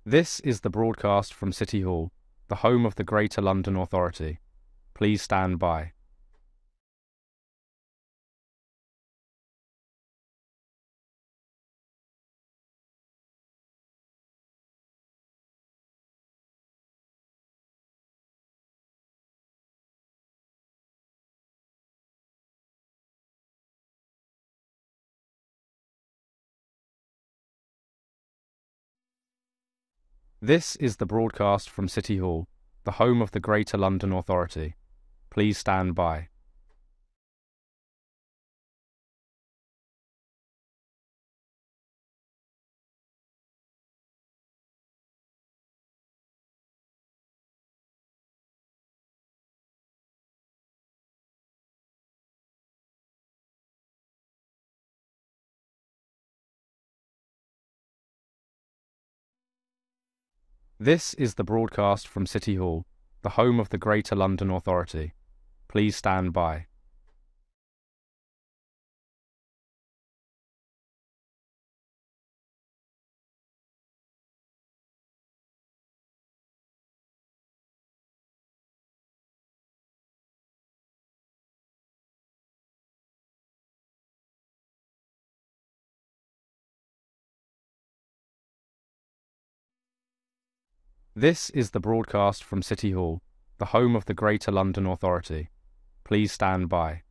This is the broadcast from City Hall, the home of the Greater London Authority. Please stand by. This is the broadcast from City Hall, the home of the Greater London Authority. Please stand by. This is the broadcast from City Hall, the home of the Greater London Authority. Please stand by. This is the broadcast from City Hall, the home of the Greater London Authority. Please stand by.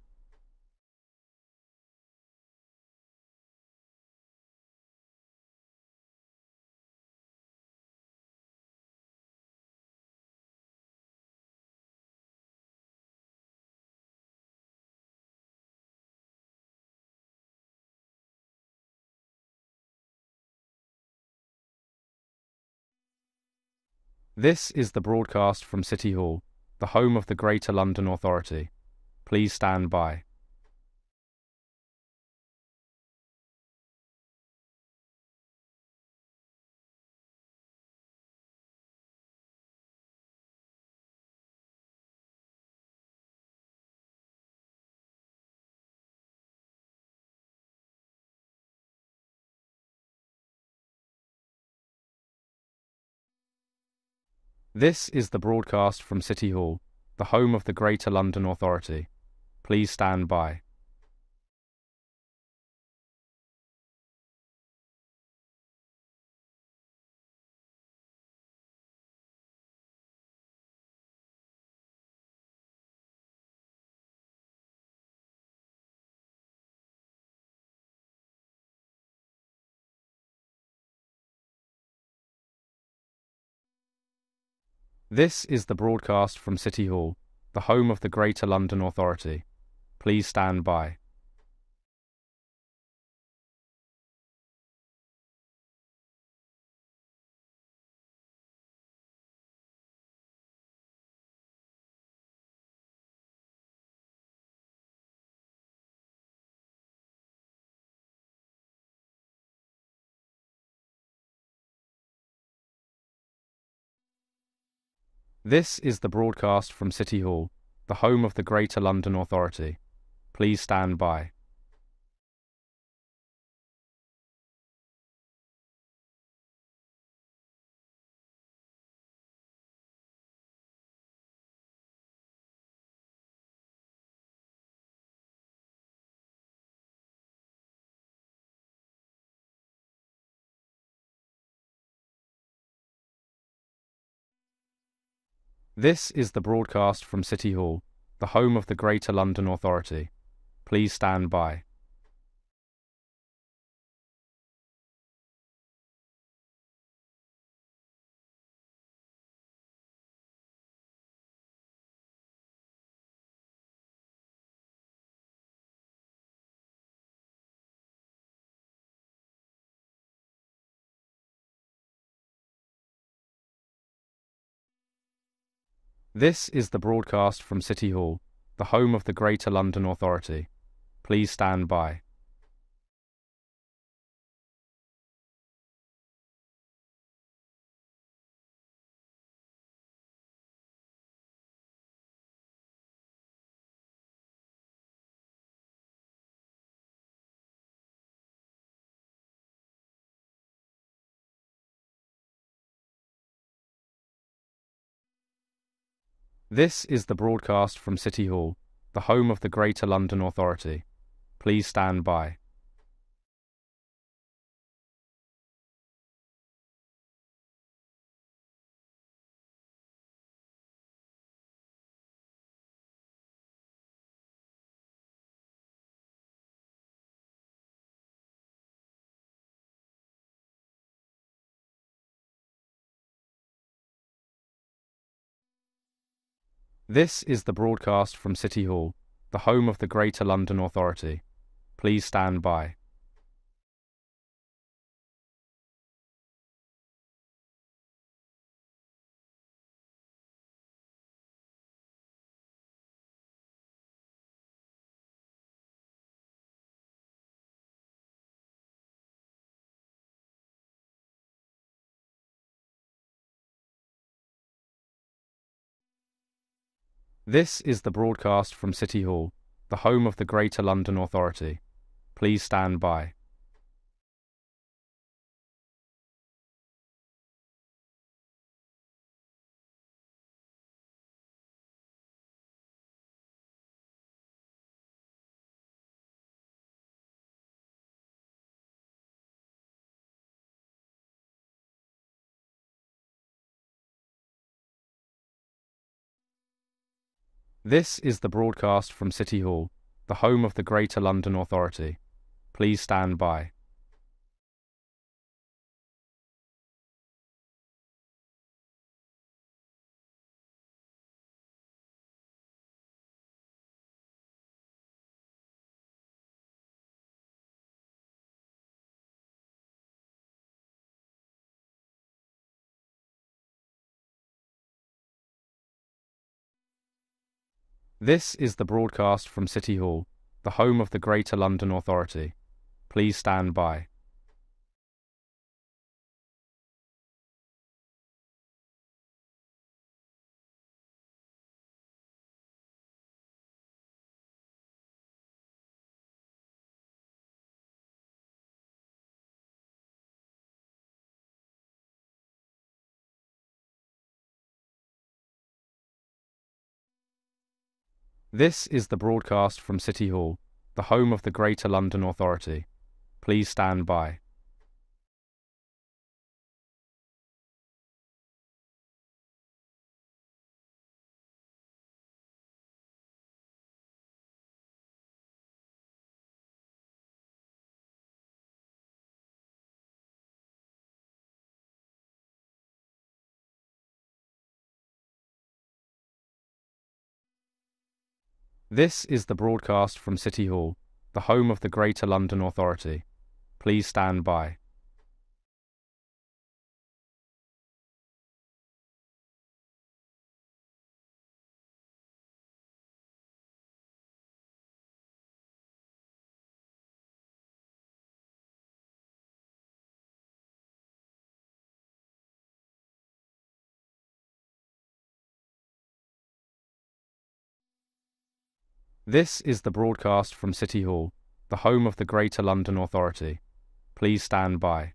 This is the broadcast from City Hall, the home of the Greater London Authority. Please stand by. This is the broadcast from City Hall, the home of the Greater London Authority. Please stand by. This is the broadcast from City Hall, the home of the Greater London Authority. Please stand by. This is the broadcast from City Hall, the home of the Greater London Authority. Please stand by. This is the broadcast from City Hall, the home of the Greater London Authority. Please stand by. This is the broadcast from City Hall, the home of the Greater London Authority. Please stand by. This is the broadcast from City Hall, the home of the Greater London Authority. Please stand by. This is the broadcast from City Hall, the home of the Greater London Authority. Please stand by. This is the broadcast from City Hall, the home of the Greater London Authority. Please stand by. This is the broadcast from City Hall, the home of the Greater London Authority. Please stand by. This is the broadcast from City Hall, the home of the Greater London Authority. Please stand by. This is the broadcast from City Hall, the home of the Greater London Authority. Please stand by. This is the broadcast from City Hall, the home of the Greater London Authority. Please stand by. This is the broadcast from City Hall, the home of the Greater London Authority. Please stand by.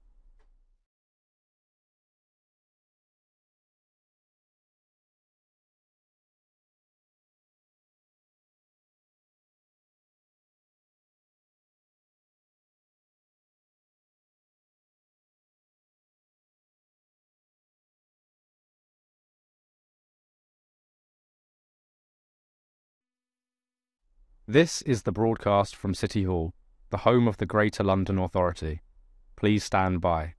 This is the broadcast from City Hall, the home of the Greater London Authority. Please stand by.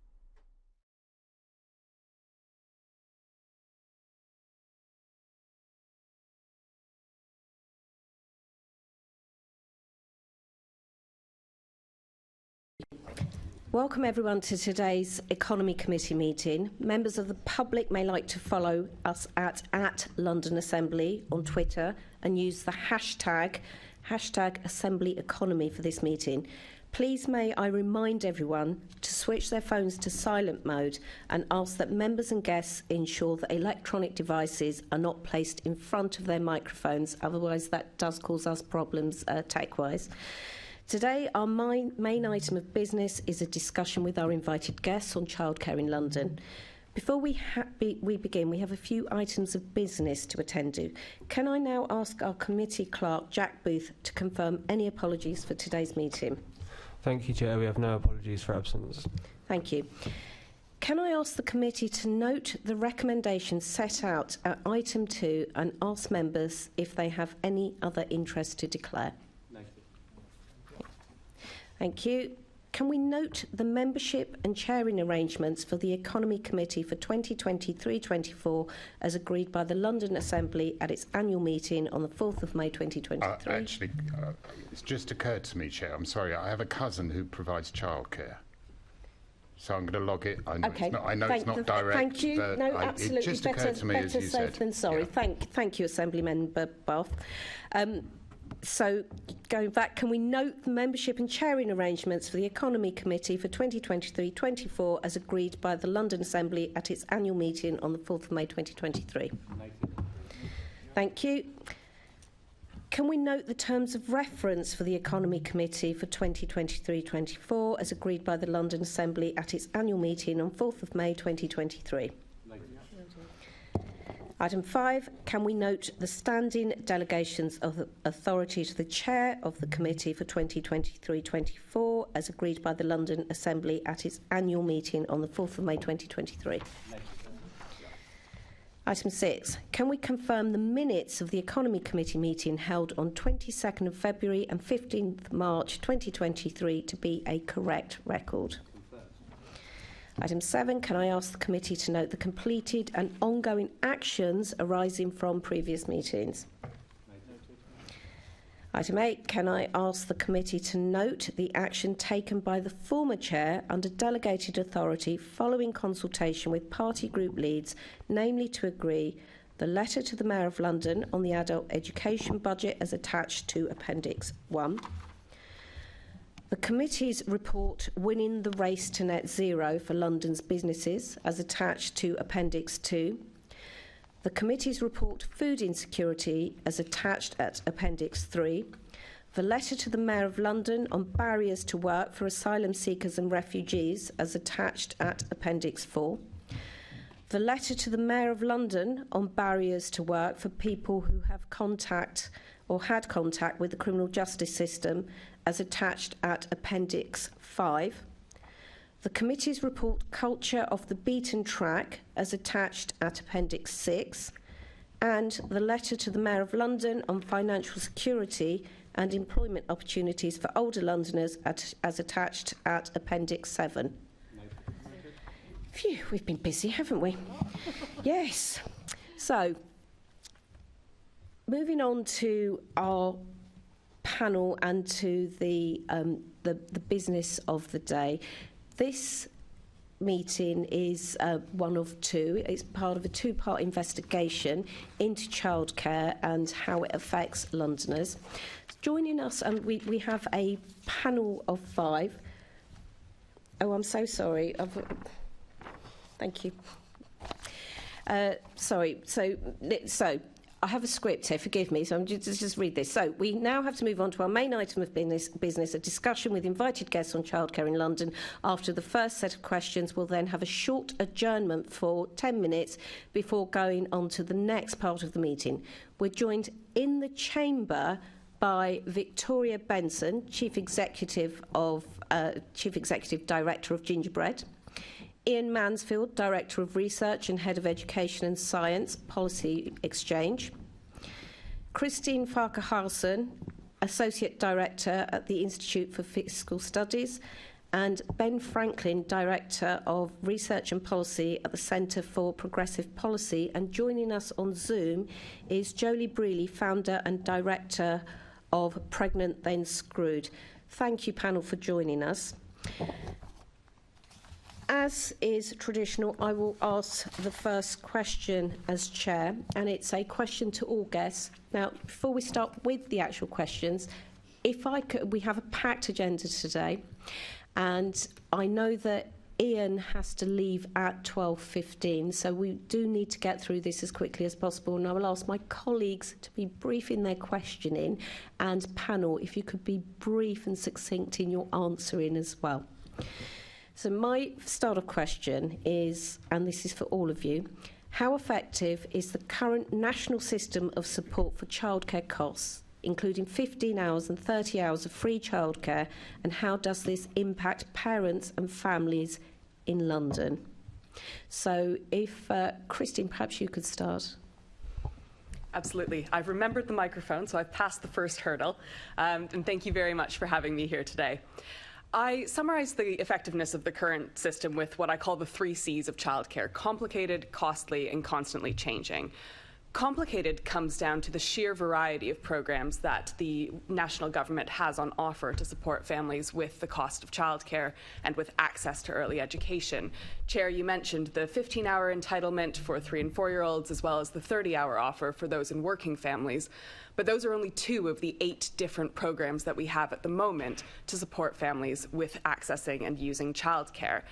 Welcome everyone to today's Economy Committee meeting. Members of the public may like to follow us at London Assembly on Twitter and use the hashtag Assembly Economy for this meeting. Please may I remind everyone to switch their phones to silent mode and ask that members and guests ensure that electronic devices are not placed in front of their microphones, otherwise that does cause us problems tech-wise. Today, our main item of business is a discussion with our invited guests on childcare in London. Before we begin, we have a few items of business to attend to. Can I now ask our committee clerk, Jack Booth, to confirm any apologies for today's meeting? Thank you, Chair. We have no apologies for absence. Thank you. Can I ask the committee to note the recommendations set out at item 2 and ask members if they have any other interest to declare? No. Thank you. Can we note the membership and chairing arrangements for the Economy Committee for 2023-24 as agreed by the London Assembly at its annual meeting on the 4th of May 2023? It's just occurred to me, Chair. I'm sorry. I have a cousin who provides childcare. So I'm going to log it. I know it's not direct. Thank you. No, absolutely. It just occurred to me as you better said. safe than sorry. Yeah. Thank you, Assemblymember Bath. So, going back, can we note the membership and chairing arrangements for the Economy Committee for 2023-24 as agreed by the London Assembly at its annual meeting on the 4th of May 2023? Thank you. Can we note the terms of reference for the Economy Committee for 2023-24 as agreed by the London Assembly at its annual meeting on 4th of May 2023? Item 5, can we note the standing delegations of authority to the Chair of the Committee for 2023-24 as agreed by the London Assembly at its annual meeting on the 4th of May 2023? Item 6, can we confirm the minutes of the Economy Committee meeting held on 22nd of February and 15th March 2023 to be a correct record? Item 7, can I ask the committee to note the completed and ongoing actions arising from previous meetings? Item 8, can I ask the committee to note the action taken by the former chair under delegated authority following consultation with party group leads, namely to agree the letter to the Mayor of London on the adult education budget as attached to Appendix 1, the committee's report Winning the Race to Net Zero for London's Businesses as attached to Appendix 2, the committee's report Food Insecurity as attached at Appendix 3, the letter to the Mayor of London on barriers to work for asylum seekers and refugees as attached at Appendix 4, the letter to the Mayor of London on barriers to work for people who have contact or had contact with the criminal justice system as attached at Appendix 5, the committee's report Culture of the Beaten Track as attached at Appendix 6, and the letter to the Mayor of London on financial security and employment opportunities for older Londoners as attached at Appendix 7. Phew, we've been busy, haven't we? Yes. So, moving on to our panel and to the business of the day. This meeting is one of two. It's part of a two-part investigation into childcare and how it affects Londoners. Joining us, we have a panel of 5. Oh, I'm so sorry. Thank you. Sorry. So I have a script here, forgive me, so I'm just read this. So, we now have to move on to our main item of business, a discussion with invited guests on childcare in London. After the first set of questions, we'll then have a short adjournment for 10 minutes before going on to the next part of the meeting. We're joined in the chamber by Victoria Benson, Chief Executive Director of Gingerbread, Iain Mansfield, Director of Research and Head of Education and Science, Policy Exchange, Christine Farquharson, Associate Director at the Institute for Fiscal Studies, and Ben Franklin, Director of Research and Policy at the Centre for Progressive Policy. And joining us on Zoom is Joeli Brearley, Founder and Director of Pregnant Then Screwed. Thank you, panel, for joining us. As is traditional, I will ask the first question as chair, and it's a question to all guests. Now, before we start with the actual questions, if I could, we have a packed agenda today, and I know that Iain has to leave at 12:15, so we do need to get through this as quickly as possible, and I will ask my colleagues to be brief in their questioning, and panel, if you could be brief and succinct in your answering as well. So my start-off question is, and this is for all of you, how effective is the current national system of support for childcare costs, including 15 hours and 30 hours of free childcare, and how does this impact parents and families in London? So if, Christine, perhaps you could start. Absolutely. I've remembered the microphone, so I've passed the first hurdle. And thank you very much for having me here today. I summarise the effectiveness of the current system with what I call the 3 C's of childcare: complicated, costly, and constantly changing. Complicated comes down to the sheer variety of programs that the national government has on offer to support families with the cost of childcare and with access to early education. Chair, you mentioned the 15-hour entitlement for 3- and 4-year-olds, as well as the 30-hour offer for those in working families. But those are only 2 of the 8 different programs that we have at the moment to support families with accessing and using childcare.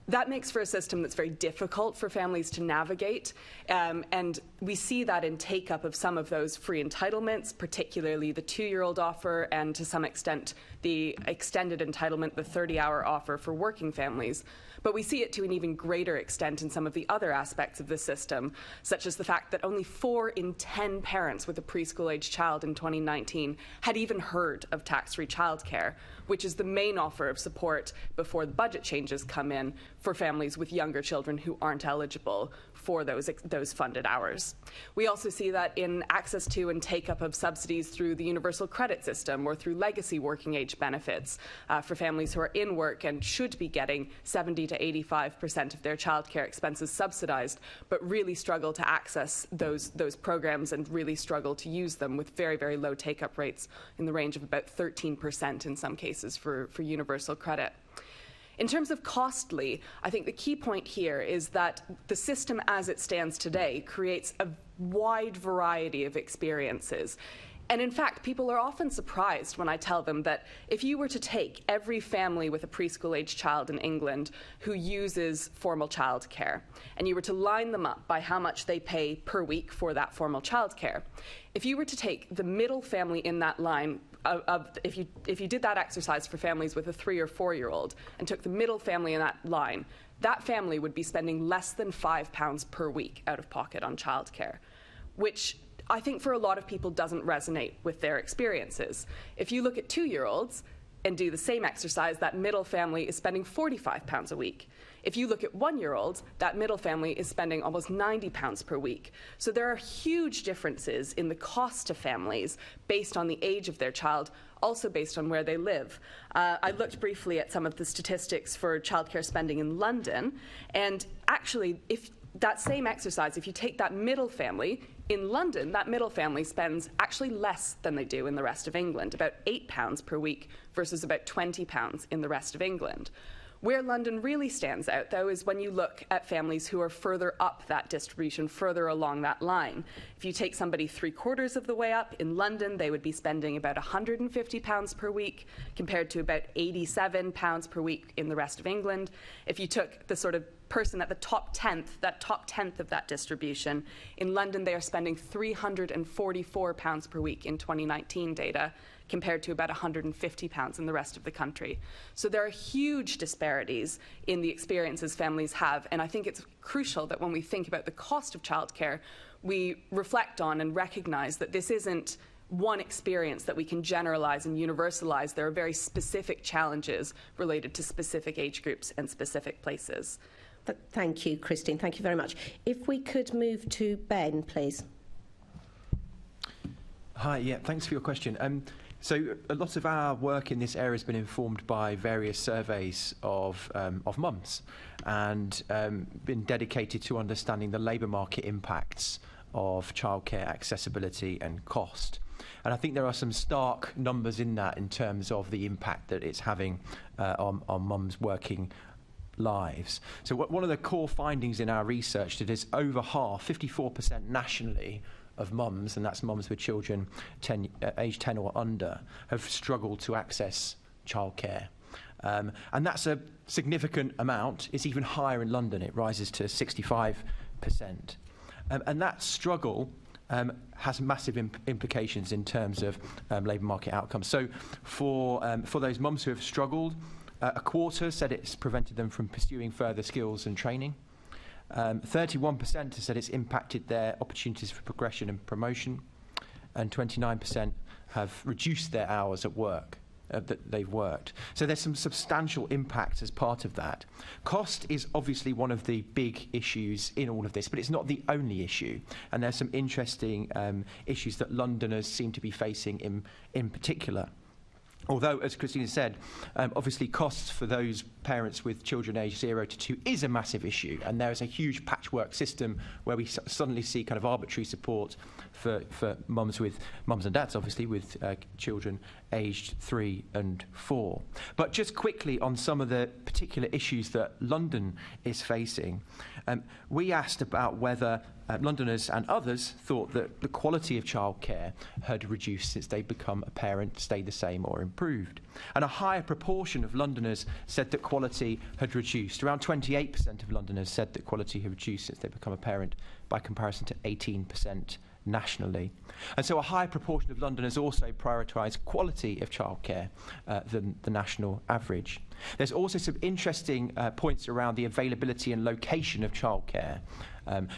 That makes for a system that's very difficult for families to navigate, and we see that in take-up of some of those free entitlements, particularly the 2-year-old offer and to some extent the extended entitlement, the 30-hour offer for working families. But we see it to an even greater extent in some of the other aspects of the system, such as the fact that only 4 in 10 parents with a preschool-aged child in 2019 had even heard of tax-free childcare, which is the main offer of support before the budget changes come in for families with younger children who aren't eligible for those funded hours. We also see that in access to and take-up of subsidies through the universal credit system or through legacy working age benefits for families who are in work and should be getting 70 to 85% of their childcare expenses subsidised, but really struggle to access those programs and really struggle to use them with very, very low take-up rates in the range of about 13% in some cases for universal credit. In terms of costly, I think the key point here is that the system as it stands today creates a wide variety of experiences. And in fact, people are often surprised when I tell them that if you were to take every family with a preschool-aged child in England who uses formal childcare, and you were to line them up by how much they pay per week for that formal childcare, if you were to take the middle family in that line, if you did that exercise for families with a 3- or 4-year-old and took the middle family in that line, that family would be spending less than £5 per week out of pocket on childcare, which I think for a lot of people doesn't resonate with their experiences. If you look at 2-year-olds and do the same exercise, that middle family is spending £45 a week. If you look at 1-year-olds, that middle family is spending almost £90 per week. So there are huge differences in the cost to families based on the age of their child, also based on where they live. I looked briefly at some of the statistics for childcare spending in London, and actually, if that same exercise, if you take that middle family, in London, that middle family spends actually less than they do in the rest of England, about £8 per week versus about £20 in the rest of England. Where London really stands out, though, is when you look at families who are further up that distribution, further along that line. If you take somebody 3/4 of the way up, in London, they would be spending about £150 per week, compared to about £87 per week in the rest of England. If you took the sort of person at the top tenth of that distribution, in London, they are spending £344 per week in 2019 data, compared to about £150 in the rest of the country. So there are huge disparities in the experiences families have, and I think it's crucial that when we think about the cost of childcare, we reflect on and recognise that this isn't one experience that we can generalise and universalise. There are very specific challenges related to specific age groups and specific places. Thank you, Christine. Thank you very much. If we could move to Ben, please. Hi, yeah, thanks for your question. So a lot of our work in this area has been informed by various surveys of mums and been dedicated to understanding the labour market impacts of childcare accessibility and cost. And I think there are some stark numbers in that in terms of the impact that it's having on mums' working lives. So one of the core findings in our research that is over half, 54% nationally, of mums, and that's mums with children aged 10 or under, have struggled to access childcare. And that's a significant amount. It's even higher in London. It rises to 65%. And that struggle has massive implications in terms of labour market outcomes. So for those mums who have struggled, A quarter said it's prevented them from pursuing further skills and training. 31% have said it's impacted their opportunities for progression and promotion. And 29% have reduced their hours at work that they've worked. So there's some substantial impact as part of that. Cost is obviously one of the big issues in all of this, but it's not the only issue. And there's some interesting issues that Londoners seem to be facing in particular. Although, as Christina said, obviously costs for those parents with children aged 0 to 2 is a massive issue, and there is a huge patchwork system where we suddenly see kind of arbitrary support for mums and dads, obviously, with children aged 3 and 4. But just quickly on some of the particular issues that London is facing, we asked about whether Londoners and others thought that the quality of childcare had reduced since they'd become a parent, stayed the same or improved. And a higher proportion of Londoners said that quality had reduced. Around 28% of Londoners said that quality had reduced since they'd become a parent, by comparison to 18% nationally. And so a high proportion of Londoners also prioritise quality of childcare than the national average. There's also some interesting points around the availability and location of childcare,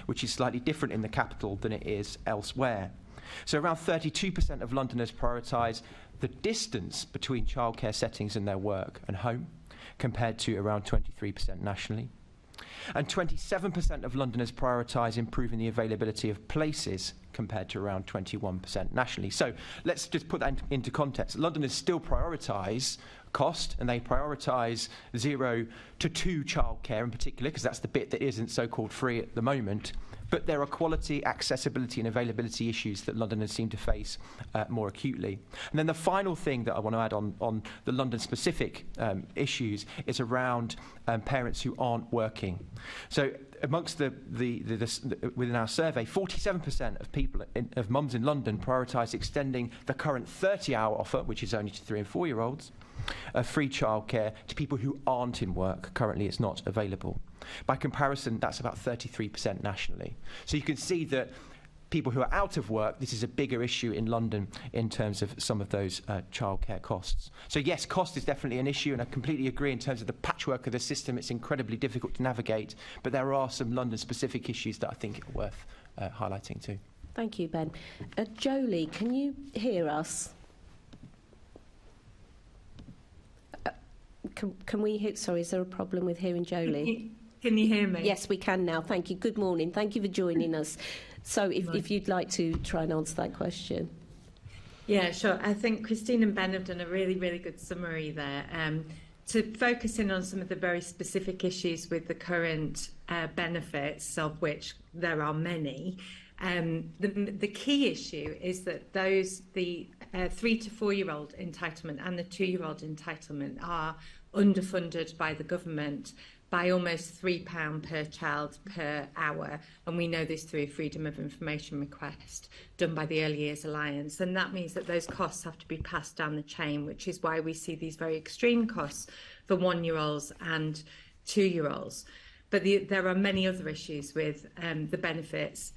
which is slightly different in the capital than it is elsewhere. So around 32% of Londoners prioritise the distance between childcare settings and their work and home, compared to around 23% nationally. And 27% of Londoners prioritise improving the availability of places, compared to around 21% nationally. So let's just put that into context. Londoners still prioritise cost, and they prioritise 0 to 2 childcare in particular, because that's the bit that isn't so-called free at the moment. But there are quality, accessibility and availability issues that Londoners seem to face more acutely. And then the final thing that I want to add on the London-specific issues is around parents who aren't working. So amongst within our survey, 47% of people, of mums in London, prioritise extending the current 30-hour offer, which is only to 3 and 4-year-olds, free childcare to people who aren't in work. Currently, it's not available. By comparison, that's about 33% nationally. So you can see that people who are out of work, this is a bigger issue in London in terms of some of those childcare costs. So yes, cost is definitely an issue, and I completely agree in terms of the patchwork of the system. It's incredibly difficult to navigate, but there are some London-specific issues that I think are worth highlighting too. Thank you, Ben. Joeli, can you hear us? Can we hear? Sorry, is there a problem with hearing Joeli? Can you hear me? Yes, we can now. Thank you. Good morning. Thank you for joining us. So if you'd like to try and answer that question. Yeah, sure. I think Christine and Ben have done a really, really good summary there. To focus in on some of the very specific issues with the current benefits, of which there are many, the key issue is that the 3 to 4-year-old entitlement and the 2-year-old entitlement are underfunded by the government by almost £3 per child per hour, and we know this through a Freedom of Information request done by the Early Years Alliance, and that means that those costs have to be passed down the chain, which is why we see these very extreme costs for 1-year-olds and 2-year-olds. But there are many other issues with the benefits,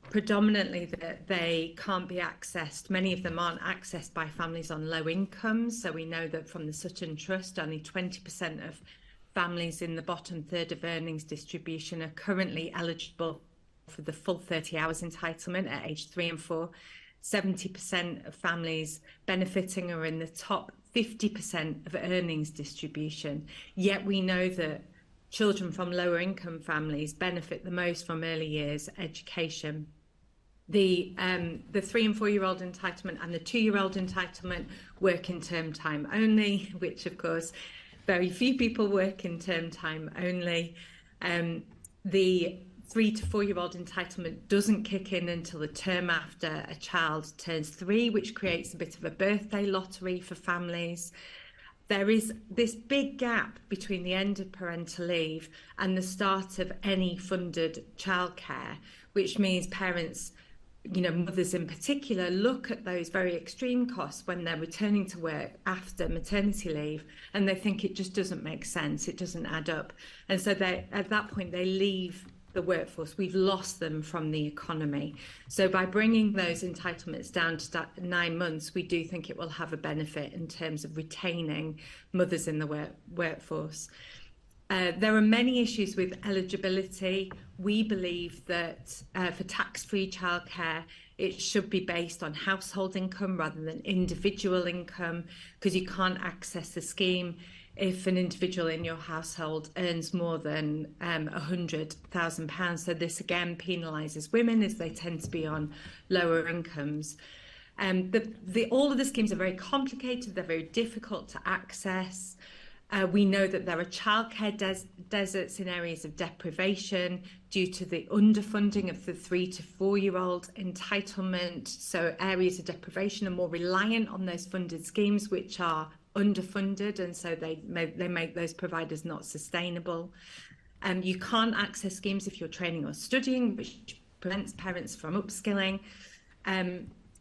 predominantly that they can't be accessed. Many of them aren't accessed by families on low incomes, so we know that from the Sutton Trust, only 20% of families in the bottom third of earnings distribution are currently eligible for the full 30 hours entitlement at age 3 and 4. 70% of families benefiting are in the top 50% of earnings distribution. Yet we know that children from lower income families benefit the most from early years education. The 3 and 4-year-old entitlement and the 2-year-old entitlement work in term time only, which of course very few people work in term time only. The 3 to 4-year-old entitlement doesn't kick in until the term after a child turns 3, which creates a bit of a birthday lottery for families. There is this big gap between the end of parental leave and the start of any funded childcare, which means parents, mothers in particular, look at those very extreme costs when they're returning to work after maternity leave, and they think it just doesn't make sense, it doesn't add up. And so at that point they leave the workforce. We've lost them from the economy. So by bringing those entitlements down to 9 months, we do think it will have a benefit in terms of retaining mothers in the workforce. There are many issues with eligibility. We believe that for tax-free childcare, it should be based on household income rather than individual income, because you can't access the scheme if an individual in your household earns more than £100,000. So this again penalises women, as they tend to be on lower incomes. All of the schemes are very complicated. They're very difficult to access. We know that there are childcare deserts in areas of deprivation due to the underfunding of the 3 to 4 year old entitlement. So areas of deprivation are more reliant on those funded schemes, which are underfunded, and so they make those providers not sustainable. You can't access schemes if you're training or studying, which prevents parents from upskilling.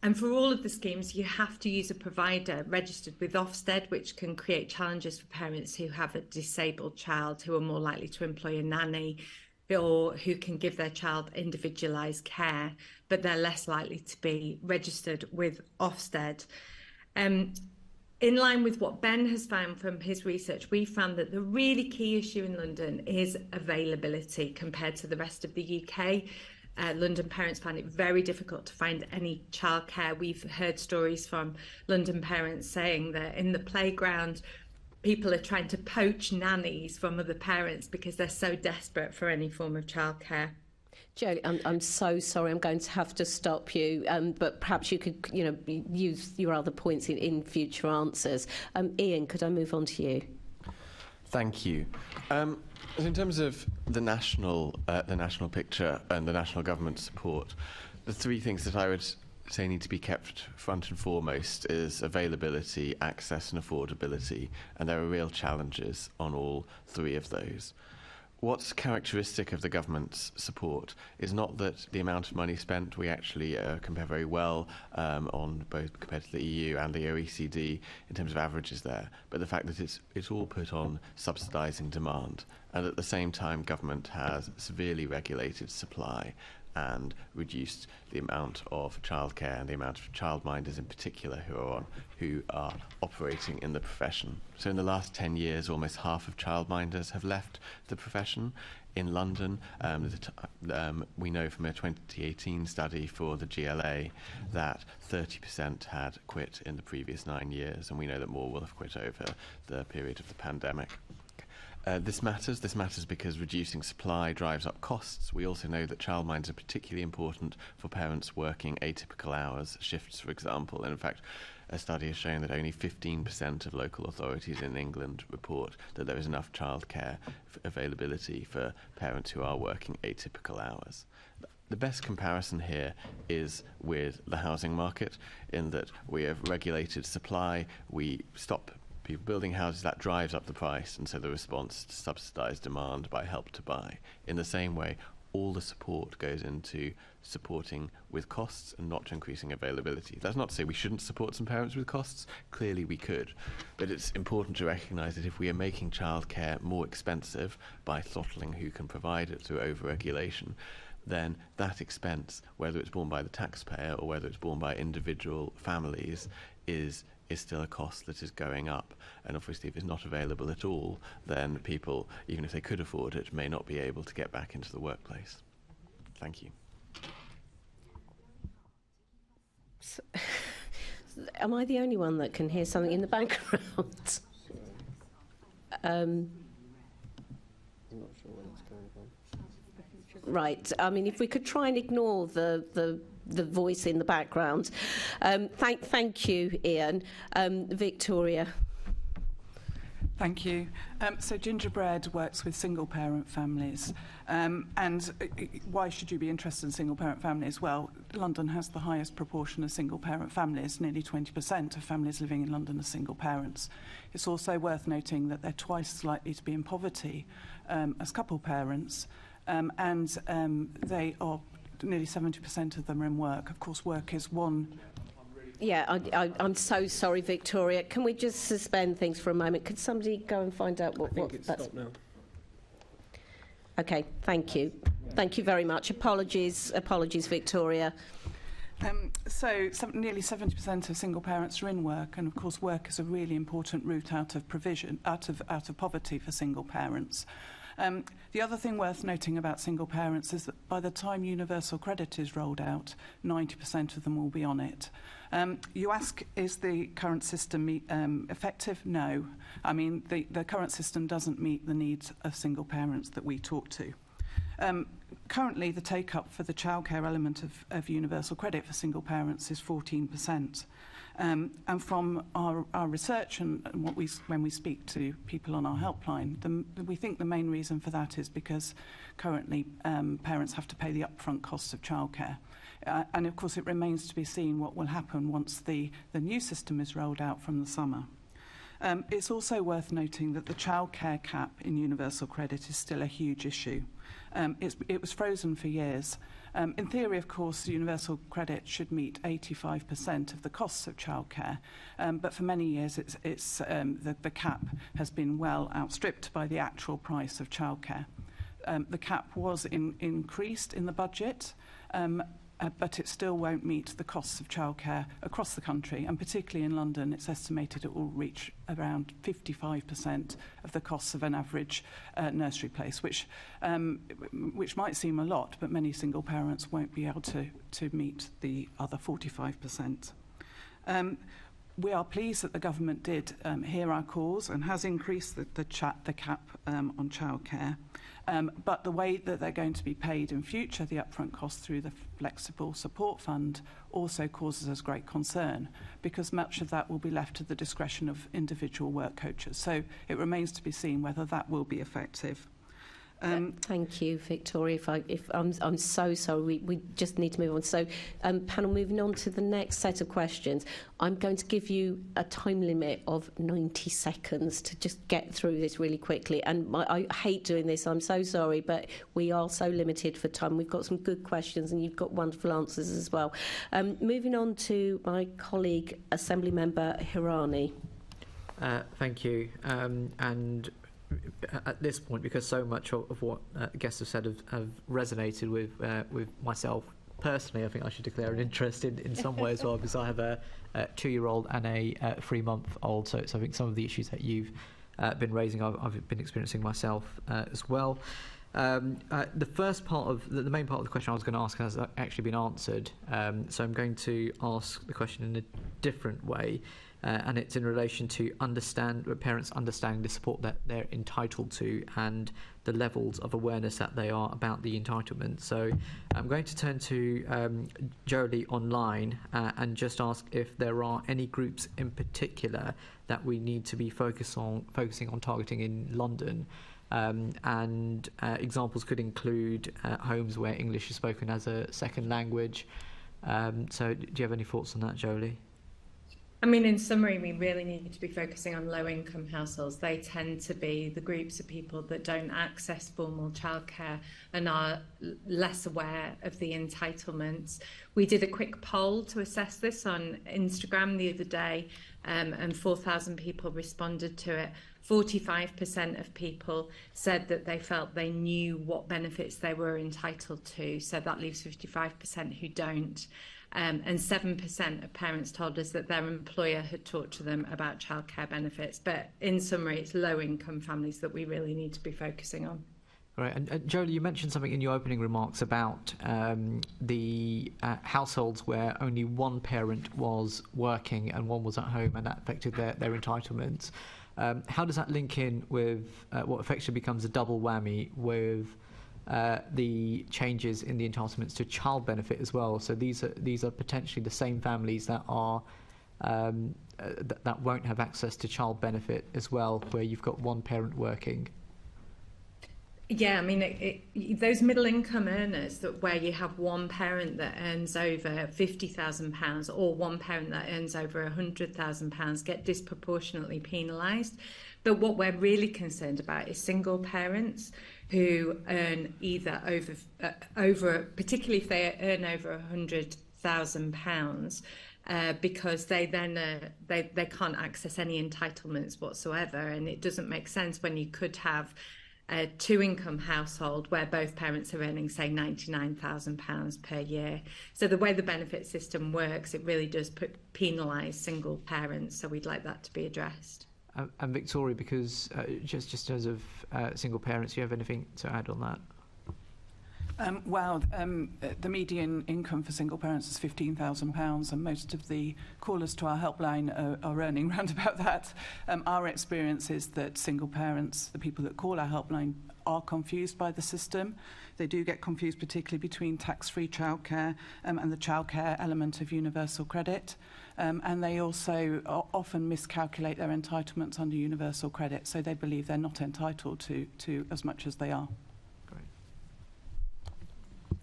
And for all of the schemes, you have to use a provider registered with Ofsted, which can create challenges for parents who have a disabled child, who are more likely to employ a nanny, or who can give their child individualised care, but they're less likely to be registered with Ofsted. In line with what Ben has found from his research, we found that the really key issue in London is availability compared to the rest of the UK. London parents find it very difficult to find any childcare. We've heard stories from London parents saying that in the playground, people are trying to poach nannies from other parents because they're so desperate for any form of childcare. Joeli, I'm so sorry. I'm going to have to stop you, but perhaps you could, use your other points in future answers. Iain, could I move on to you? Thank you. In terms of the national picture and the national government support, the three things that I would say need to be kept front and foremost is availability, access and affordability, and there are real challenges on all three of those. What's characteristic of the government's support is not that the amount of money spent, we actually compare very well on both compared to the EU and the OECD in terms of averages there, but the fact that it's all put on subsidising demand, and at the same time government has severely regulated supply and reduced the amount of childcare and the amount of childminders in particular who are operating in the profession. So in the last 10 years, almost half of childminders have left the profession. In London, we know from a 2018 study for the GLA that 30% had quit in the previous 9 years, and we know that more will have quit over the period of the pandemic. This matters because reducing supply drives up costs. We also know that childminders are particularly important for parents working atypical hours, shifts for example, and in fact a study has shown that only 15% of local authorities in England report that there is enough childcare availability for parents who are working atypical hours. The best comparison here is with the housing market, in that we have regulated supply, we stop people building houses, that drives up the price, and so the response to subsidised demand by Help to Buy. In the same way, all the support goes into supporting with costs and not to increasing availability. That's not to say we shouldn't support some parents with costs. Clearly we could. But it's important to recognise that if we are making childcare more expensive by throttling who can provide it through over-regulation, then that expense, whether it's borne by the taxpayer or whether it's borne by individual families, is still a cost that is going up. And obviously if it's not available at all, then people, even if they could afford it, may not be able to get back into the workplace. Thank you. So, am I the only one that can hear something in the background? Right. I mean, if we could try and ignore the voice in the background. Thank you, Iain. Victoria. Thank you. So Gingerbread works with single-parent families. And why should you be interested in single-parent families? Well, London has the highest proportion of single-parent families. Nearly 20% of families living in London are single parents. It's also worth noting that they're twice as likely to be in poverty as couple parents. They are nearly 70% of them are in work. Of course, work is one. Yeah, I'm so sorry, Victoria. Can we just suspend things for a moment? Could somebody go and find out what I think it's that's... stopped now. Okay, thank you. Thank you very much. Apologies, Victoria. Nearly 70% of single parents are in work, and of course work is a really important route out of poverty for single parents. The other thing worth noting about single parents is that by the time universal credit is rolled out, 90% of them will be on it. You ask, is the current system effective? No. I mean, the current system doesn't meet the needs of single parents that we talk to. Currently, the take-up for the childcare element of universal credit for single parents is 14%. And from our research and when we speak to people on our helpline, we think the main reason for that is because currently parents have to pay the upfront costs of childcare. And of course, it remains to be seen what will happen once the new system is rolled out from the summer. It's also worth noting that the childcare cap in universal credit is still a huge issue. It was frozen for years. In theory, of course, universal credit should meet 85% of the costs of childcare, but for many years the cap has been well outstripped by the actual price of childcare. The cap was increased in the budget, but it still won't meet the costs of childcare across the country, and particularly in London, it's estimated it will reach around 55% of the costs of an average nursery place, which might seem a lot, but many single parents won't be able to meet the other 45%. We are pleased that the government did hear our calls and has increased the cap on childcare. But the way that they're going to be paid in future, the upfront costs through the Flexible Support Fund, also causes us great concern, because much of that will be left to the discretion of individual work coaches. So it remains to be seen whether that will be effective. Thank you, Victoria. I'm so sorry. We just need to move on. So, panel, moving on to the next set of questions. I'm going to give you a time limit of 90 seconds to just get through this really quickly. And I hate doing this. I'm so sorry, but we are so limited for time. We've got some good questions, and you've got wonderful answers as well. Moving on to my colleague, Assembly Member Hirani. Thank you. And at this point, because so much of what guests have said have resonated with myself personally, I think I should declare an interest in some way as well, because I have a 2-year-old and a 3-month-old. So I think some of the issues that you've been raising, I've been experiencing myself as well. The first part of the main part of the question I was going to ask has actually been answered. So I'm going to ask the question in a different way. And it's in relation to parents understanding the support that they're entitled to and the levels of awareness that they are about the entitlement. So I'm going to turn to Joeli online and just ask if there are any groups in particular that we need to be focusing on targeting in London. And examples could include homes where English is spoken as a second language. So do you have any thoughts on that, Joeli? I mean, in summary, we really need to be focusing on low-income households. They tend to be the groups of people that don't access formal childcare and are less aware of the entitlements. We did a quick poll to assess this on Instagram the other day, and 4,000 people responded to it. 45% of people said that they felt they knew what benefits they were entitled to, so that leaves 55% who don't. And 7% of parents told us that their employer had talked to them about childcare benefits. But in summary, it's low-income families that we really need to be focusing on. Right, and Joeli, you mentioned something in your opening remarks about the households where only one parent was working and one was at home, and that affected their entitlements. How does that link in with what effectively becomes a double whammy with the changes in the entitlements to child benefit as well? So these are potentially the same families that are that won't have access to child benefit as well, where you've got one parent working. Yeah, I mean, those middle income earners where you have one parent that earns over £50,000 or one parent that earns over £100,000 get disproportionately penalised. But what we're really concerned about is single parents who earn either over particularly if they earn over £100,000, because they then they can't access any entitlements whatsoever, and it doesn't make sense when you could have a two-income household where both parents are earning, say, £99,000 per year. So the way the benefit system works, it really does penalise single parents, so we'd like that to be addressed. And Victoria, because just as of single parents, do you have anything to add on that? The median income for single parents is £15,000, and most of the callers to our helpline are earning round about that. Our experience is that single parents, the people that call our helpline, are confused by the system. They do get confused, particularly between tax-free childcare and the childcare element of universal credit. And they also often miscalculate their entitlements under universal credit, so they believe they're not entitled to as much as they are.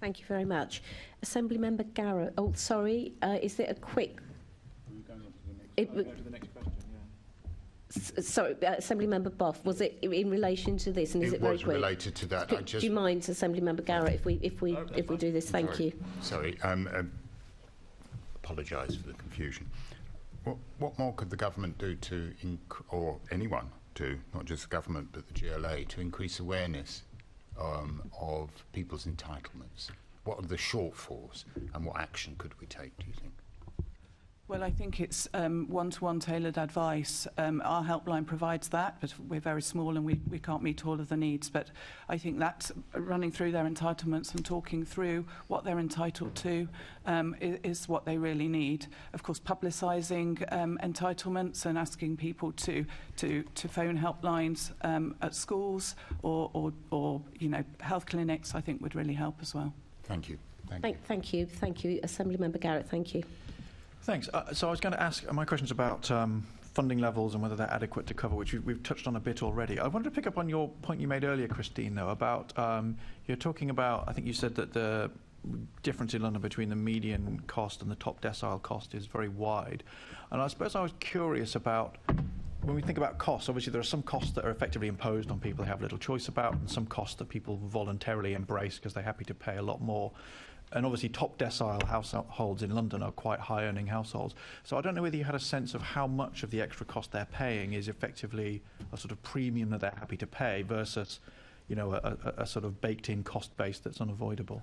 Thank you very much. Assemblymember Garrett. Oh, sorry. Is it a quick? Going on to the next question. Yeah. Sorry, Assemblymember Boff. Was it in relation to this? And is it very quick? It was related to that. Do you mind, Assemblymember Garrett, if we do this? Thank you. Sorry. Apologise for the confusion. What more could the government do or anyone do, not just the government but the GLA, to increase awareness of people's entitlements? What are the shortfalls and what action could we take, do you think? Well, I think it's one-to-one tailored advice. Our helpline provides that, but we're very small and we can't meet all of the needs. But I think that running through their entitlements and talking through what they're entitled to is what they really need. Of course, publicising entitlements and asking people to phone helplines at schools or health clinics, I think would really help as well. Thank you. Thank you, Assemblymember Garrett. Thank you. Thanks. So I was going to ask, my question's about funding levels and whether they're adequate to cover, which we've touched on a bit already. I wanted to pick up on your point you made earlier, Christine, though, about you're talking about, I think you said that the difference in London between the median cost and the top decile cost is very wide. And I suppose I was curious about, when we think about costs, obviously there are some costs that are effectively imposed on people they have little choice about, and some costs that people voluntarily embrace because they're happy to pay a lot more. And obviously top decile households in London are quite high earning households. So I don't know whether you had a sense of how much of the extra cost they're paying is effectively a sort of premium that they're happy to pay versus, a sort of baked in cost base that's unavoidable.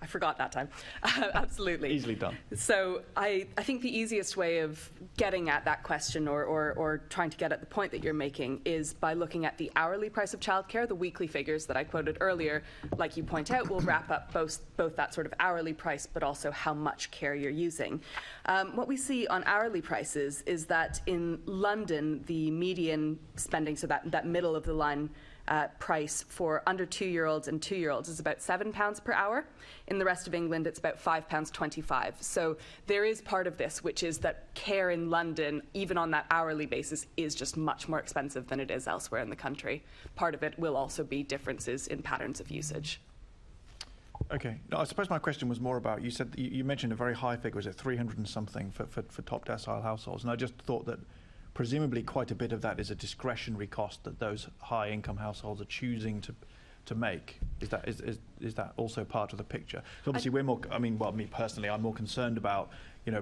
I forgot that time. Absolutely. Easily done. So I think the easiest way of getting at that question or trying to get at the point that you're making is by looking at the hourly price of childcare. The weekly figures that I quoted earlier, like you point out, will wrap up both that sort of hourly price but also how much care you're using. What we see on hourly prices is that in London, the median spending, so that middle of the line price for under 2-year-olds and 2-year-olds is about £7 per hour. In the rest of England, it's about £5.25. So there is part of this, which is that care in London, even on that hourly basis, is just much more expensive than it is elsewhere in the country. Part of it will also be differences in patterns of usage. Okay. No, I suppose my question was more about, you said you mentioned a very high figure, was it 300 and something for top decile households? And I just thought that presumably quite a bit of that is a discretionary cost that those high income households are choosing to make. Is that also part of the picture? So obviously me personally, I'm more concerned about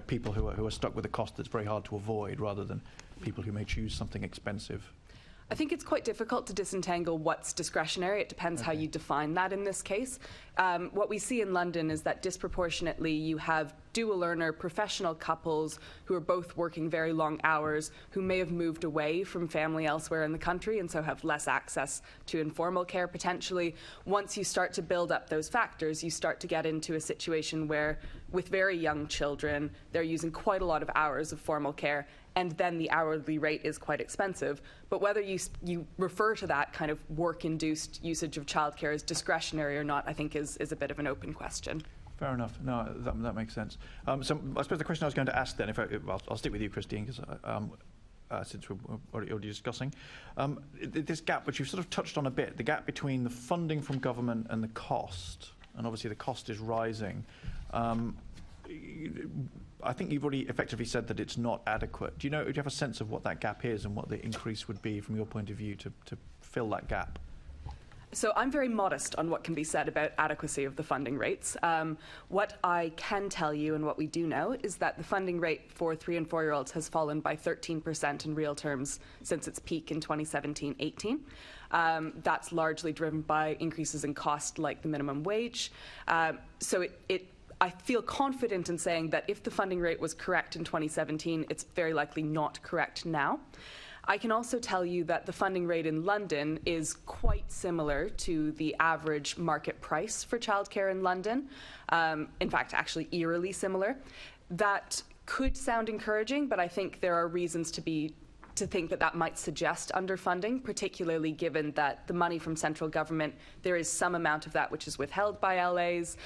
people who are stuck with a cost that's very hard to avoid rather than people who may choose something expensive. I think it's quite difficult to disentangle what's discretionary. It depends how you define that in this case. What we see in London is that disproportionately you have dual earner professional couples who are both working very long hours, who may have moved away from family elsewhere in the country and so have less access to informal care potentially. Once you start to build up those factors, you start to get into a situation where with very young children, they're using quite a lot of hours of formal care, and then the hourly rate is quite expensive. But whether you refer to that kind of work-induced usage of childcare as discretionary or not, I think is a bit of an open question. Fair enough. No, that makes sense. So I suppose the question I was going to ask then, I'll stick with you, Christine, because since we're already discussing this gap, which you've sort of touched on a bit, the gap between the funding from government and the cost, and obviously the cost is rising. I think you've already effectively said that it's not adequate. Do you have a sense of what that gap is and what the increase would be from your point of view to fill that gap? So I'm very modest on what can be said about adequacy of the funding rates. What I can tell you and what we do know is that the funding rate for 3 and 4-year-olds has fallen by 13% in real terms since its peak in 2017-18. That's largely driven by increases in cost like the minimum wage. So I feel confident in saying that if the funding rate was correct in 2017, it's very likely not correct now. I can also tell you that the funding rate in London is quite similar to the average market price for childcare in London. In fact, actually eerily similar. That could sound encouraging, but I think there are reasons to think that that might suggest underfunding, particularly given that the money from central government, there is some amount of that which is withheld by LAs.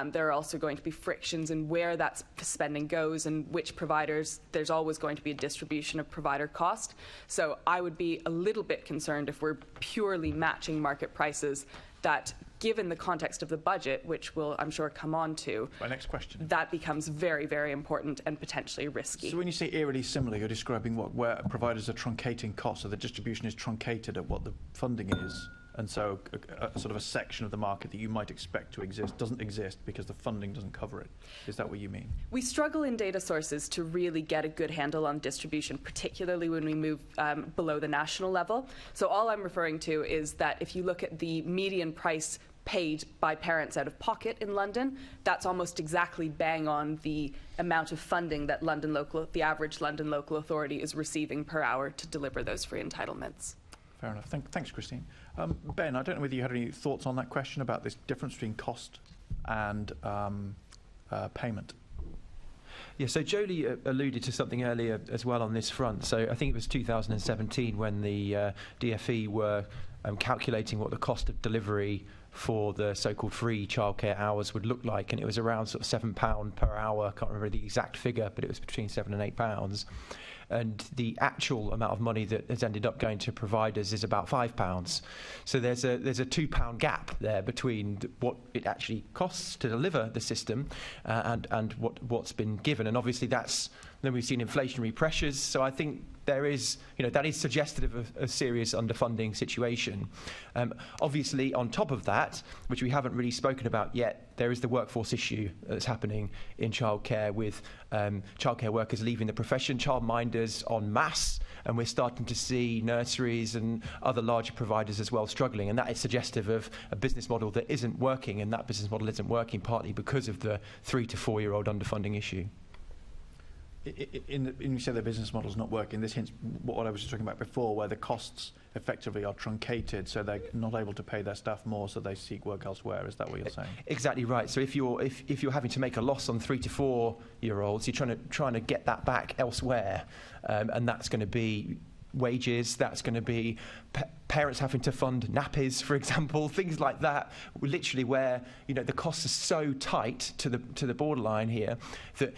There are also going to be frictions in where that spending goes and which providers. There's always going to be a distribution of provider cost. So I would be a little bit concerned if we're purely matching market prices, that given the context of the budget, which we'll, I'm sure, come on to, my next question, that becomes very, very important and potentially risky. So when you say eerily similar, you're describing where providers are truncating costs, so the distribution is truncated at what the funding is, and so a sort of a section of the market that you might expect to exist doesn't exist because the funding doesn't cover it. Is that what you mean? We struggle in data sources to really get a good handle on distribution, particularly when we move below the national level. So all I'm referring to is that if you look at the median price paid by parents out of pocket in London, that's almost exactly bang on the amount of funding that the average London local authority is receiving per hour to deliver those free entitlements. Fair enough. Thanks, Christine. Ben, I don't know whether you had any thoughts on that question about this difference between cost and payment. Yeah, so Joeli alluded to something earlier as well on this front. So I think it was 2017 when the DFE were calculating what the cost of delivery for the so-called free childcare hours would look like, and it was around sort of £7 per hour. I can't remember the exact figure, but it was between £7 and £8. And the actual amount of money that has ended up going to providers is about £5. So there's a £2 gap there between what it actually costs to deliver the system and what's been given. And obviously then we've seen inflationary pressures. So I think there is, that is suggestive of a serious underfunding situation. Obviously, on top of that, which we haven't really spoken about yet, there is the workforce issue that's happening in childcare with childcare workers leaving the profession, childminders en masse, and we're starting to see nurseries and other larger providers as well struggling, and that is suggestive of a business model that isn't working, and that business model isn't working partly because of the 3 to 4-year-old underfunding issue. In you say the business model's not working, this hints what I was just talking about before, where the costs effectively are truncated, so they're not able to pay their staff more, so they seek work elsewhere. Is that what you're saying? Exactly right. So if you're having to make a loss on 3 to 4-year-olds, you're trying to get that back elsewhere, and that's going to be wages, that's going to be parents having to fund nappies, for example, things like that, literally where the costs are so tight to the borderline here that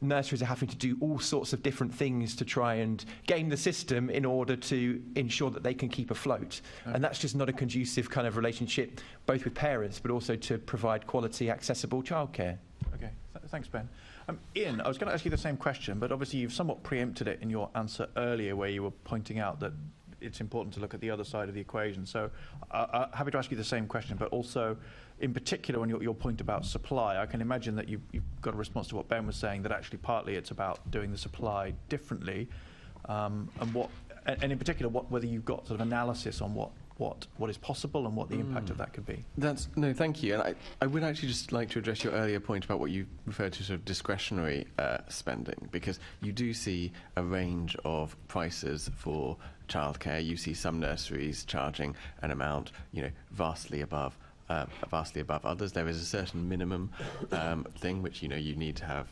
nurseries are having to do all sorts of different things to try and game the system in order to ensure that they can keep afloat. And that's just not a conducive kind of relationship, both with parents but also to provide quality, accessible childcare. Okay, thanks, Ben. Iain, I was going to ask you the same question, but obviously you've somewhat preempted it in your answer earlier where you were pointing out that it's important to look at the other side of the equation. So I'm happy to ask you the same question, but also in particular on your point about supply, I can imagine that you've got a response to what Ben was saying, that actually partly it's about doing the supply differently, and in particular whether you've got sort of analysis on what is possible and what the impact of that could be. No, thank you. And I would actually just like to address your earlier point about what you referred to sort of discretionary spending, because you do see a range of prices for childcare. You see some nurseries charging an amount, vastly above others. There is a certain minimum thing which you need to have,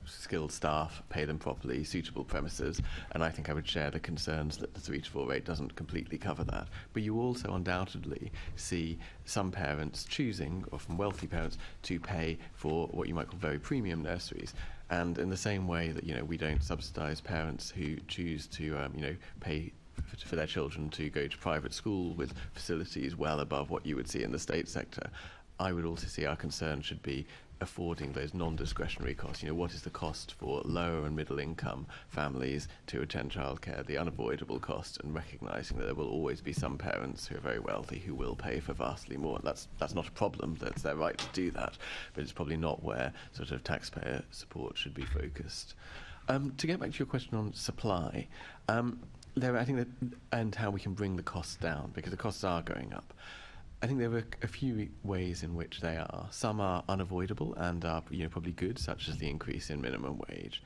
skilled staff, pay them properly, suitable premises, and I think I would share the concerns that the 3 to 4 rate doesn't completely cover that. But you also undoubtedly see some parents choosing, often wealthy parents, to pay for what you might call very premium nurseries. And in the same way that we don't subsidise parents who choose to pay for their children to go to private school with facilities well above what you would see in the state sector, I would also see our concern should be affording those non-discretionary costs. You know, what is the cost for lower and middle income families to attend childcare, the unavoidable cost, and recognising that there will always be some parents who are very wealthy who will pay for vastly more. And that's not a problem, that's their right to do that, but it's probably not where sort of taxpayer support should be focused. To get back to your question on supply, I think that, and how we can bring the costs down, because the costs are going up. I think there are a few ways in which they are. Some are unavoidable and are probably good, such as the increase in minimum wage.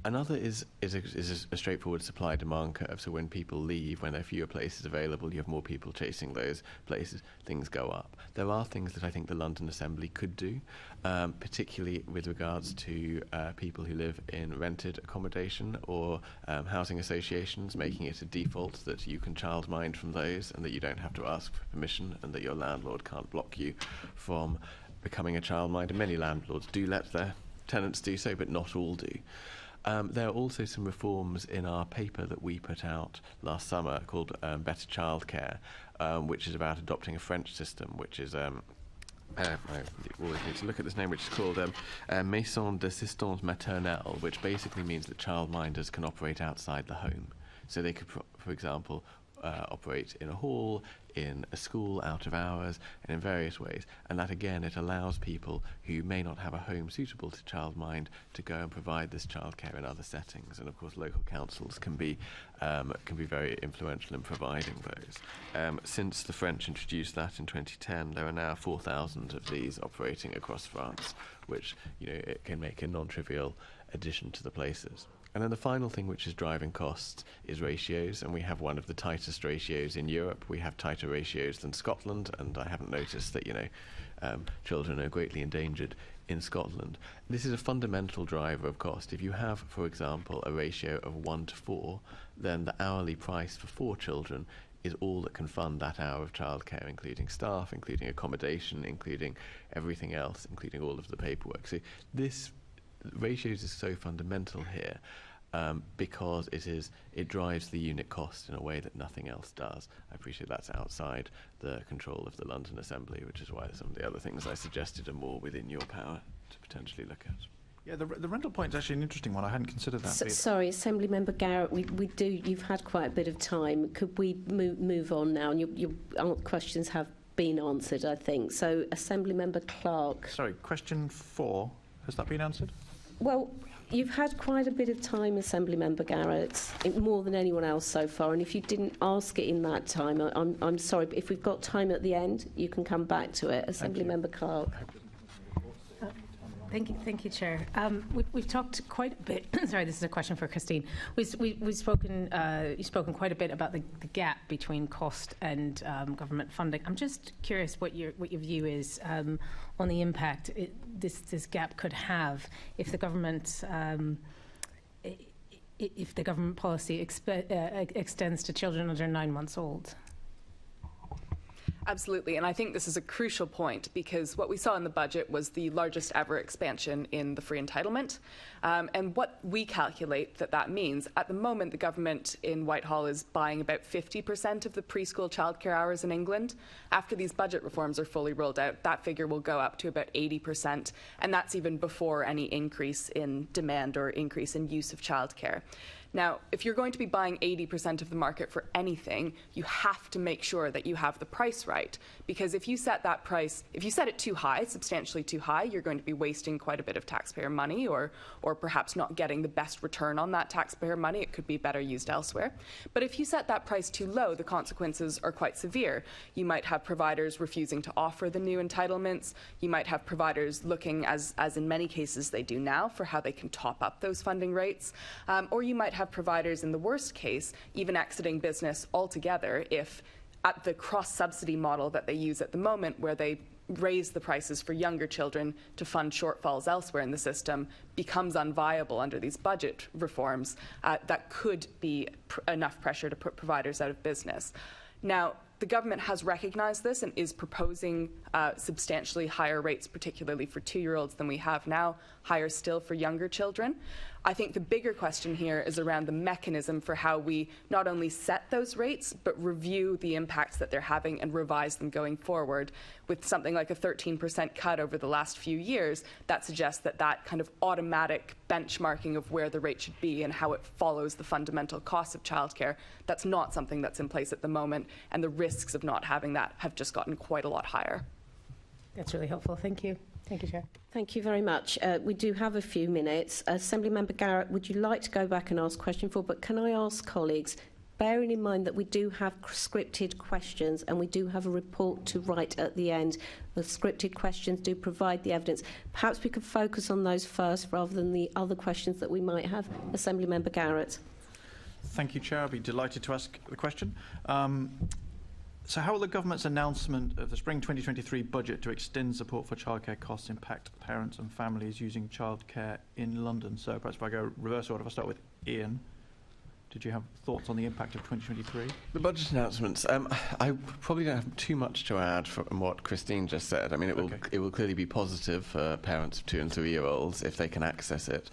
Another is a straightforward supply-demand curve. So when people leave, when there are fewer places available, you have more people chasing those places, things go up. There are things that I think the London Assembly could do, particularly with regards to people who live in rented accommodation or housing associations, making it a default that you can childmind from those and that you don't have to ask for permission and that your landlord can't block you from becoming a childminder. Many landlords do let their tenants do so, but not all do. There are also some reforms in our paper that we put out last summer called Better Childcare, which is about adopting a French system, which is, I always need to look at this name, which is called Maison d'Assistance Maternelle, which basically means that childminders can operate outside the home. So they could, for example, operate in a hall, in a school, out of hours, and in various ways. And that, again, it allows people who may not have a home suitable to childmind to go and provide this childcare in other settings. And, of course, local councils can be very influential in providing those. Since the French introduced that in 2010, there are now 4,000 of these operating across France, which, it can make a non-trivial addition to the places. And then the final thing which is driving costs is ratios, and we have one of the tightest ratios in Europe. We have tighter ratios than Scotland, and I haven't noticed that, children are greatly endangered in Scotland. This is a fundamental driver of cost. If you have, for example, a ratio of 1 to 4, then the hourly price for 4 children is all that can fund that hour of childcare, including staff, including accommodation, including everything else, including all of the paperwork. So this ratios is so fundamental here because it drives the unit cost in a way that nothing else does. I appreciate that's outside the control of the London Assembly, which is why some of the other things I suggested are more within your power to potentially look at. Yeah, the rental point is actually an interesting one. I hadn't considered that. Sorry, Assembly Member Garrett, we do. You've had quite a bit of time. Could we move on now? And your questions have been answered, I think. So, Assembly Member Clark. Sorry, question 4. Has that been answered? Well, you've had quite a bit of time, Assembly Member Garrett, more than anyone else so far. And if you didn't ask it in that time, I'm sorry. But if we've got time at the end, you can come back to it. Assembly Member Clark. Thank you, Chair. We've talked quite a bit. Sorry, this is a question for Christine. You've spoken quite a bit about the gap between cost and government funding. I'm just curious what your view is on the impact this gap could have if the government policy extends to children under 9 months old. Absolutely, and I think this is a crucial point because what we saw in the budget was the largest ever expansion in the free entitlement. And what we calculate that means, at the moment the government in Whitehall is buying about 50% of the preschool childcare hours in England. After these budget reforms are fully rolled out, that figure will go up to about 80%, and that's even before any increase in demand or increase in use of childcare. Now, if you're going to be buying 80% of the market for anything, you have to make sure that you have the price right. Because if you set that price, if you set it too high, substantially too high, you're going to be wasting quite a bit of taxpayer money or perhaps not getting the best return on that taxpayer money. It could be better used elsewhere. But if you set that price too low, the consequences are quite severe. You might have providers refusing to offer the new entitlements. You might have providers looking, as in many cases they do now, for how they can top up those funding rates. Or you might have providers, in the worst case, even exiting business altogether if at the cross-subsidy model that they use at the moment, where they raise the prices for younger children to fund shortfalls elsewhere in the system, becomes unviable under these budget reforms, that could be enough pressure to put providers out of business. Now, the government has recognised this and is proposing substantially higher rates, particularly for 2-year-olds than we have now, higher still for younger children. I think the bigger question here is around the mechanism for how we not only set those rates, but review the impacts that they're having and revise them going forward. With something like a 13% cut over the last few years, that suggests that that kind of automatic benchmarking of where the rate should be and how it follows the fundamental costs of childcare, that's not something that's in place at the moment, and the risks of not having that have just gotten quite a lot higher. That's really helpful. Thank you. Thank you, Chair. Thank you very much. We do have a few minutes. Assemblymember Garrett, would you like to go back and ask question 4? But can I ask colleagues, bearing in mind that we do have scripted questions and we do have a report to write at the end, the scripted questions do provide the evidence. Perhaps we could focus on those first rather than the other questions that we might have. Assemblymember Garrett. Thank you, Chair. I'll be delighted to ask the question. So how will the government's announcement of the spring 2023 budget to extend support for childcare costs impact parents and families using childcare in London? So perhaps if I go reverse order, if I start with Iain. Did you have thoughts on the impact of 2023? The budget announcements, I probably don't have too much to add from what Christine just said. I mean, it will clearly be positive for parents of 2- and 3-year-olds if they can access it.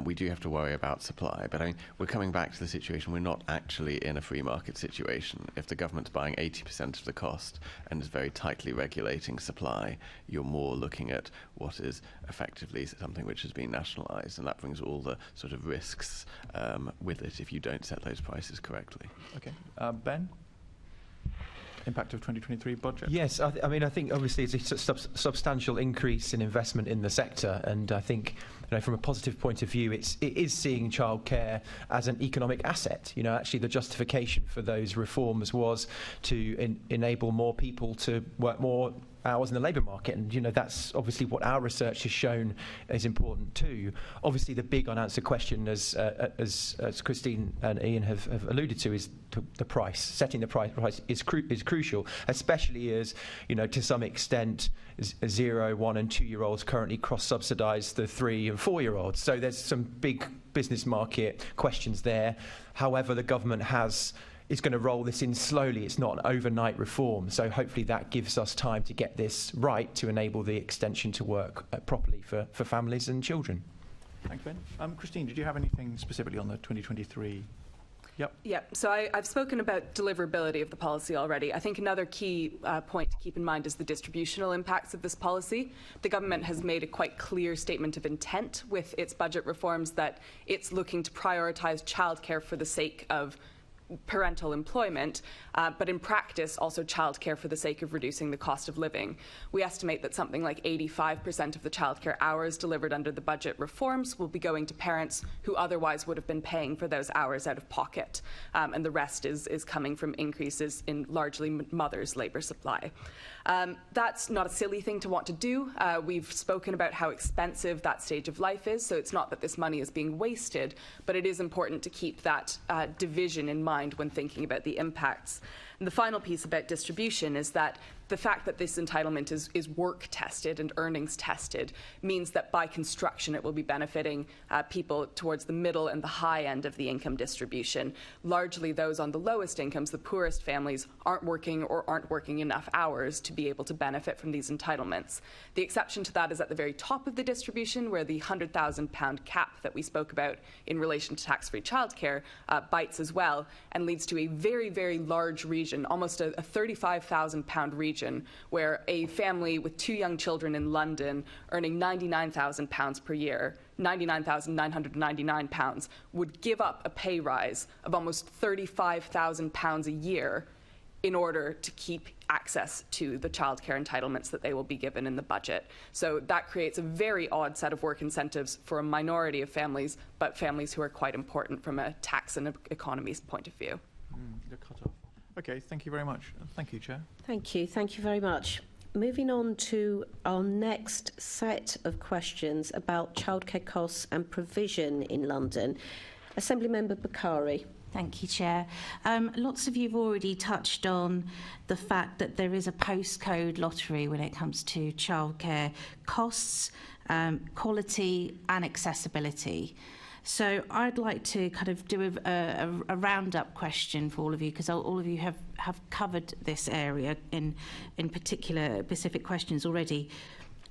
We do have to worry about supply, but I mean, we're coming back to the situation. We're not actually in a free market situation. If the government's buying 80% of the cost and is very tightly regulating supply, you're more looking at what is effectively something which has been nationalised, and that brings all the sort of risks with it if you don't set those prices correctly. Okay. Ben? Impact of 2023 budget? Yes, I think obviously it's a substantial increase in investment in the sector, and I think from a positive point of view, it is seeing childcare as an economic asset. Actually the justification for those reforms was to enable more people to work more hours in the labour market, and that's obviously what our research has shown is important too. Obviously, the big unanswered question, as Christine and Iain have alluded to, is the price. Setting the price is crucial, especially as to some extent 0, 1 and 2-year-olds currently cross-subsidise the 3 and 4-year-olds. So there's some big business market questions there. However, the government is going to roll this in slowly. It's not an overnight reform. So hopefully that gives us time to get this right to enable the extension to work properly for families and children. Thanks, Ben. Christine, did you have anything specifically on the 2023? Yep. So I've spoken about deliverability of the policy already. I think another key point to keep in mind is the distributional impacts of this policy. The government has made a quite clear statement of intent with its budget reforms that it's looking to prioritise childcare for the sake of parental employment, but in practice also childcare for the sake of reducing the cost of living. We estimate that something like 85% of the childcare hours delivered under the budget reforms will be going to parents who otherwise would have been paying for those hours out of pocket, and the rest is coming from increases in largely mothers' labour supply. That's not a silly thing to want to do. We've spoken about how expensive that stage of life is, so it's not that this money is being wasted, but it is important to keep that division in mind when thinking about the impacts. And the final piece about distribution is that the fact that this entitlement is work tested and earnings tested means that by construction it will be benefiting people towards the middle and the high end of the income distribution. Largely those on the lowest incomes, the poorest families, aren't working enough hours to be able to benefit from these entitlements. The exception to that is at the very top of the distribution, where the £100,000 cap that we spoke about in relation to tax-free childcare bites as well and leads to a very, very large region, almost a £35,000 region, where a family with 2 young children in London earning £99,000 per year, £99,999, would give up a pay rise of almost £35,000 a year in order to keep access to the childcare entitlements that they will be given in the budget. So that creates a very odd set of work incentives for a minority of families, but families who are quite important from a tax and economy's point of view. You're cut off. Okay, thank you very much. Thank you, Chair. Thank you very much. Moving on to our next set of questions about childcare costs and provision in London. Assemblymember Bakari. Thank you, Chair. Lots of you have already touched on the fact that there is a postcode lottery when it comes to childcare costs, quality and accessibility. So I'd like to kind of do a roundup question for all of you, because all of you have covered this area in particular specific questions already.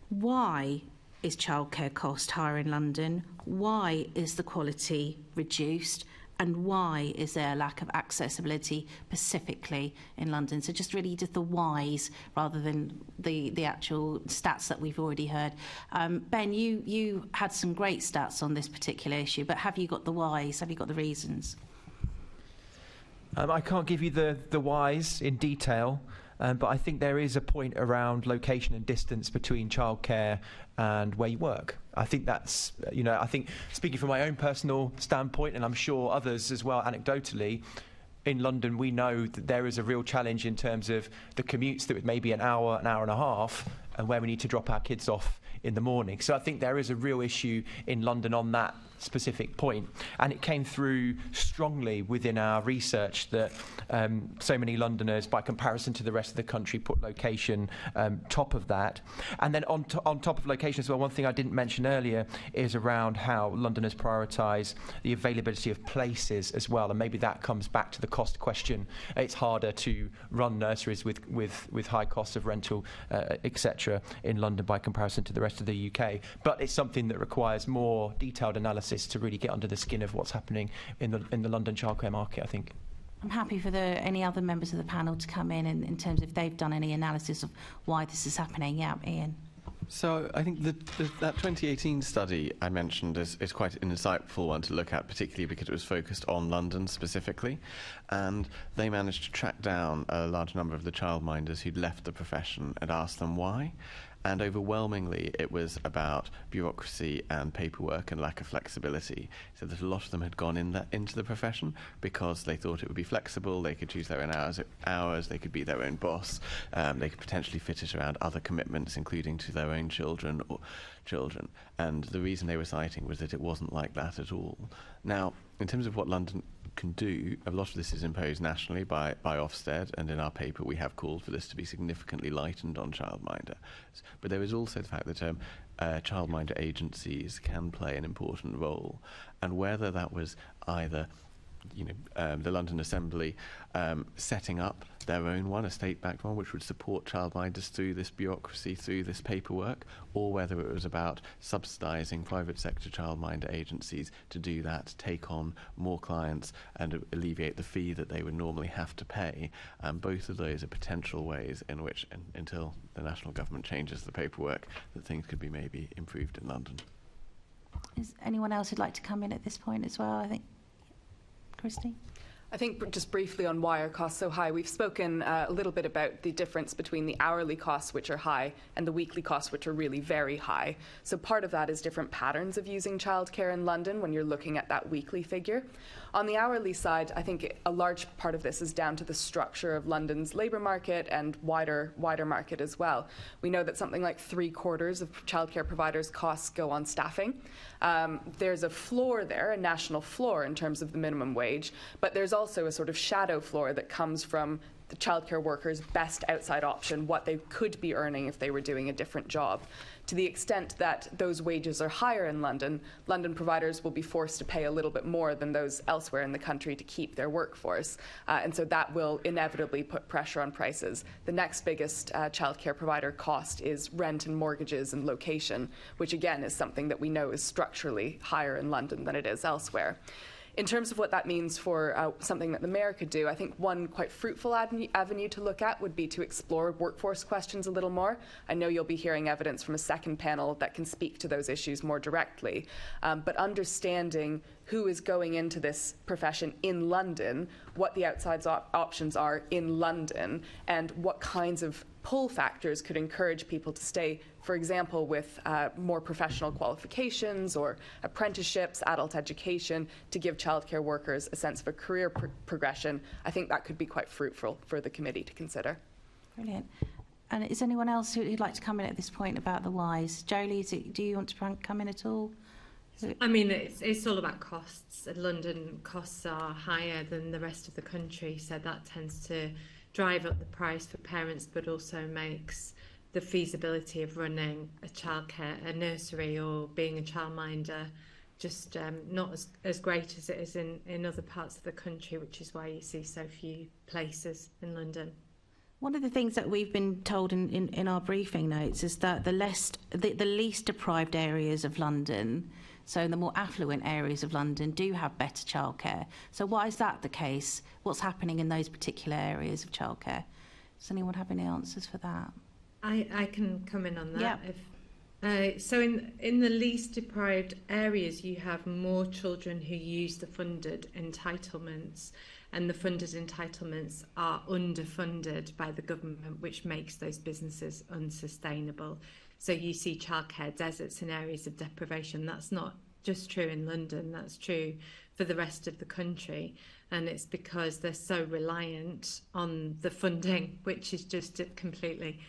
Why is childcare cost higher in London? Why is the quality reduced? And why is there a lack of accessibility specifically in London? So just really just the whys rather than the actual stats that we've already heard. Ben, you had some great stats on this particular issue, but have you got the whys? Have you got the reasons? I can't give you the whys in detail, but I think there is a point around location and distance between childcare and where you work. I think that's, I think speaking from my own personal standpoint, and I'm sure others as well anecdotally, in London we know that there is a real challenge in terms of the commutes that maybe an hour and a half, and where we need to drop our kids off in the morning. So I think there is a real issue in London on that specific point, and it came through strongly within our research that so many Londoners, by comparison to the rest of the country, put location top of that. And then on top of location as well, one thing I didn't mention earlier is around how Londoners prioritise the availability of places as well, and maybe that comes back to the cost question. It's harder to run nurseries with high costs of rental, etc. in London by comparison to the rest of the UK, but it's something that requires more detailed analysis to really get under the skin of what's happening in the London childcare market, I think. I'm happy for any other members of the panel to come in terms of if they've done any analysis of why this is happening. Yeah, Iain. So I think that 2018 study I mentioned is quite an insightful one to look at, particularly because it was focused on London specifically, and they managed to track down a large number of the childminders who'd left the profession and asked them why. And overwhelmingly, it was about bureaucracy and paperwork and lack of flexibility. So that a lot of them had gone into the profession because they thought it would be flexible, they could choose their own hours, they could be their own boss, they could potentially fit it around other commitments, including to their own children. And the reason they were citing was that it wasn't like that at all. Now, in terms of what London can do, a lot of this is imposed nationally by Ofsted, and in our paper we have called for this to be significantly lightened on childminder. But there is also the fact that childminder agencies can play an important role, and whether that was either the London Assembly setting up their own one, a state-backed one, which would support childminders through this bureaucracy, through this paperwork, or whether it was about subsidising private sector childminder agencies to do that, take on more clients and alleviate the fee that they would normally have to pay. Both of those are potential ways in which, until the national government changes the paperwork, that things could be maybe improved in London. Is anyone else who'd like to come in at this point as well? I think Christine? I think just briefly on why are costs so high, we've spoken a little bit about the difference between the hourly costs, which are high, and the weekly costs, which are really very high. So part of that is different patterns of using childcare in London when you're looking at that weekly figure. On the hourly side, I think a large part of this is down to the structure of London's labour market and wider market as well. We know that something like 3/4 of childcare providers' costs go on staffing. There's a floor there, a national floor in terms of the minimum wage, but there's also a sort of shadow floor that comes from the childcare workers' best outside option, what they could be earning if they were doing a different job. To the extent that those wages are higher in London, London providers will be forced to pay a little bit more than those elsewhere in the country to keep their workforce. And so that will inevitably put pressure on prices. The next biggest childcare provider cost is rent and mortgages and location, which again is something that we know is structurally higher in London than it is elsewhere. In terms of what that means for something that the Mayor could do, I think one quite fruitful avenue to look at would be to explore workforce questions a little more. I know you'll be hearing evidence from a second panel that can speak to those issues more directly. But understanding who is going into this profession in London, what the outside options are in London, and what kinds of pull factors could encourage people to stay, for example, with more professional qualifications or apprenticeships, adult education, to give childcare workers a sense of a career progression. I think that could be quite fruitful for the committee to consider. Brilliant. And is anyone else who'd like to come in at this point about the whys? Joeli, do you want to come in at all? I mean, it's all about costs. London costs are higher than the rest of the country, so that tends to drive up the price for parents, but also makes the feasibility of running a nursery or being a childminder just not as great as it is in other parts of the country, which is why you see so few places in London. One of the things that we've been told in our briefing notes is that the least deprived areas of London, so in the more affluent areas of London, do have better childcare. So why is that the case? What's happening in those particular areas of childcare? Does anyone have any answers for that? I can come in on that. Yeah. So in the least deprived areas, you have more children who use the funded entitlements, and the funded entitlements are underfunded by the government, which makes those businesses unsustainable. So you see childcare deserts in areas of deprivation. That's not just true in London, that's true for the rest of the country. And it's because they're so reliant on the funding, which is just completely,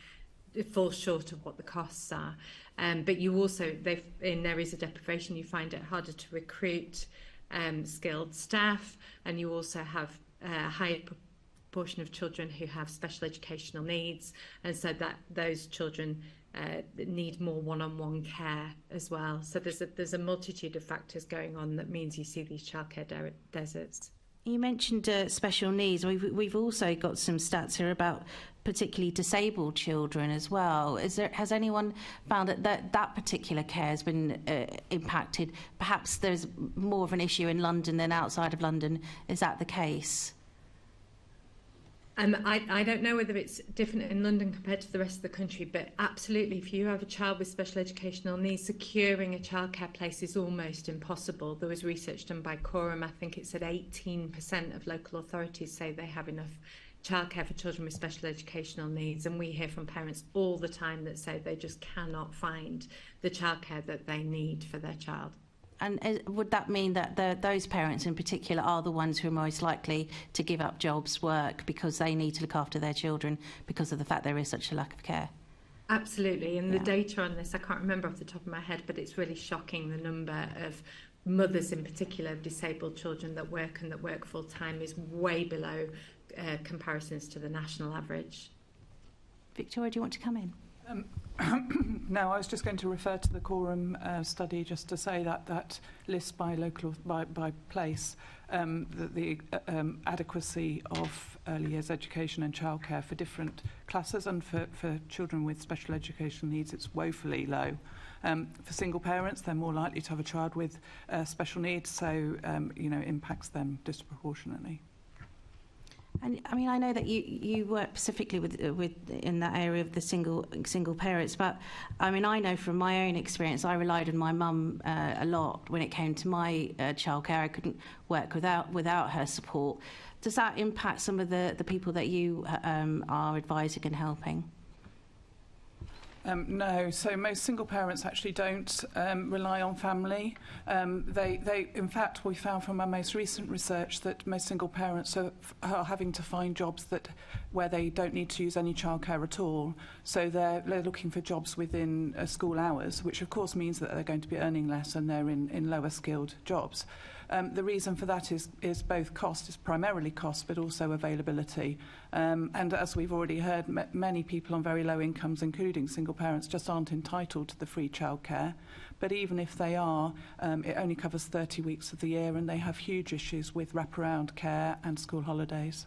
it falls short of what the costs are. But you also, in areas of deprivation, you find it harder to recruit skilled staff, and you also have a higher proportion of children who have special educational needs, and so that those children need more one-on-one care as well. So there's a multitude of factors going on that means you see these childcare deserts. You mentioned special needs. We've also got some stats here about particularly disabled children as well. Has anyone found that particular care has been impacted? Perhaps there's more of an issue in London than outside of London. Is that the case? I don't know whether it's different in London compared to the rest of the country, but absolutely, if you have a child with special educational needs, securing a childcare place is almost impossible. There was research done by Quorum. I think it said 18% of local authorities say they have enough childcare for children with special educational needs, and we hear from parents all the time that say they just cannot find the childcare that they need for their child. And would that mean that those parents in particular are the ones who are most likely to give up jobs, work, because they need to look after their children because of the fact there is such a lack of care? Absolutely, and the data on this, I can't remember off the top of my head, but it's really shocking. The number of mothers in particular of disabled children that work and that work full-time is way below comparisons to the national average. Victoria, do you want to come in? No, I was just going to refer to the Quorum study just to say that list by place, the adequacy of early years education and childcare for different classes, and for children with special educational needs, it's woefully low. For single parents, they're more likely to have a child with special needs, so it impacts them disproportionately. And I mean, I know that you work specifically with in that area of the single parents, but I mean, I know from my own experience, I relied on my mum a lot when it came to my childcare. I couldn't work without her support. Does that impact some of the people that you are advising and helping? No, so most single parents actually don't rely on family. They, in fact, we found from our most recent research that most single parents are having to find jobs where they don't need to use any childcare at all. So they're looking for jobs within school hours, which of course means that they're going to be earning less and they're in lower skilled jobs. The reason for that is both cost, is primarily cost, but also availability. And as we've already heard, many people on very low incomes, including single parents, just aren't entitled to the free childcare. But even if they are, it only covers 30 weeks of the year, and they have huge issues with wraparound care and school holidays.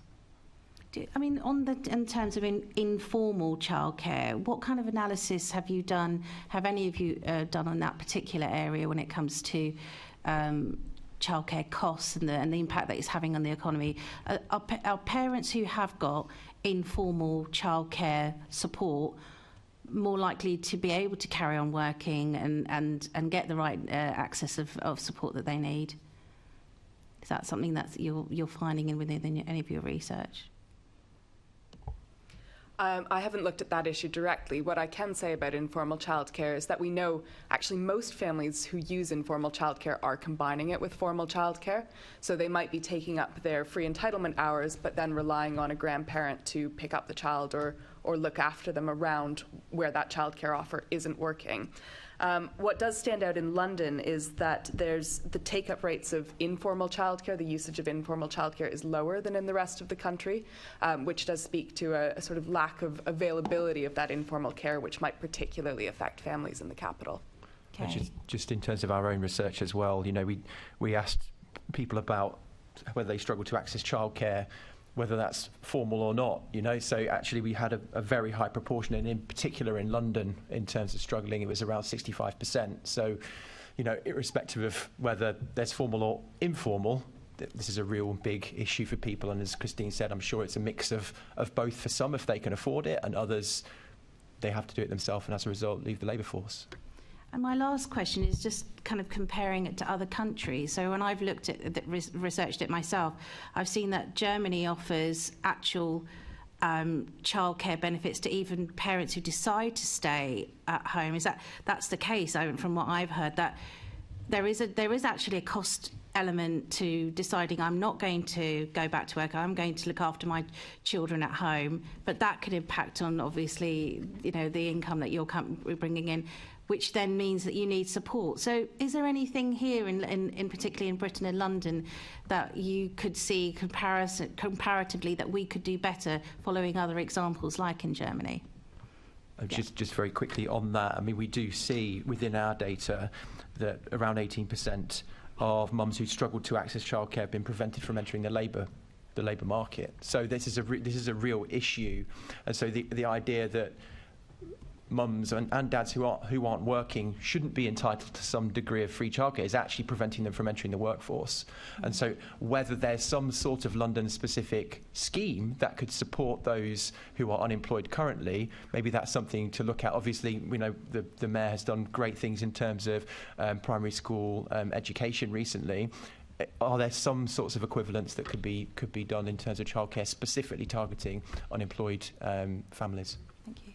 I mean, in terms of informal childcare, what kind of analysis have you done? Have any of you done on that particular area when it comes to childcare costs and the impact that it's having on the economy? Are parents who have got informal childcare support more likely to be able to carry on working and get the right access of support that they need? Is that something that you're finding within any of your research? I haven't looked at that issue directly. What I can say about informal childcare is that we know actually most families who use informal childcare are combining it with formal childcare. So they might be taking up their free entitlement hours, but then relying on a grandparent to pick up the child or look after them around where that childcare offer isn't working. What does stand out in London is that there's the take-up rates of informal childcare, the usage of informal childcare is lower than in the rest of the country, which does speak to a sort of lack of availability of that informal care, which might particularly affect families in the capital. Okay. Just in terms of our own research as well, we asked people about whether they struggle to access childcare whether that's formal or not, you know. So actually we had a very high proportion, and in particular in London, in terms of struggling, it was around 65%. So, you know, irrespective of whether there's formal or informal, this is a real big issue for people. And as Christine said, I'm sure it's a mix of both for some if they can afford it, and others, they have to do it themselves and as a result leave the labour force. And my last question is just kind of comparing it to other countries. So when I've looked at researched it myself, I've seen that Germany offers actual childcare benefits to even parents who decide to stay at home. That's the case? From what I've heard, that there is actually a cost element to deciding I'm not going to go back to work, I'm going to look after my children at home, but that could impact on, obviously, you know, the income that you're bringing in, which then means that you need support. So is there anything here, in particularly in Britain and London, that you could see comparatively that we could do better following other examples like in Germany? Just very quickly on that, I mean, we do see within our data that around 18% of mums who struggled to access childcare have been prevented from entering the labour market. So this is a real issue, and so the idea that mums and dads who aren't working shouldn't be entitled to some degree of free childcare is actually preventing them from entering the workforce. And so whether there's some sort of London-specific scheme that could support those who are unemployed currently, maybe that's something to look at. Obviously, we know the Mayor has done great things in terms of primary school education recently. Are there some sorts of equivalents that could be done in terms of childcare specifically targeting unemployed families? Thank you.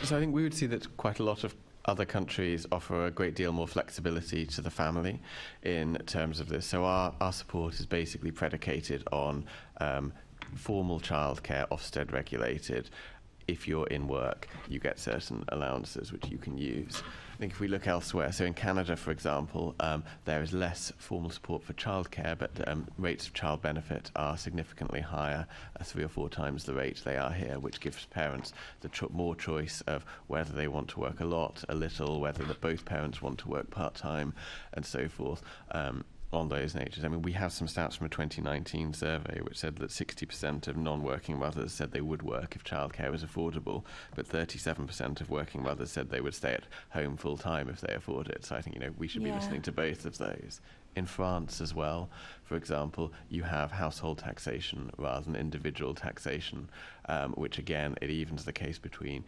So I think we would see that quite a lot of other countries offer a great deal more flexibility to the family in terms of this. So our support is basically predicated on formal childcare, Ofsted regulated. If you're in work, you get certain allowances which you can use. I think if we look elsewhere, so in Canada, for example, there is less formal support for childcare, but rates of child benefit are significantly higher, 3 or 4 times the rate they are here, which gives parents the more choice of whether they want to work a lot, a little, whether both parents want to work part-time, and so forth. On those natures. I mean, we have some stats from a 2019 survey which said that 60% of non-working mothers said they would work if childcare was affordable, but 37% of working mothers said they would stay at home full-time if they afford it. So I think, you know, we should be listening to both of those. In France as well, for example, you have household taxation rather than individual taxation, which again, it evens the case between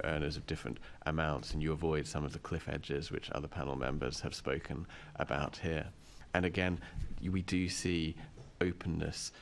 earners of different amounts, and you avoid some of the cliff edges which other panel members have spoken about here. And again, we do see openness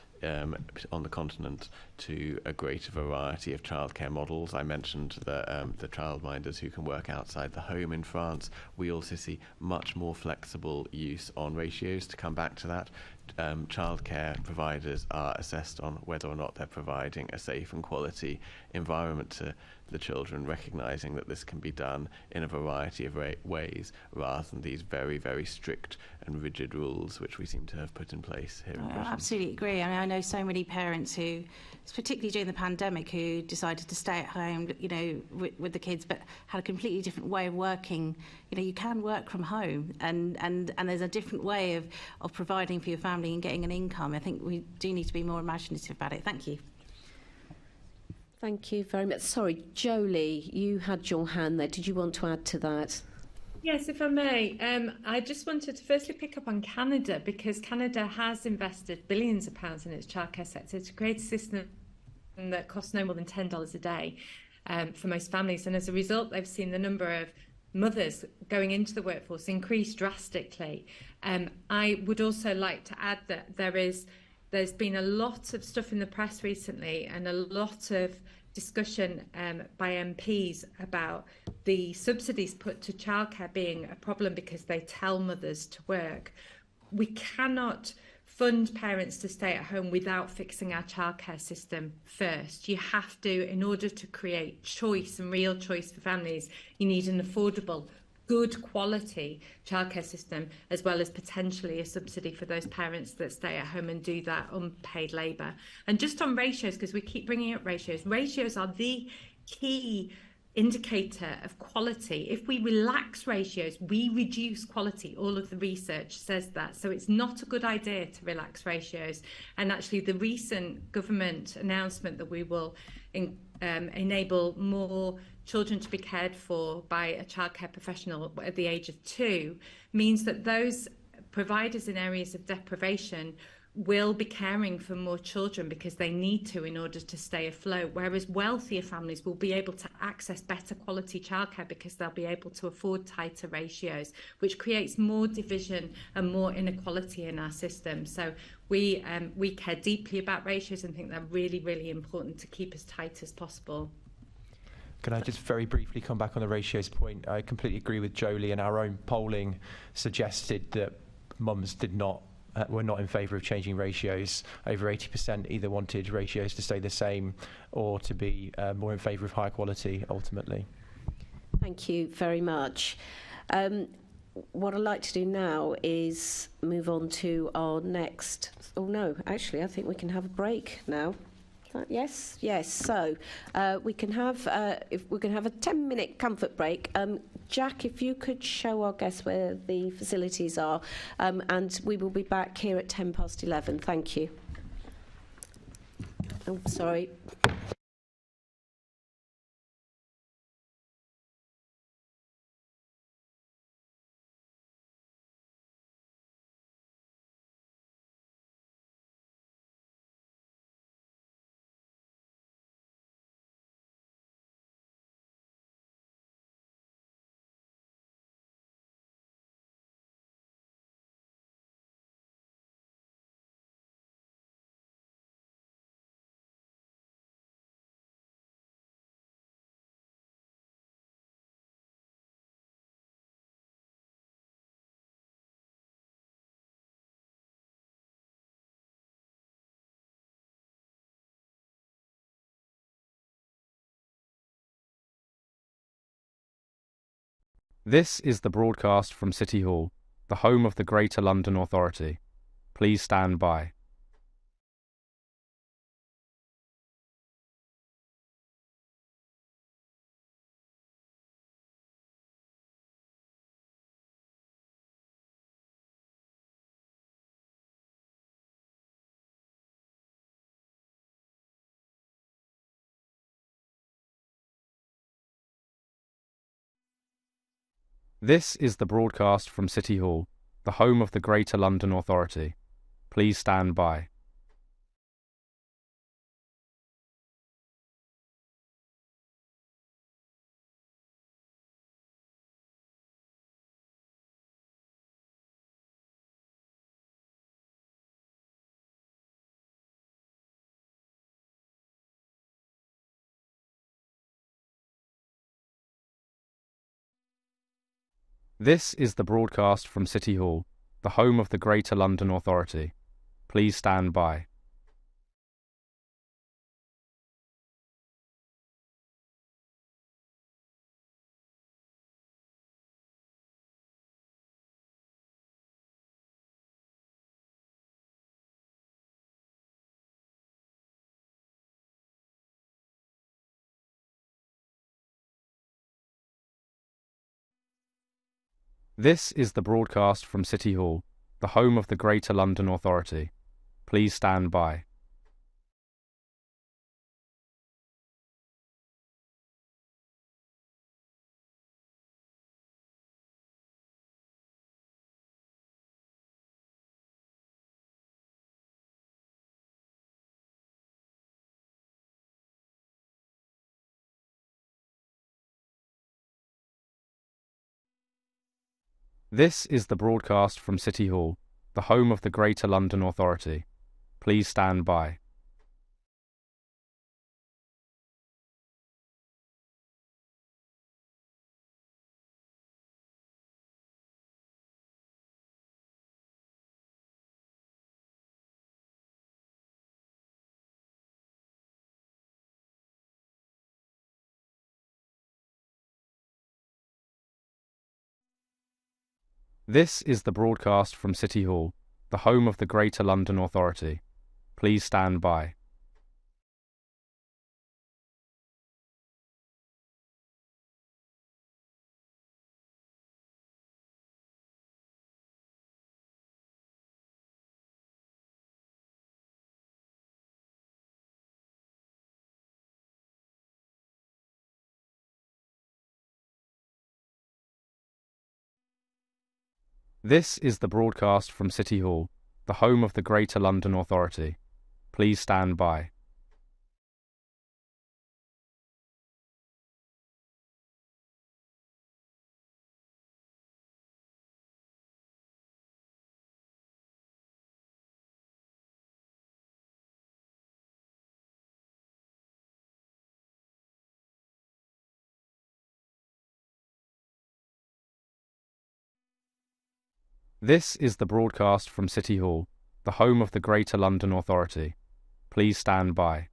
on the continent to a greater variety of childcare models. I mentioned the childminders who can work outside the home in France. We also see much more flexible use on ratios. To come back to that, childcare providers are assessed on whether or not they're providing a safe and quality environment to the children, recognising that this can be done in a variety of ways rather than these very, very strict and rigid rules which we seem to have put in place here in Britain. I absolutely agree. I mean, I know so many parents who, particularly during the pandemic, who decided to stay at home, you know, with the kids, but had a completely different way of working. You know, you can work from home, and there's a different way of providing for your family and getting an income. I think we do need to be more imaginative about it. Thank you. Thank you very much. Sorry, Joeli, you had your hand there. Did you want to add to that? Yes, if I may. I just wanted to firstly pick up on Canada, because Canada has invested billions of pounds in its childcare sector to create a system that costs no more than $10 a day for most families. And as a result, they've seen the number of mothers going into the workforce increase drastically. I would also like to add that there's been a lot of stuff in the press recently and a lot of discussion by MPs about the subsidies put to childcare being a problem because they tell mothers to work. We cannot fund parents to stay at home without fixing our childcare system first. You have to, in order to create choice and real choice for families, you need an affordable, good quality childcare system, as well as potentially a subsidy for those parents that stay at home and do that unpaid labour. And just on ratios, because we keep bringing up ratios are the key indicator of quality. If we relax ratios, we reduce quality. All of the research says that. So it's not a good idea to relax ratios. And actually, the recent government announcement that we will enable more children to be cared for by a childcare professional at the age of 2 means that those providers in areas of deprivation will be caring for more children because they need to in order to stay afloat, whereas wealthier families will be able to access better quality childcare because they'll be able to afford tighter ratios, which creates more division and more inequality in our system. So we care deeply about ratios and think they're really, really important to keep as tight as possible. Can I just very briefly come back on the ratios point? I completely agree with Joeli, and our own polling suggested that mums were not in favour of changing ratios. Over 80% either wanted ratios to stay the same or to be more in favour of high quality ultimately. Thank you very much. What I'd like to do now is move on to our next... Oh no, actually I think we can have a break now. Yes. So we can have a 10-minute comfort break. Jack, if you could show our guests where the facilities are, and we will be back here at 11:10. Thank you. Oh, sorry. This is the broadcast from City Hall, the home of the Greater London Authority. Please stand by. This is the broadcast from City Hall, the home of the Greater London Authority. Please stand by. This is the broadcast from City Hall, the home of the Greater London Authority. Please stand by. This is the broadcast from City Hall, the home of the Greater London Authority. Please stand by. This is the broadcast from City Hall, the home of the Greater London Authority. Please stand by. This is the broadcast from City Hall, the home of the Greater London Authority. Please stand by. This is the broadcast from City Hall, the home of the Greater London Authority. Please stand by. This is the broadcast from City Hall, the home of the Greater London Authority. Please stand by.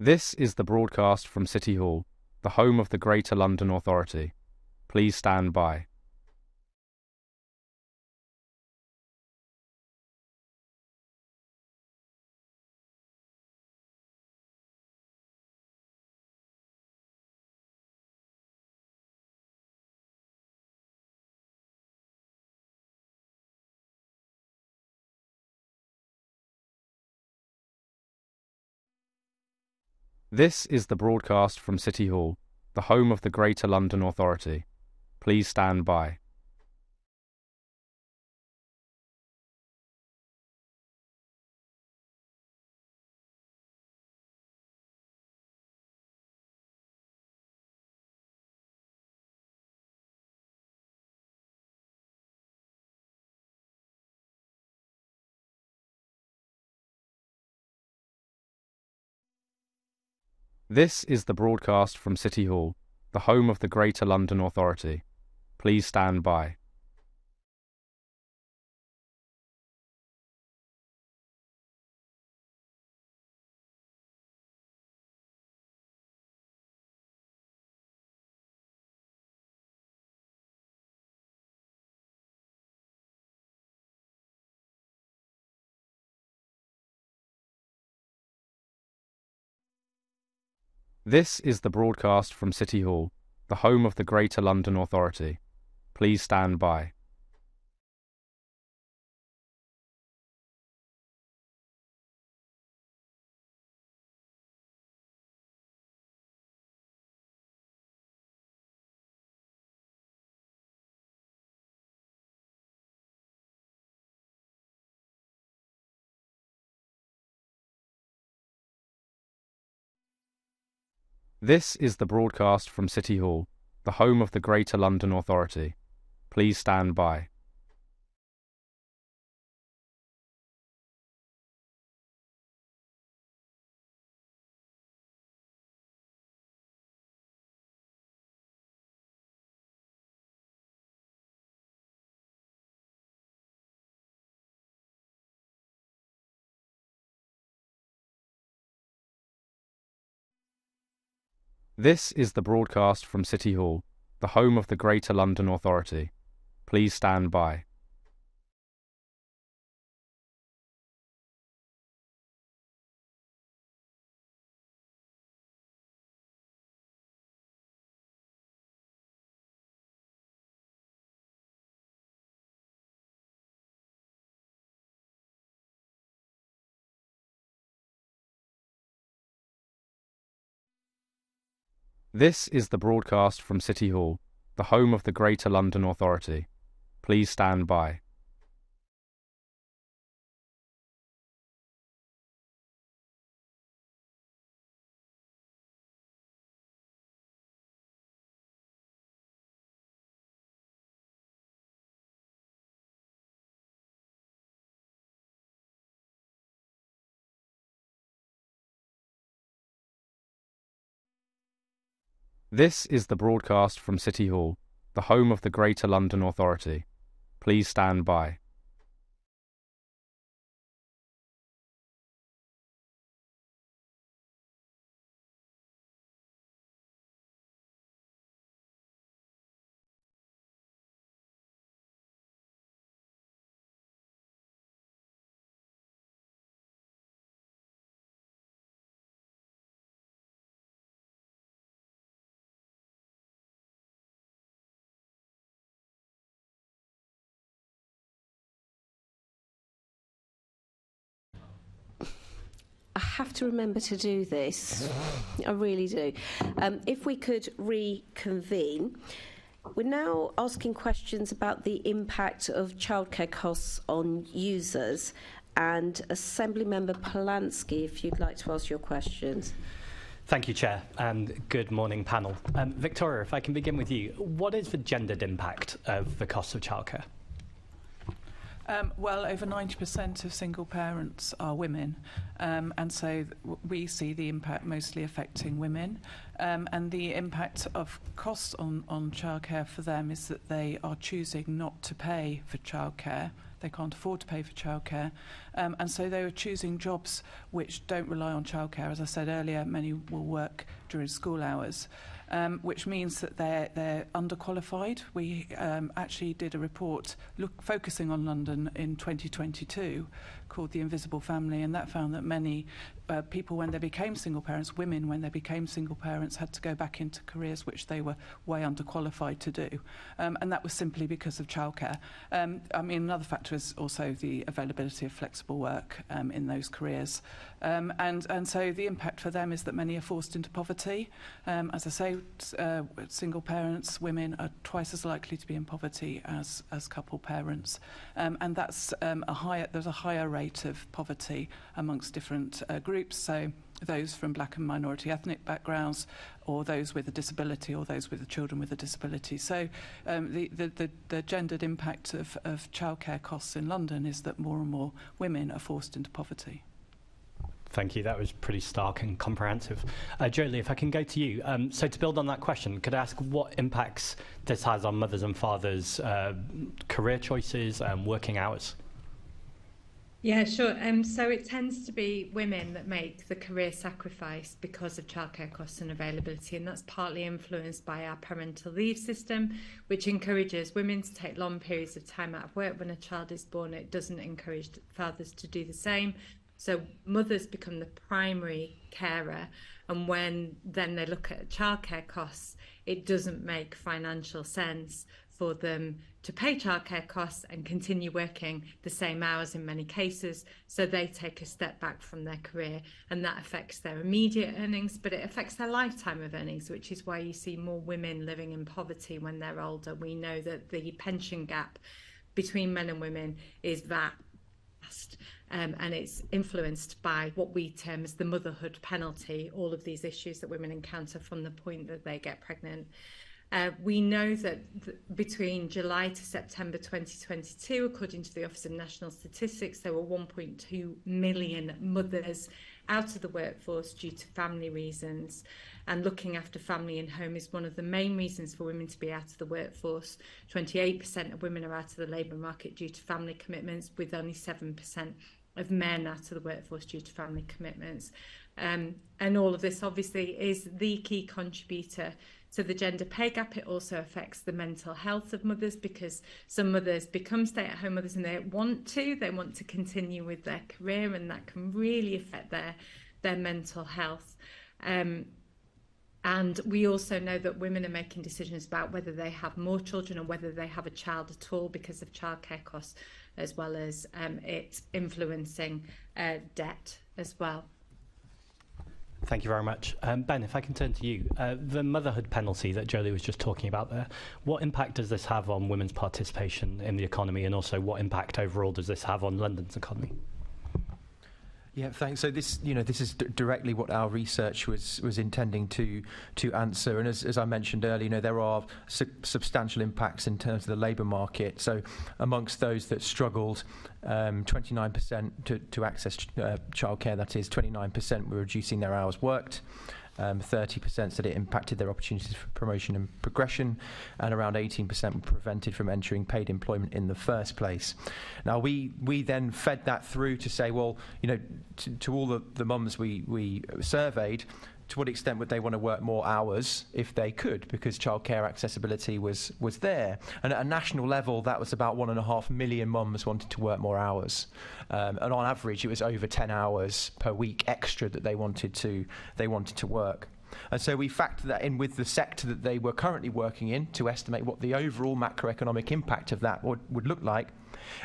This is the broadcast from City Hall, the home of the Greater London Authority. Please stand by. This is the broadcast from City Hall, the home of the Greater London Authority. Please stand by. This is the broadcast from City Hall, the home of the Greater London Authority. Please stand by. This is the broadcast from City Hall, the home of the Greater London Authority. Please stand by. This is the broadcast from City Hall, the home of the Greater London Authority. Please stand by. This is the broadcast from City Hall, the home of the Greater London Authority. Please stand by. This is the broadcast from City Hall, the home of the Greater London Authority. Please stand by. This is the broadcast from City Hall, the home of the Greater London Authority. Please stand by. have to remember to do this. I really do. If we could reconvene. We're now asking questions about the impact of childcare costs on users. And Assembly Member Polanski, if you'd like to ask your questions. Thank you, Chair, and good morning, panel. Victoria, if I can begin with you. What is the gendered impact of the cost of childcare? Well, over 90% of single parents are women, and so we see the impact mostly affecting women. And the impact of costs on childcare for them is that they are choosing not to pay for childcare. They can't afford to pay for childcare, and so they are choosing jobs which don't rely on childcare. As I said earlier, many will work during school hours, which means that they're underqualified. We actually did a report focusing on London in 2022 called The Invisible Family, and that found that many people, when they became single parents, women, when they became single parents, had to go back into careers which they were way underqualified to do. And that was simply because of childcare. I mean, another factor is also the availability of flexible work in those careers. And so the impact for them is that many are forced into poverty. As I say, single parents, women, are twice as likely to be in poverty as couple parents. And that's there's a higher rate of poverty amongst different groups, so those from black and minority ethnic backgrounds, or those with a disability, or those with children with a disability. So the gendered impact of childcare costs in London is that more and more women are forced into poverty. Thank you. That was pretty stark and comprehensive. Joeli, if I can go to you. So to build on that question, could I ask what impacts this has on mothers and fathers' career choices and working hours? Yeah, sure. So it tends to be women that make the career sacrifice because of childcare costs and availability, and that's partly influenced by our parental leave system, which encourages women to take long periods of time out of work when a child is born. It doesn't encourage fathers to do the same. So mothers become the primary carer, and when then they look at childcare costs, it doesn't make financial sense for them to pay childcare costs and continue working the same hours in many cases. So they take a step back from their career, and that affects their immediate earnings, but it affects their lifetime of earnings, which is why you see more women living in poverty when they're older. We know that the pension gap between men and women is vast. And it's influenced by what we term as the motherhood penalty, all of these issues that women encounter from the point that they get pregnant. We know that between July to September 2022, according to the Office of National Statistics, there were 1.2 million mothers out of the workforce due to family reasons. And looking after family and home is one of the main reasons for women to be out of the workforce. 28% of women are out of the labour market due to family commitments, with only 7% of men out of the workforce due to family commitments. And all of this obviously is the key contributor to the gender pay gap. It also affects the mental health of mothers, because some mothers become stay-at-home mothers and they want to continue with their career, and that can really affect their mental health. And we also know that women are making decisions about whether they have more children or whether they have a child at all because of childcare costs, as well as it influencing debt as well. Thank you very much. Ben, if I can turn to you. The motherhood penalty that Joeli was just talking about there, what impact does this have on women's participation in the economy, and also what impact overall does this have on London's economy? Yeah, thanks. So this is directly what our research was intending to answer. And as I mentioned earlier, there are substantial impacts in terms of the labour market. So amongst those that struggled, 29% to access childcare, that is 29% were reducing their hours worked. 30% said it impacted their opportunities for promotion and progression, and around 18% were prevented from entering paid employment in the first place. Now, we then fed that through to say, well, to all the mums we surveyed, to what extent would they want to work more hours if they could, because childcare accessibility was there. And at a national level, that was about 1.5 million mums wanted to work more hours. And on average, it was over 10 hours per week extra that they wanted to work. And so we factor that in with the sector that they were currently working in to estimate what the overall macroeconomic impact of that would look like.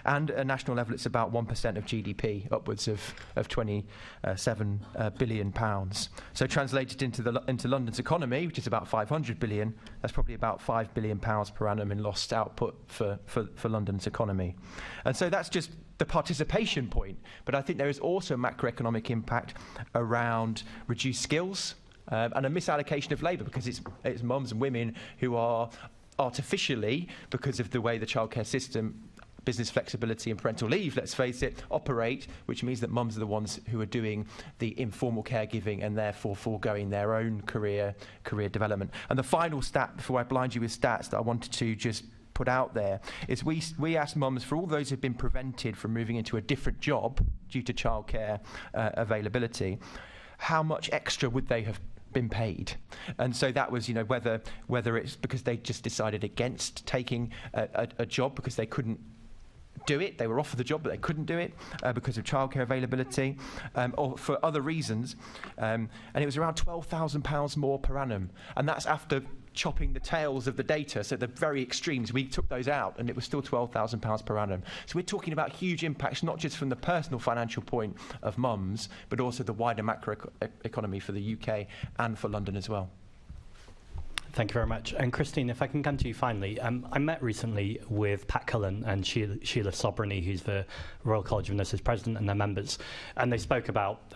And at a national level, it's about 1% of GDP, upwards of £27 billion. So translated into London's economy, which is about 500 billion, that's probably about £5 billion per annum in lost output for London's economy. And so that's just the participation point. But I think there is also macroeconomic impact around reduced skills and a misallocation of labour, because it's mums and women who are artificially, because of the way the childcare system, business flexibility and parental leave, let's face it, operate, which means that mums are the ones who are doing the informal caregiving and therefore foregoing their own career development. And the final stat, before I blind you with stats, that I wanted to just put out there is we asked mums, for all those who've been prevented from moving into a different job due to childcare availability, how much extra would they have been paid? And so that was, whether it's because they just decided against taking a job because they couldn't do it, they were offered the job but they couldn't do it because of childcare availability, or for other reasons, and it was around £12,000 more per annum, and that's after chopping the tails of the data, so the very extremes, we took those out and it was still £12,000 per annum. So we're talking about huge impacts, not just from the personal financial point of mums, but also the wider macro economy for the UK and for London as well. Thank you very much. And Christine, if I can come to you finally, I met recently with Pat Cullen and Sheila Sobrany, who's the Royal College of Nurses President, and their members, and they spoke about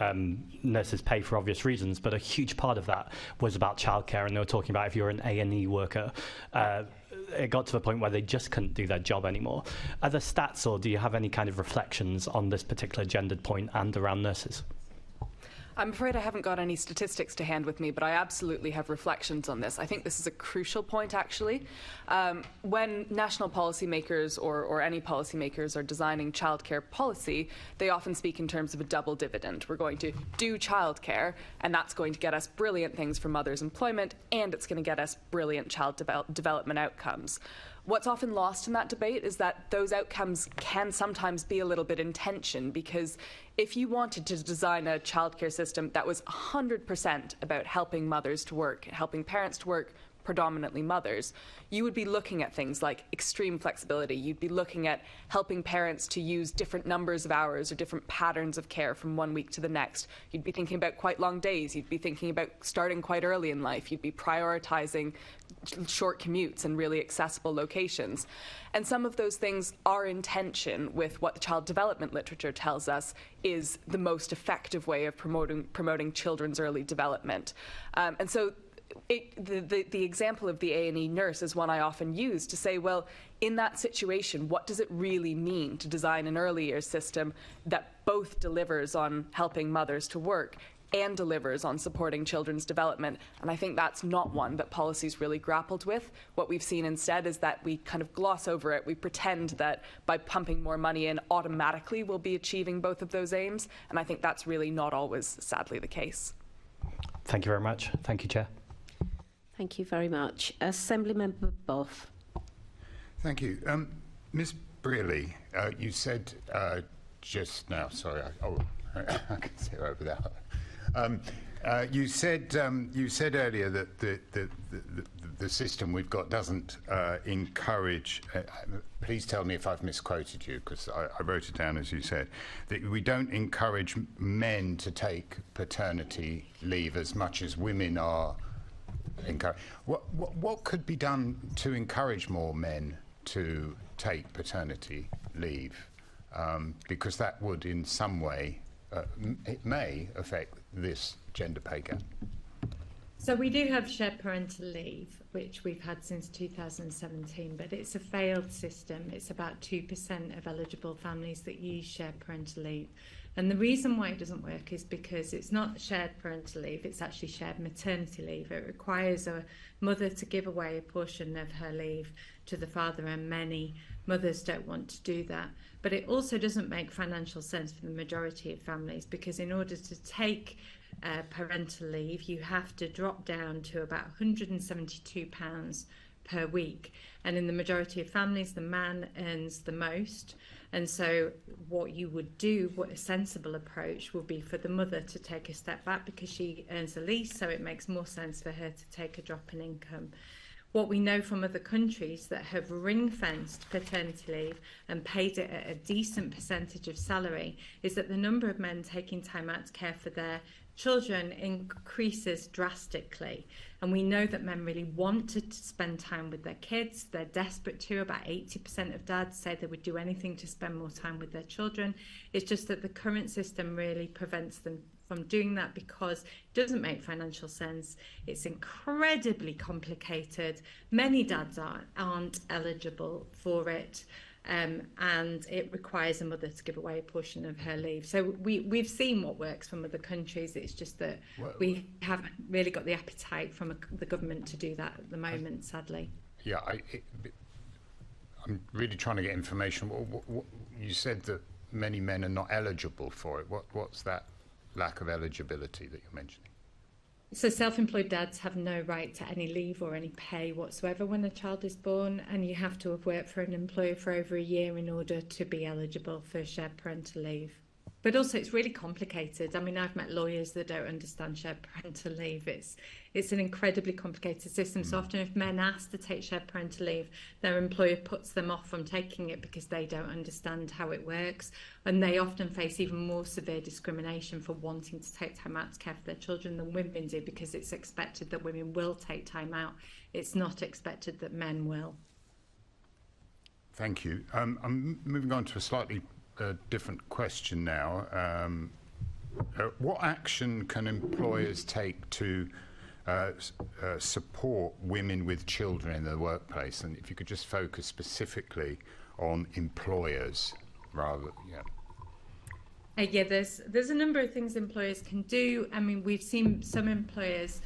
nurses' pay for obvious reasons, but a huge part of that was about childcare, and they were talking about if you're an A&E worker, it got to the point where they just couldn't do their job anymore. Are there stats, or do you have any kind of reflections on this particular gendered point and around nurses? I'm afraid I haven't got any statistics to hand with me, but I absolutely have reflections on this. I think this is a crucial point, actually. When national policymakers or any policymakers are designing childcare policy, they often speak in terms of a double dividend. We're going to do childcare, and that's going to get us brilliant things for mothers' employment, and it's going to get us brilliant child development outcomes. What's often lost in that debate is that those outcomes can sometimes be a little bit in tension, because if you wanted to design a childcare system that was 100% about helping mothers to work, helping parents to work, predominantly mothers, you would be looking at things like extreme flexibility. You'd be looking at helping parents to use different numbers of hours or different patterns of care from one week to the next. You'd be thinking about quite long days. You'd be thinking about starting quite early in life. You'd be prioritizing short commutes and really accessible locations. And some of those things are in tension with what the child development literature tells us is the most effective way of promoting children's early development. And so the example of the A&E nurse is one I often use to say, well, in that situation, what does it really mean to design an early years system that both delivers on helping mothers to work and delivers on supporting children's development? And I think that's not one that policy's really grappled with. What we've seen instead is that we kind of gloss over it. We pretend that by pumping more money in, automatically we'll be achieving both of those aims. And I think that's really not always, sadly, the case. Thank you very much. Thank you, Chair. Thank you very much. Assemblymember Boff. Thank you. Ms Brearley, you said just now, sorry, I can see her over there. You said earlier that the system we've got doesn't encourage, please tell me if I've misquoted you, because I wrote it down as you said, that we don't encourage men to take paternity leave as much as women are encouraged. What could be done to encourage more men to take paternity leave? Because that would in some way, it may affect this gender pay gap. So we do have shared parental leave, which we've had since 2017, but it's a failed system. It's about 2% of eligible families that use shared parental leave. And the reason why it doesn't work is because it's not shared parental leave, it's actually shared maternity leave. It requires a mother to give away a portion of her leave to the father, and many mothers don't want to do that. But it also doesn't make financial sense for the majority of families, because in order to take parental leave, you have to drop down to about £172 per week. And in the majority of families, the man earns the most. And so what you would do, what a sensible approach would be for the mother to take a step back because she earns the least, so it makes more sense for her to take a drop in income. What we know from other countries that have ring-fenced paternity leave and paid it at a decent percentage of salary is that the number of men taking time out to care for their children increases drastically. And we know that men really want to spend time with their kids. They're desperate to. About 80% of dads say they would do anything to spend more time with their children. It's just that the current system really prevents them from doing that because it doesn't make financial sense. It's incredibly complicated. Many dads aren't eligible for it. And it requires a mother to give away a portion of her leave. So we've seen what works from other countries. It's just that we haven't really got the appetite from the government to do that at the moment, sadly. Yeah, I'm really trying to get information. What, you said that many men are not eligible for it. What's that lack of eligibility that you're mentioning? So self-employed dads have no right to any leave or any pay whatsoever when a child is born, and you have to have worked for an employer for over a year in order to be eligible for shared parental leave. But also it's really complicated. I mean, I've met lawyers that don't understand shared parental leave. It's an incredibly complicated system. So often if men ask to take shared parental leave, their employer puts them off from taking it because they don't understand how it works. And they often face even more severe discrimination for wanting to take time out to care for their children than women do, because it's expected that women will take time out. It's not expected that men will. Thank you. I'm moving on to a slightly different question now. What action can employers take to support women with children in the workplace? And if you could just focus specifically on employers rather, there's a number of things employers can do. I mean, we've seen some employers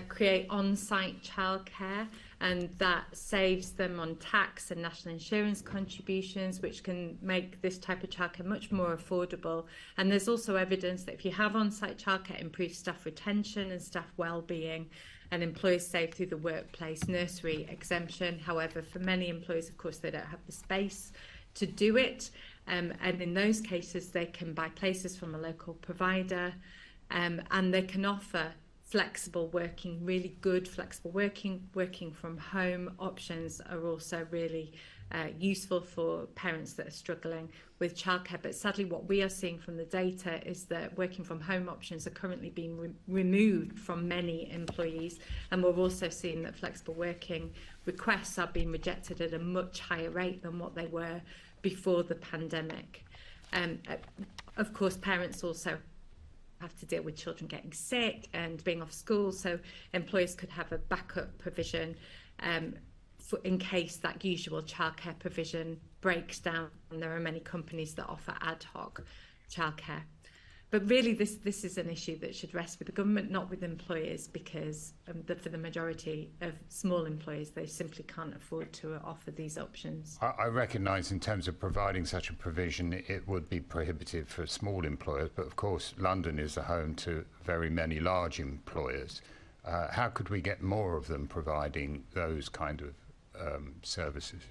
create on-site childcare, and that saves them on tax and national insurance contributions, which can make this type of childcare much more affordable. And there's also evidence that if you have on-site childcare, it improves staff retention and staff well-being, and employers save through the workplace nursery exemption. However, for many employers, of course, they don't have the space to do it, and in those cases they can buy places from a local provider, and they can offer flexible working, really good flexible working from home options are also really useful for parents that are struggling with childcare. But sadly, what we are seeing from the data is that working from home options are currently being removed from many employees, and we're also seeing that flexible working requests are being rejected at a much higher rate than what they were before the pandemic. Of course, parents also have to deal with children getting sick and being off school, so employers could have a backup provision in case that usual childcare provision breaks down. And there are many companies that offer ad hoc childcare. But really, this is an issue that should rest with the government, not with employers, because for the majority of small employers, they simply can't afford to offer these options. I recognise in terms of providing such a provision, it would be prohibitive for small employers, but of course London is a home to very many large employers. How could we get more of them providing those kind of services?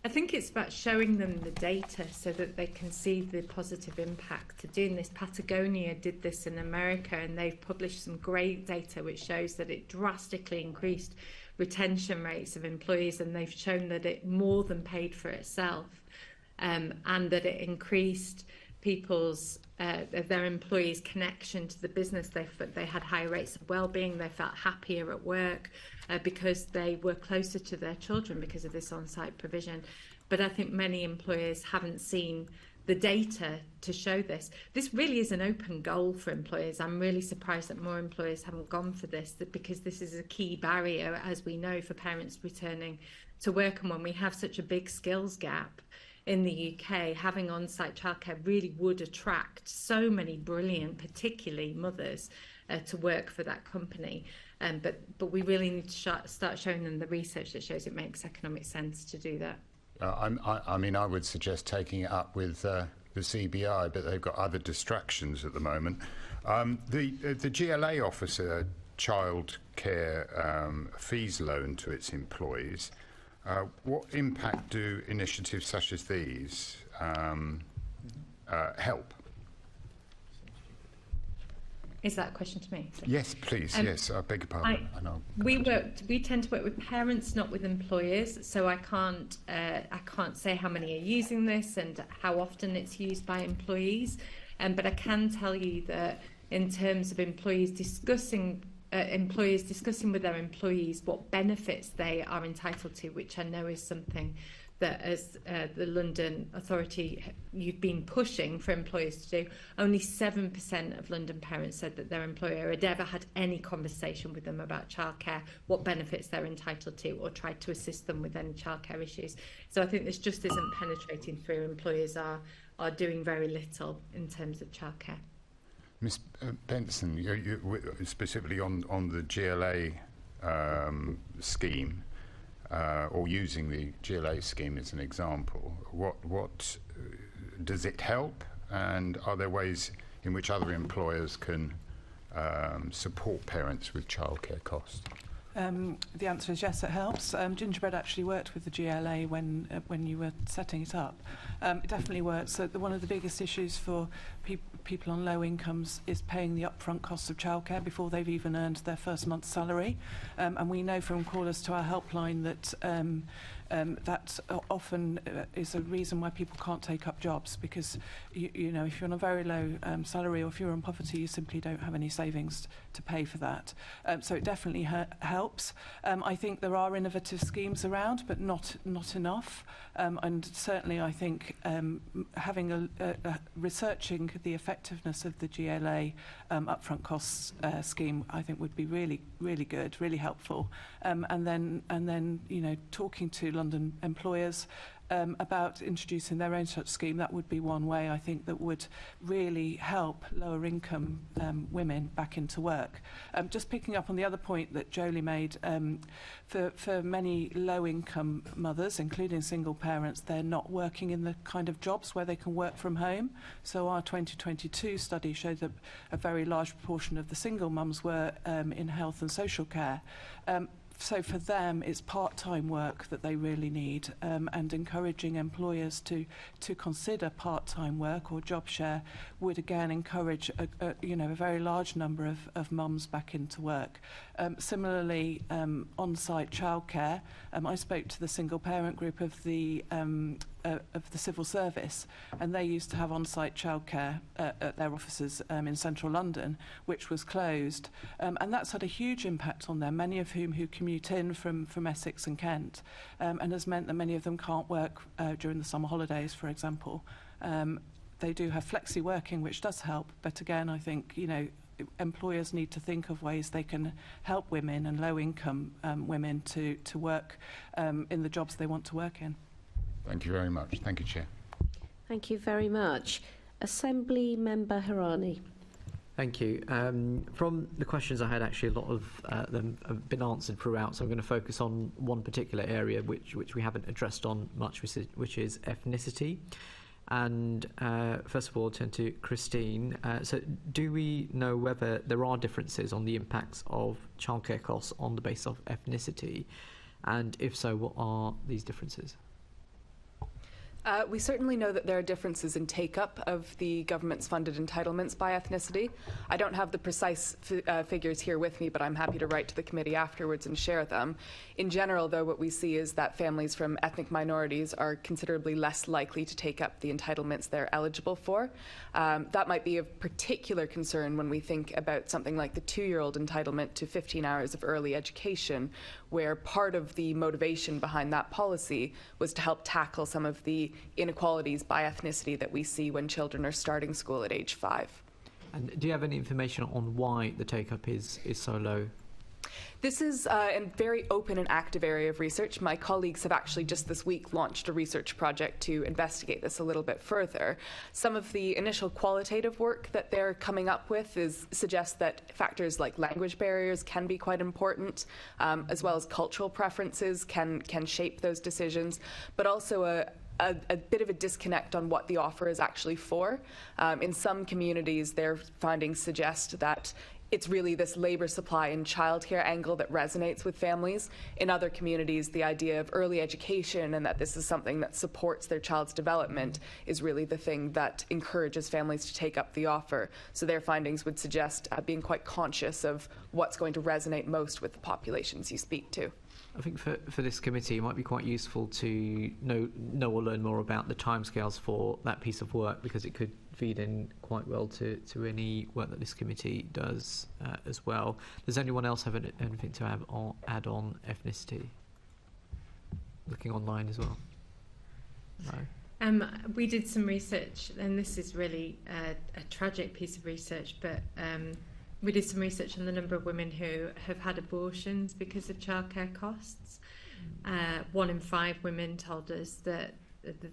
I think it's about showing them the data so that they can see the positive impact to doing this. Patagonia did this in America, and they've published some great data which shows that it drastically increased retention rates of employees, and they've shown that it more than paid for itself, and that it increased people's their employees' connection to the business. They had higher rates of well-being. They felt happier at work because they were closer to their children because of this on-site provision. But I think many employers haven't seen the data to show this. This really is an open goal for employers. I'm really surprised that more employers haven't gone for this, because this is a key barrier, as we know, for parents returning to work. And when we have such a big skills gap in the UK, having on-site childcare really would attract so many brilliant, particularly mothers, to work for that company. But we really need to start showing them the research that shows it makes economic sense to do that. I mean, I would suggest taking it up with the CBI, but they've got other distractions at the moment. The GLA officer, child childcare fees loan to its employees. What impact do initiatives such as these help? Is that a question to me? Yes, please. Yes, I beg your pardon. We tend to work with parents, not with employers. So I can't say how many are using this and how often it's used by employees. But I can tell you that in terms of employers discussing with their employees what benefits they are entitled to, which I know is something that as the London Authority you've been pushing for employers to do, only 7% of London parents said that their employer had ever had any conversation with them about childcare, what benefits they're entitled to, or tried to assist them with any childcare issues. So I think this just isn't penetrating through. Employers are doing very little in terms of childcare. Ms. Benson, you specifically on the GLA scheme, or using the GLA scheme as an example, what does it help, and are there ways in which other employers can support parents with childcare costs? The answer is yes, it helps. Gingerbread actually worked with the GLA when you were setting it up. It definitely works. So one of the biggest issues for people on low incomes is paying the upfront costs of childcare before they've even earned their first month's salary. And we know from callers to our helpline that that often is a reason why people can't take up jobs, because you know, if you're on a very low salary, or if you're in poverty, you simply don't have any savings to pay for that. So it definitely helps. I think there are innovative schemes around, but not enough. And certainly I think having researching the effectiveness of the GLA upfront costs scheme, I think would be really good, really helpful. And then you know, talking to London employers about introducing their own such scheme, that would be one way I think that would really help lower income women back into work. Just picking up on the other point that Joeli made, for many low income mothers, including single parents, they're not working in the kind of jobs where they can work from home. So our 2022 study showed that a very large proportion of the single mums were in health and social care. So for them, it's part-time work that they really need, and encouraging employers to consider part-time work or job share would again encourage a very large number of mums back into work. Similarly, on-site childcare. I spoke to the single parent group of the civil service, and they used to have on-site childcare at their offices in central London, which was closed, and that's had a huge impact on them, many of whom who commute in from Essex and Kent, and has meant that many of them can't work during the summer holidays, for example. They do have flexi working, which does help, but again, I think, you know, employers need to think of ways they can help women and low-income women to work in the jobs they want to work in. Thank you very much. Thank you, Chair. Thank you very much. Assembly Member Hirani. Thank you. From the questions I had, actually a lot of them have been answered throughout, so I'm going to focus on one particular area which we haven't addressed on much, which is ethnicity. And first of all, I'll turn to Christine. So do we know whether there are differences on the impacts of childcare costs on the basis of ethnicity? And if so, what are these differences? We certainly know that there are differences in take-up of the government's funded entitlements by ethnicity. I don't have the precise figures here with me, but I'm happy to write to the committee afterwards and share them. In general, though, what we see is that families from ethnic minorities are considerably less likely to take up the entitlements they're eligible for. That might be of particular concern when we think about something like the 2-year-old entitlement to 15 hours of early education, where part of the motivation behind that policy was to help tackle some of the inequalities by ethnicity that we see when children are starting school at age 5. And do you have any information on why the take-up is so low? This is a very open and active area of research. My colleagues have actually just this week launched a research project to investigate this a little bit further. Some of the initial qualitative work that they're coming up with suggests that factors like language barriers can be quite important, as well as cultural preferences can shape those decisions, but also a bit of a disconnect on what the offer is actually for. In some communities, their findings suggest that it's really this labour supply and childcare angle that resonates with families. In other communities, the idea of early education and that this is something that supports their child's development is really the thing that encourages families to take up the offer. So their findings would suggest being quite conscious of what's going to resonate most with the populations you speak to. I think for this committee, it might be quite useful to know or learn more about the timescales for that piece of work, because it could feed in quite well to any work that this committee does as well. Does anyone else have anything to add on ethnicity? Looking online as well. No. We did some research, and this is really a tragic piece of research, but we did some research on the number of women who have had abortions because of childcare costs. 1 in 5 women told us that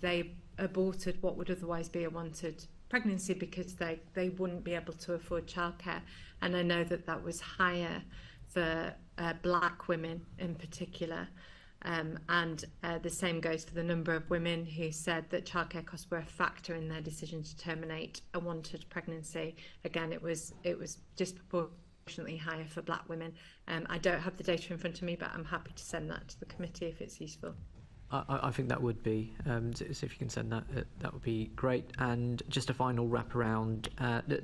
they aborted what would otherwise be a wanted pregnancy because they wouldn't be able to afford childcare. And I know that was higher for black women in particular. And the same goes for the number of women who said that childcare costs were a factor in their decision to terminate a wanted pregnancy. Again, it was disproportionately higher for black women. I don't have the data in front of me, but I'm happy to send that to the committee if it's useful. I think that would be, so if you can send that, that would be great. And just a final wrap around,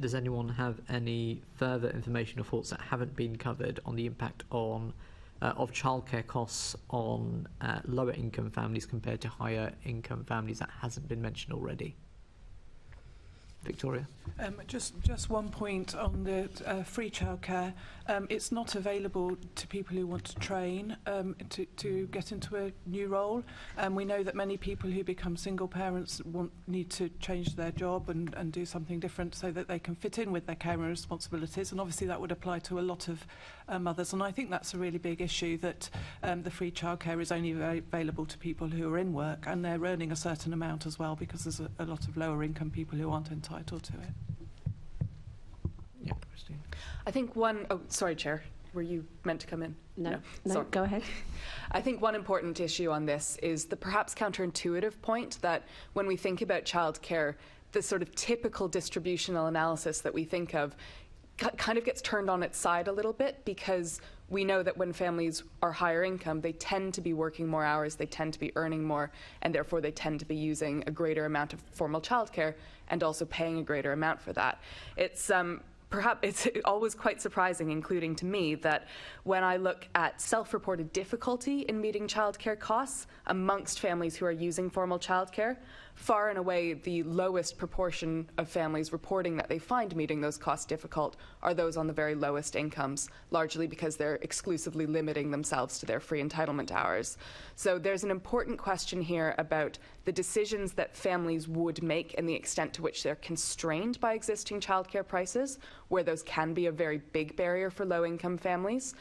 does anyone have any further information or thoughts that haven't been covered on the impact of childcare costs on lower income families compared to higher income families that hasn't been mentioned already? Victoria? Just one point on the free childcare. It's not available to people who want to train to get into a new role. We know that many people who become single parents need to change their job and do something different so that they can fit in with their care and responsibilities. And obviously that would apply to a lot of mothers. And I think that's a really big issue, that the free childcare is only available to people who are in work, and they're earning a certain amount as well, because there's a lot of lower income people who aren't entitled to it. Yeah, Christine. I think sorry, Chair, were you meant to come in? No, Sorry. Go ahead. I think one important issue on this is the perhaps counterintuitive point that when we think about childcare, the sort of typical distributional analysis that we think of kind of gets turned on its side a little bit, because we know that when families are higher income, they tend to be working more hours, they tend to be earning more, and therefore they tend to be using a greater amount of formal childcare and also paying a greater amount for that. It's always quite surprising, including to me, that when I look at self-reported difficulty in meeting childcare costs amongst families who are using formal childcare, far and away the lowest proportion of families reporting that they find meeting those costs difficult are those on the very lowest incomes, largely because they're exclusively limiting themselves to their free entitlement hours. So there's an important question here about the decisions that families would make and the extent to which they're constrained by existing childcare prices, where those can be a very big barrier for low-income families.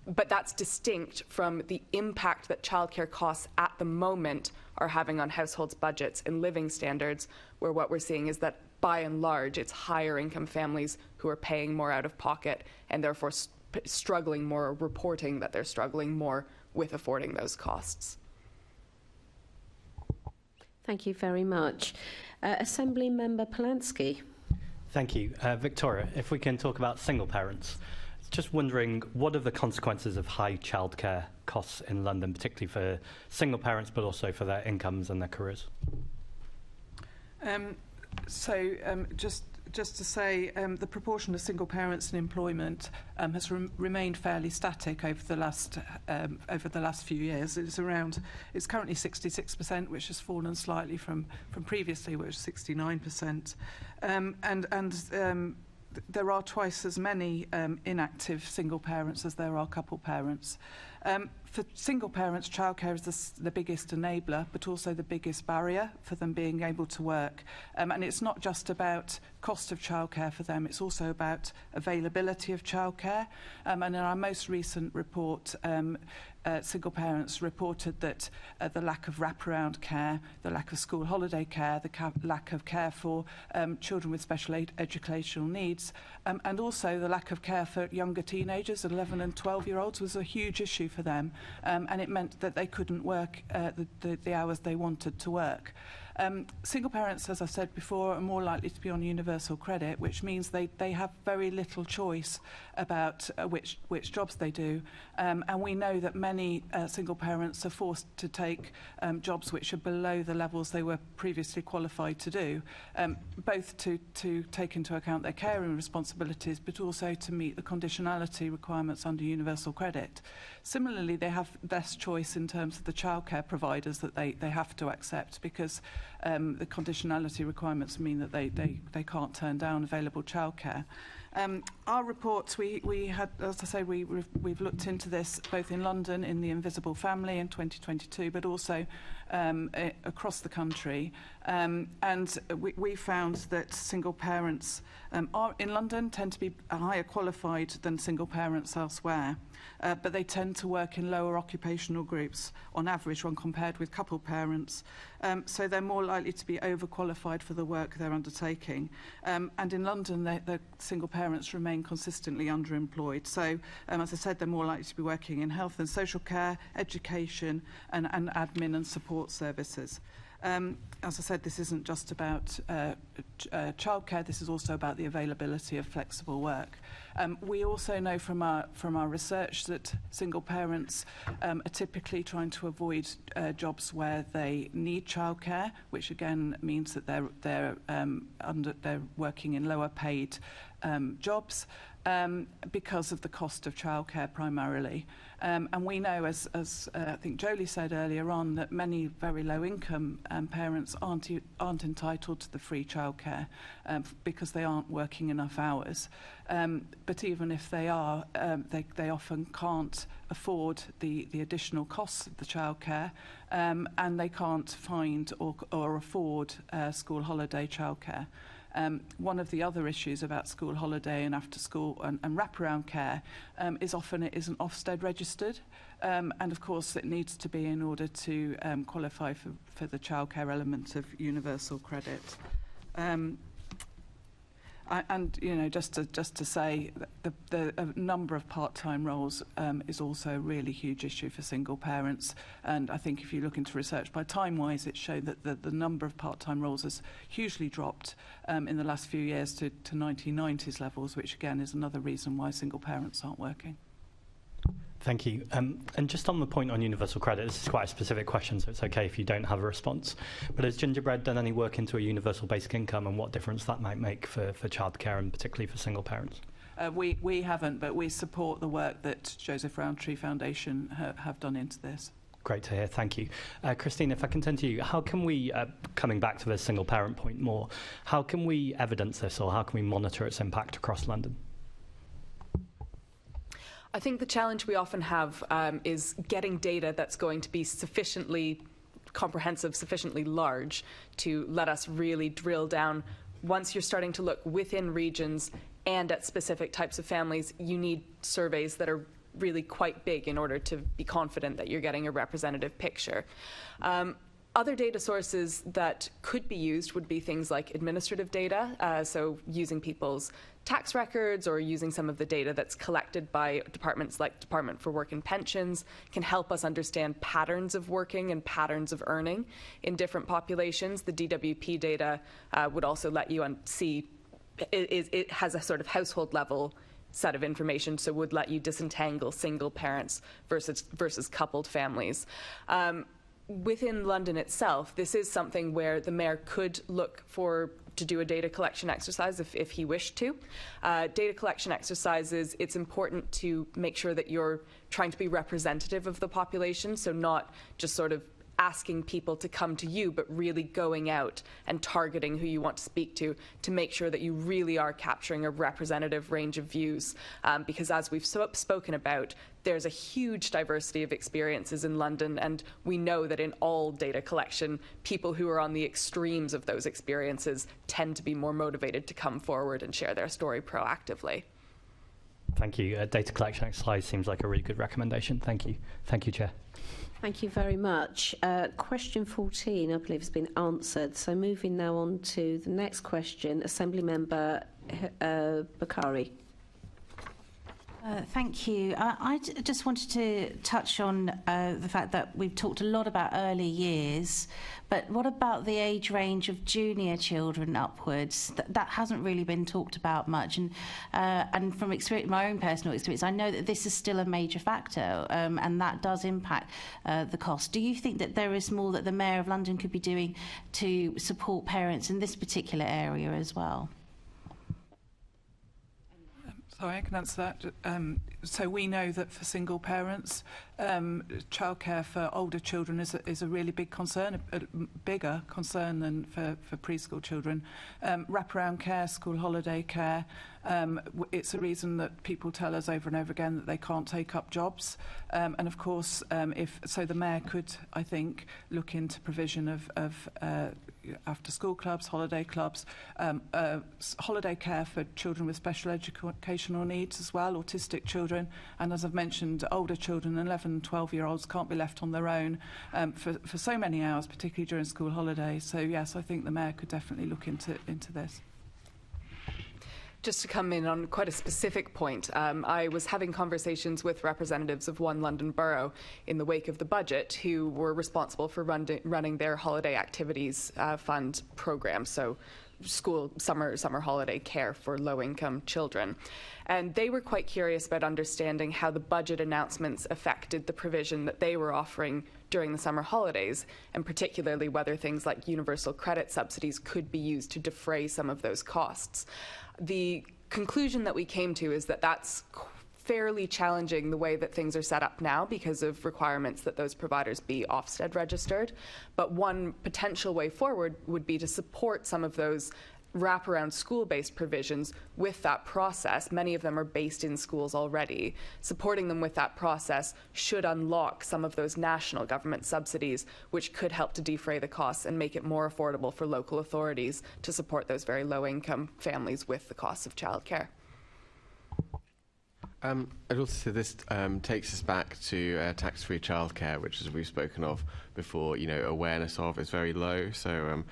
But that's distinct from the impact that childcare costs at the moment are having on households' budgets and living standards, where what we're seeing is that, by and large, it's higher income families who are paying more out of pocket and therefore struggling more, or reporting that they're struggling more with affording those costs. Thank you very much. Assembly Member Polanski. Thank you. Victoria, if we can talk about single parents. Just wondering, what are the consequences of high childcare costs in London, particularly for single parents, but also for their incomes and their careers? Just to say, the proportion of single parents in employment has remained fairly static over the last few years. It's currently 66%, which has fallen slightly from previously, which was 69%, there are twice as many inactive single parents as there are couple parents. For single parents, childcare is the biggest enabler, but also the biggest barrier for them being able to work. And it's not just about cost of childcare for them, it's also about availability of childcare. And in our most recent report, single parents reported that the lack of wraparound care, the lack of school holiday care, the lack of care for children with special educational needs, and also the lack of care for younger teenagers, 11 and 12-year-olds, was a huge issue for them. And it meant that they couldn't work the hours they wanted to work. Single parents, as I've said before, are more likely to be on universal credit, which means they have very little choice about which jobs they do. And we know that many single parents are forced to take jobs which are below the levels they were previously qualified to do, both to take into account their caring responsibilities, but also to meet the conditionality requirements under universal credit. Similarly, they have less choice in terms of the childcare providers that they have to accept, because the conditionality requirements mean that they can't turn down available childcare. Our reports, we had, as I say, we've looked into this both in London in the Invisible Family in 2022, but also across the country. And we found that single parents in London tend to be higher qualified than single parents elsewhere. But they tend to work in lower occupational groups on average when compared with couple parents. So they're more likely to be overqualified for the work they're undertaking. And in London, the single parents remain consistently underemployed. So, as I said, they're more likely to be working in health and social care, education, and admin and support services. As I said, this isn't just about childcare, this is also about the availability of flexible work. We also know from our research that single parents are typically trying to avoid jobs where they need childcare, which again means that they're working in lower paid jobs because of the cost of childcare primarily. And we know, as I think Joeli said earlier on, that many very low income parents aren't entitled to the free childcare because they aren't working enough hours. But even if they are, they often can't afford the additional costs of the childcare, and they can't find or afford school holiday childcare. One of the other issues about school holiday and after school and wraparound care is often it isn't Ofsted registered, and of course it needs to be in order to qualify for the childcare element of universal credit. And you know, just to say, the number of part-time roles is also a really huge issue for single parents. And I think if you look into research by Timewise, it showed that the number of part-time roles has hugely dropped in the last few years to 1990s levels, which again is another reason why single parents aren't working. Thank you. And just on the point on universal credit, this is quite a specific question, so it's okay if you don't have a response. But has Gingerbread done any work into a universal basic income and what difference that might make for childcare and particularly for single parents? We haven't, but we support the work that Joseph Rowntree Foundation have done into this. Great to hear, thank you. Christine, if I can turn to you, how can we, coming back to the single parent point more, how can we evidence this or how can we monitor its impact across London? I think the challenge we often have is getting data that's going to be sufficiently comprehensive, sufficiently large to let us really drill down. Once you're starting to look within regions and at specific types of families, you need surveys that are really quite big in order to be confident that you're getting a representative picture. Other data sources that could be used would be things like administrative data, so using people's tax records or using some of the data that's collected by departments like Department for Work and Pensions can help us understand patterns of working and patterns of earning in different populations. The DWP data would also let you see, it has a sort of household level set of information, so would let you disentangle single parents versus coupled families. Within London itself, this is something where the mayor could look to do a data collection exercise if he wished to. Data collection exercises, it's important to make sure that you're trying to be representative of the population, so not just sort of asking people to come to you, but really going out and targeting who you want to speak to make sure that you really are capturing a representative range of views. Because as we've spoken about, there's a huge diversity of experiences in London, and we know that in all data collection, people who are on the extremes of those experiences tend to be more motivated to come forward and share their story proactively. Thank you. Data collection exercise seems like a really good recommendation. Thank you. Thank you, Chair. Thank you very much. Question 14, I believe, has been answered. So moving now on to the next question, Assembly Member Bakari. Thank you. I just wanted to touch on the fact that we've talked a lot about early years, but what about the age range of junior children upwards? That hasn't really been talked about much, and from experience, my own personal experience, I know that this is still a major factor, and that does impact the cost. Do you think that there is more that the Mayor of London could be doing to support parents in this particular area as well? Sorry, I can answer that. So we know that for single parents, childcare for older children is a really big concern, a bigger concern than for preschool children. Wraparound care, school holiday care, it's a reason that people tell us over and over again that they can't take up jobs. And of course, the Mayor could, I think, look into provision of after-school clubs, holiday clubs, holiday care for children with special educational needs as well, autistic children, and as I've mentioned, older children, 11 and 12-year-olds can't be left on their own for so many hours, particularly during school holidays. So yes, I think the Mayor could definitely look into this. Just to come in on quite a specific point, I was having conversations with representatives of one London borough in the wake of the budget who were responsible for running their holiday activities fund program, so school summer holiday care for low-income children. And they were quite curious about understanding how the budget announcements affected the provision that they were offering during the summer holidays, and particularly whether things like universal credit subsidies could be used to defray some of those costs. The conclusion that we came to is that that's fairly challenging the way that things are set up now because of requirements that those providers be Ofsted registered. But one potential way forward would be to support some of those wraparound school-based provisions with that process. Many of them are based in schools already. Supporting them with that process should unlock some of those national government subsidies, which could help to defray the costs and make it more affordable for local authorities to support those very low-income families with the costs of childcare. I'd also say this takes us back to tax-free childcare, which, as we've spoken of before, awareness of is very low. So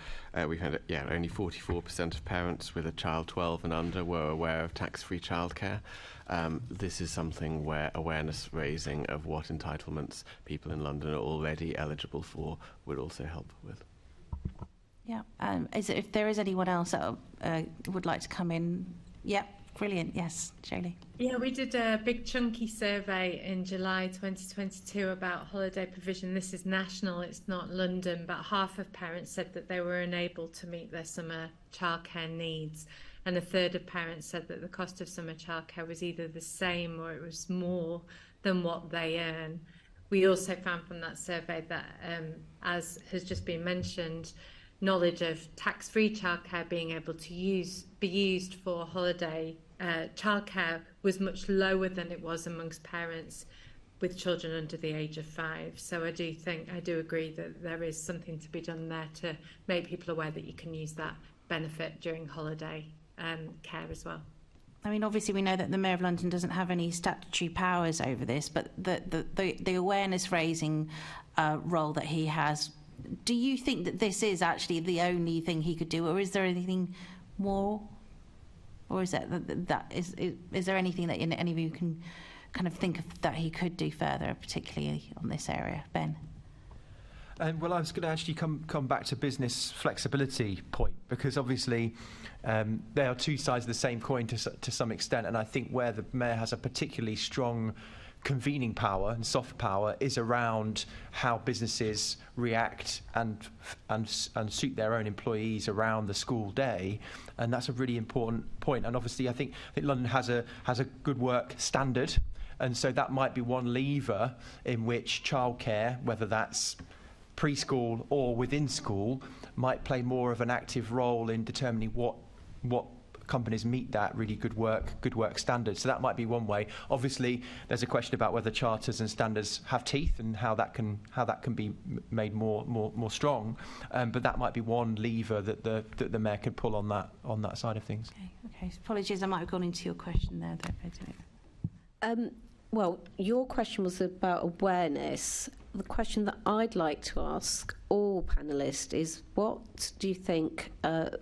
we've had, only 44% of parents with a child 12 and under were aware of tax-free childcare. This is something where awareness raising of what entitlements people in London are already eligible for would also help with. Yeah. If there is anyone else that would like to come in, yep. Brilliant. Yes, Joeli. Yeah, we did a big chunky survey in July 2022 about holiday provision. This is national, it's not London, but half of parents said that they were unable to meet their summer childcare needs. And a third of parents said that the cost of summer childcare was either the same or it was more than what they earn. We also found from that survey that, as has just been mentioned, knowledge of tax-free childcare being able to be used for holiday childcare was much lower than it was amongst parents with children under the age of 5. So I do agree that there is something to be done there to make people aware that you can use that benefit during holiday care as well. I mean, obviously we know that the Mayor of London doesn't have any statutory powers over this, but the awareness raising role that he has, do you think that this is actually the only thing he could do, or is there anything more? Or is is there anything that any of you can kind of think of that he could do further, particularly on this area? Ben? Well, I was going to actually come back to business flexibility point, because obviously they are two sides of the same coin to some extent, and I think where the Mayor has a particularly strong convening power and soft power is around how businesses react and suit their own employees around the school day, and that's a really important point. And obviously I think London has a good work standard, and so that might be one lever in which childcare, whether that's preschool or within school, might play more of an active role in determining what companies meet that really good work standard. So that might be one way. Obviously, there's a question about whether charters and standards have teeth and how that can be made more strong. But that might be one lever that the Mayor could pull on that side of things. Okay. Apologies, I might have gone into your question there. Well, your question was about awareness. The question that I'd like to ask all panellists is, what do you think,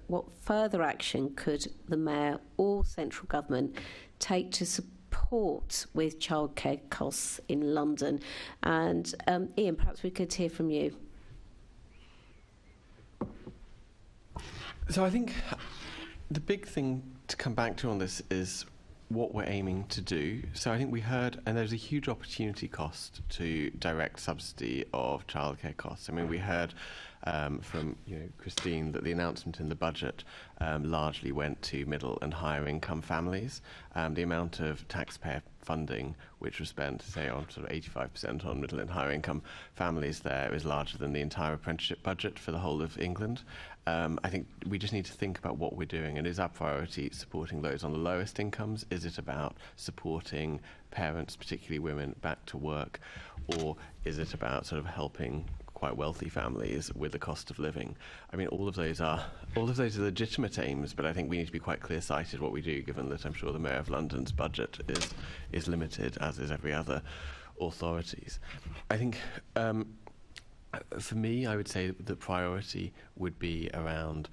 what further action could the Mayor or central government take to support support with childcare costs in London? And Iain, perhaps we could hear from you. So I think the big thing to come back to on this is what we're aiming to do. So I think we heard, and there's a huge opportunity cost to direct subsidy of childcare costs. I mean, we heard from Christine that the announcement in the budget largely went to middle and higher income families. The amount of taxpayer funding which was spent, say, on sort of 85% on middle and higher income families there is larger than the entire apprenticeship budget for the whole of England. I think we just need to think about what we're doing, and is our priority supporting those on the lowest incomes? Is it about supporting parents, particularly women, back to work, or is it about sort of helping quite wealthy families with the cost of living? I mean, all of those are legitimate aims, but I think we need to be quite clear-sighted what we do, given that I'm sure the Mayor of London's budget is limited, as is every other authority's. I think for me, I would say the priority would be around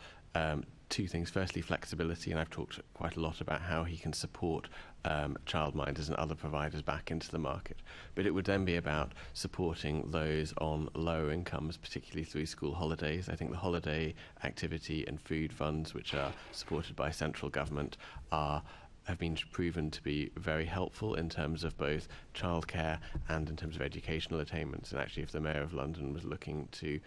two things. Firstly, flexibility, and I've talked quite a lot about how he can support childminders and other providers back into the market. But it would then be about supporting those on lower incomes, particularly through school holidays. I think the holiday activity and food funds, which are supported by central government, have been proven to be very helpful in terms of both childcare and in terms of educational attainments. And actually, if the Mayor of London was looking to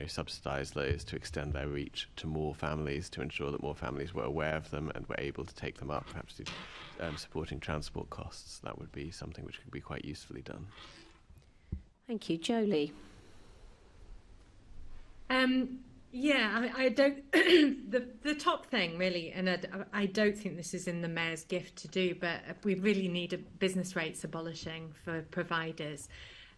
subsidise those to extend their reach to more families, to ensure that more families were aware of them and were able to take them up, perhaps through supporting transport costs, that would be something which could be quite usefully done. Thank you. Joeli? I don't. the top thing really, and I don't think this is in the Mayor's gift to do, but we really need a business rates abolishing for providers.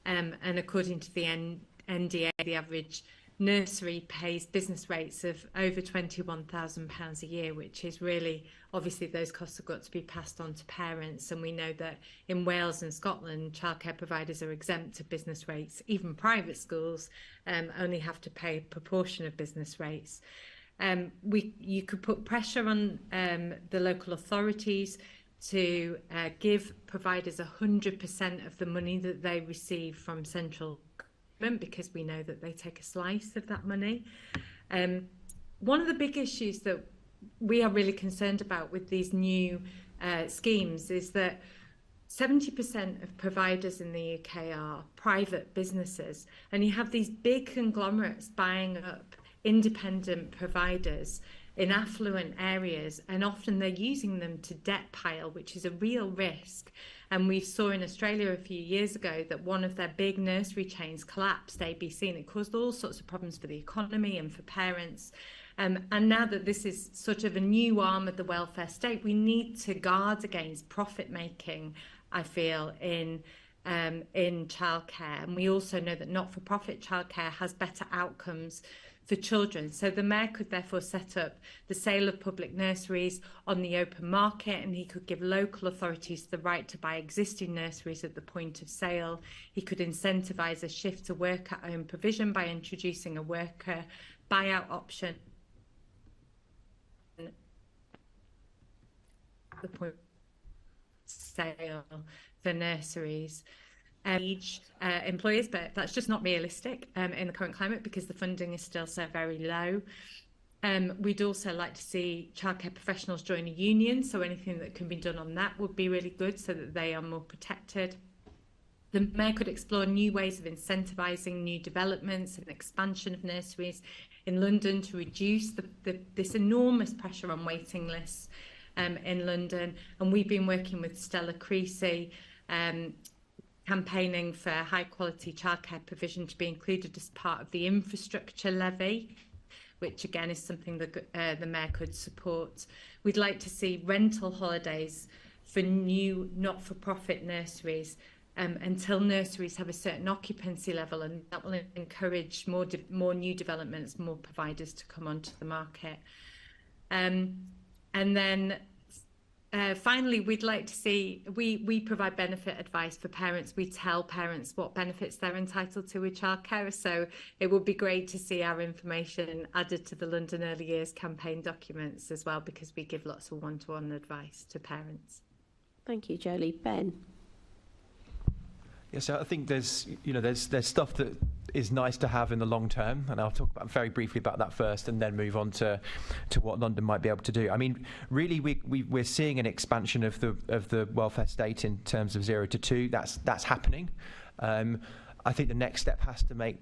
And according to the NDA, the average nursery pays business rates of over £21,000 a year, which is really, obviously those costs have got to be passed on to parents. And we know that in Wales and Scotland, childcare providers are exempt of business rates. Even private schools only have to pay a proportion of business rates. You could put pressure on the local authorities to give providers 100% of the money that they receive from central government, because we know that they take a slice of that money. One of the big issues that we are really concerned about with these new schemes is that 70% of providers in the UK are private businesses, and you have these big conglomerates buying up independent providers in affluent areas, and often they're using them to debt pile, which is a real risk. And we saw in Australia a few years ago that one of their big nursery chains collapsed, ABC, and it caused all sorts of problems for the economy and for parents. And now that this is sort of a new arm of the welfare state, we need to guard against profit making, I feel, in childcare. And we also know that not-for-profit childcare has better outcomes for children. So the Mayor could therefore set up the sale of public nurseries on the open market, and he could give local authorities the right to buy existing nurseries at the point of sale. He could incentivise a shift to work at home provision by introducing a worker buyout option at the point of sale for nurseries. Employers, but that's just not realistic in the current climate because the funding is still so very low. We'd also like to see childcare professionals join a union, so anything that can be done on that would be really good so that they are more protected. The Mayor could explore new ways of incentivising new developments and expansion of nurseries in London to reduce this enormous pressure on waiting lists in London. And we've been working with Stella Creasy, campaigning for high quality childcare provision to be included as part of the infrastructure levy, which again is something that the Mayor could support. We'd like to see rental holidays for new not-for-profit nurseries until nurseries have a certain occupancy level, and that will encourage more new developments, more providers to come onto the market. And then finally, we'd like to see, we provide benefit advice for parents. We tell parents what benefits they're entitled to with childcare. So it would be great to see our information added to the London Early Years campaign documents as well, because we give lots of one-to-one advice to parents. Thank you, Joeli. Ben? Yes, I think there's stuff that is nice to have in the long term, and I'll talk very briefly about that first, and then move on to what London might be able to do. I mean, really, we're seeing an expansion of the welfare state in terms of 0 to 2. That's happening. I think the next step has to make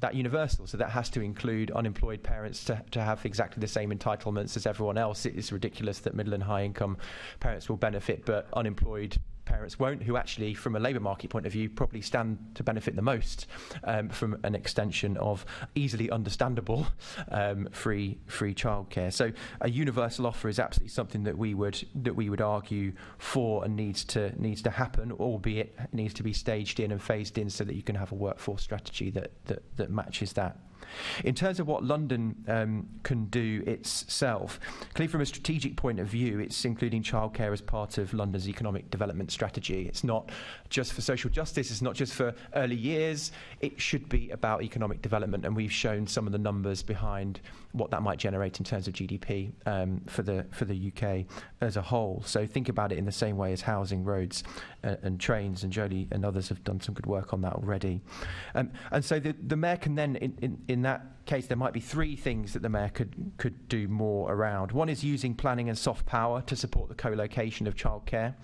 that universal, so that has to include unemployed parents to have exactly the same entitlements as everyone else. It is ridiculous that middle and high income parents will benefit, but unemployed parents won't, who actually, from a labour market point of view, probably stand to benefit the most from an extension of easily understandable free childcare. So a universal offer is absolutely something that we would argue for, and needs to happen, albeit it needs to be staged in and phased in so that you can have a workforce strategy that matches that. In terms of what London can do itself, clearly from a strategic point of view, it's including childcare as part of London's economic development strategy. It's not just for social justice, it's not just for early years, it should be about economic development, and we've shown some of the numbers behind what that might generate in terms of GDP for the UK as a whole. So think about it in the same way as housing, roads and trains, and Joeli and others have done some good work on that already. And so the Mayor can then, in that case, there might be 3 things that the Mayor could do more around. One is using planning and soft power to support the co-location of childcare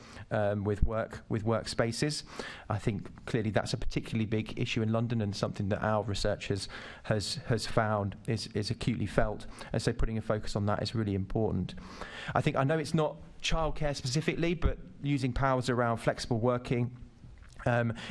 with workspaces. I think clearly that's a particularly big issue in London, and something that our research has found is acutely felt, and so putting a focus on that is really important. I know it's not childcare specifically, but using powers around flexible working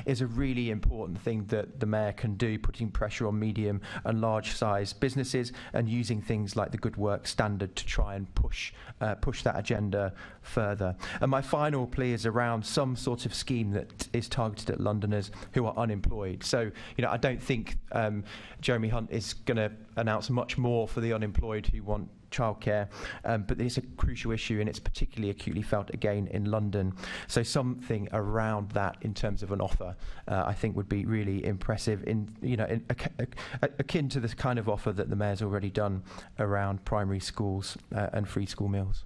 is a really important thing that the Mayor can do, putting pressure on medium and large size businesses, and using things like the Good Work Standard to try and push that agenda further. And my final plea is around some sort of scheme that is targeted at Londoners who are unemployed. So, I don't think Jeremy Hunt is going to announce much more for the unemployed who want childcare, but it's a crucial issue, and it's particularly acutely felt again in London. So something around that in terms of an offer, I think would be really impressive, akin to this kind of offer that the Mayor's already done around primary schools and free school meals.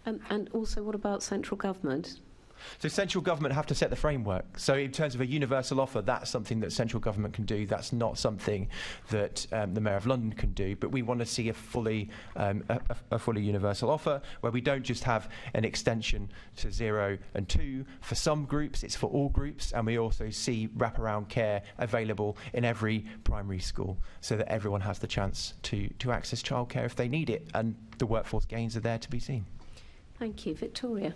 And also, what about central government? So central government have to set the framework. So in terms of a universal offer, that's something that central government can do. That's not something that the Mayor of London can do. But we want to see a fully universal offer, where we don't just have an extension to 0 and 2 for some groups. It's for all groups, and we also see wraparound care available in every primary school, so that everyone has the chance to access childcare if they need it, and the workforce gains are there to be seen. Thank you, Victoria.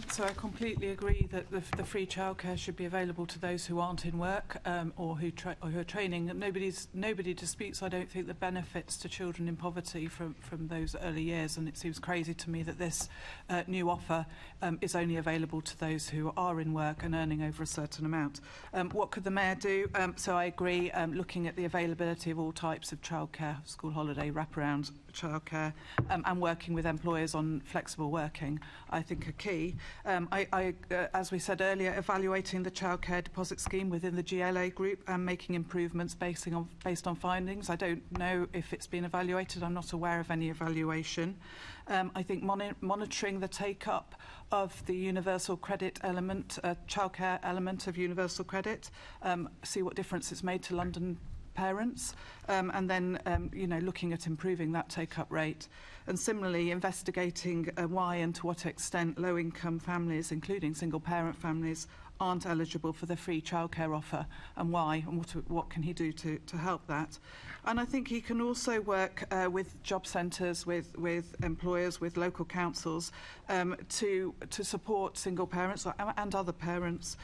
So I completely agree that the free childcare should be available to those who aren't in work or who are training. And nobody disputes, I don't think, the benefits to children in poverty from those early years. And it seems crazy to me that this new offer is only available to those who are in work and earning over a certain amount. What could the Mayor do? So I agree, looking at the availability of all types of childcare, school holiday, wraparound childcare, and working with employers on flexible working, I think are key. As we said earlier, evaluating the childcare deposit scheme within the GLA group and making improvements based on findings. I don't know if it's been evaluated. I'm not aware of any evaluation. I think monitoring the take-up of the universal credit element, childcare element of universal credit, see what difference it's made to London parents, and then looking at improving that take-up rate. And similarly, investigating why and to what extent low-income families, including single-parent families, aren't eligible for the free childcare offer, and why, and what can he do to help that. And I think he can also work with job centres, with employers, with local councils, to support single parents and other parents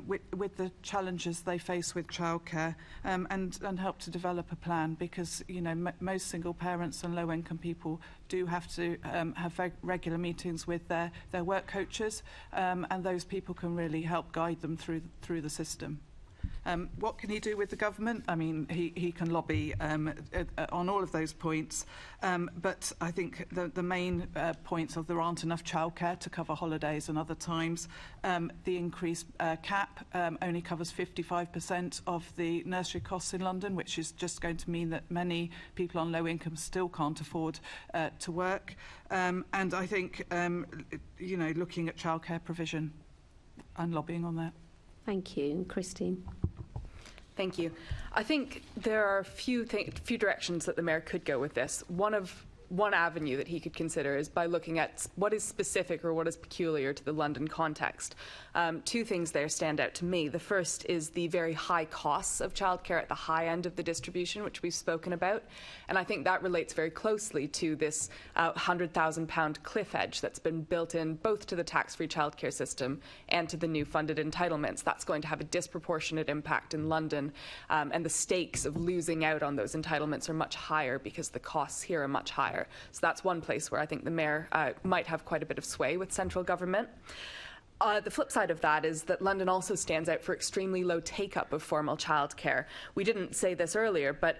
with the challenges they face with childcare, and help to develop a plan, because most single parents and low income people do have to have regular meetings with their work coaches, and those people can really help guide them through the system. What can he do with the government? I mean, he can lobby on all of those points, but I think the main points are there aren't enough childcare to cover holidays and other times. The increased cap only covers 55% of the nursery costs in London, which is just going to mean that many people on low income still can't afford to work. And I think, looking at childcare provision and lobbying on that. Thank you. And Christine? Thank you. I think there are a few directions that the Mayor could go with this. One avenue that he could consider is by looking at what is specific or what is peculiar to the London context. Two things there stand out to me. The first is the very high costs of childcare at the high end of the distribution, which we've spoken about. And I think that relates very closely to this £100,000 cliff edge that's been built in both to the tax-free childcare system and to the new funded entitlements. That's going to have a disproportionate impact in London, and the stakes of losing out on those entitlements are much higher because the costs here are much higher. So that's one place where I think the Mayor might have quite a bit of sway with central government. The flip side of that is that London also stands out for extremely low take-up of formal childcare. We didn't say this earlier, but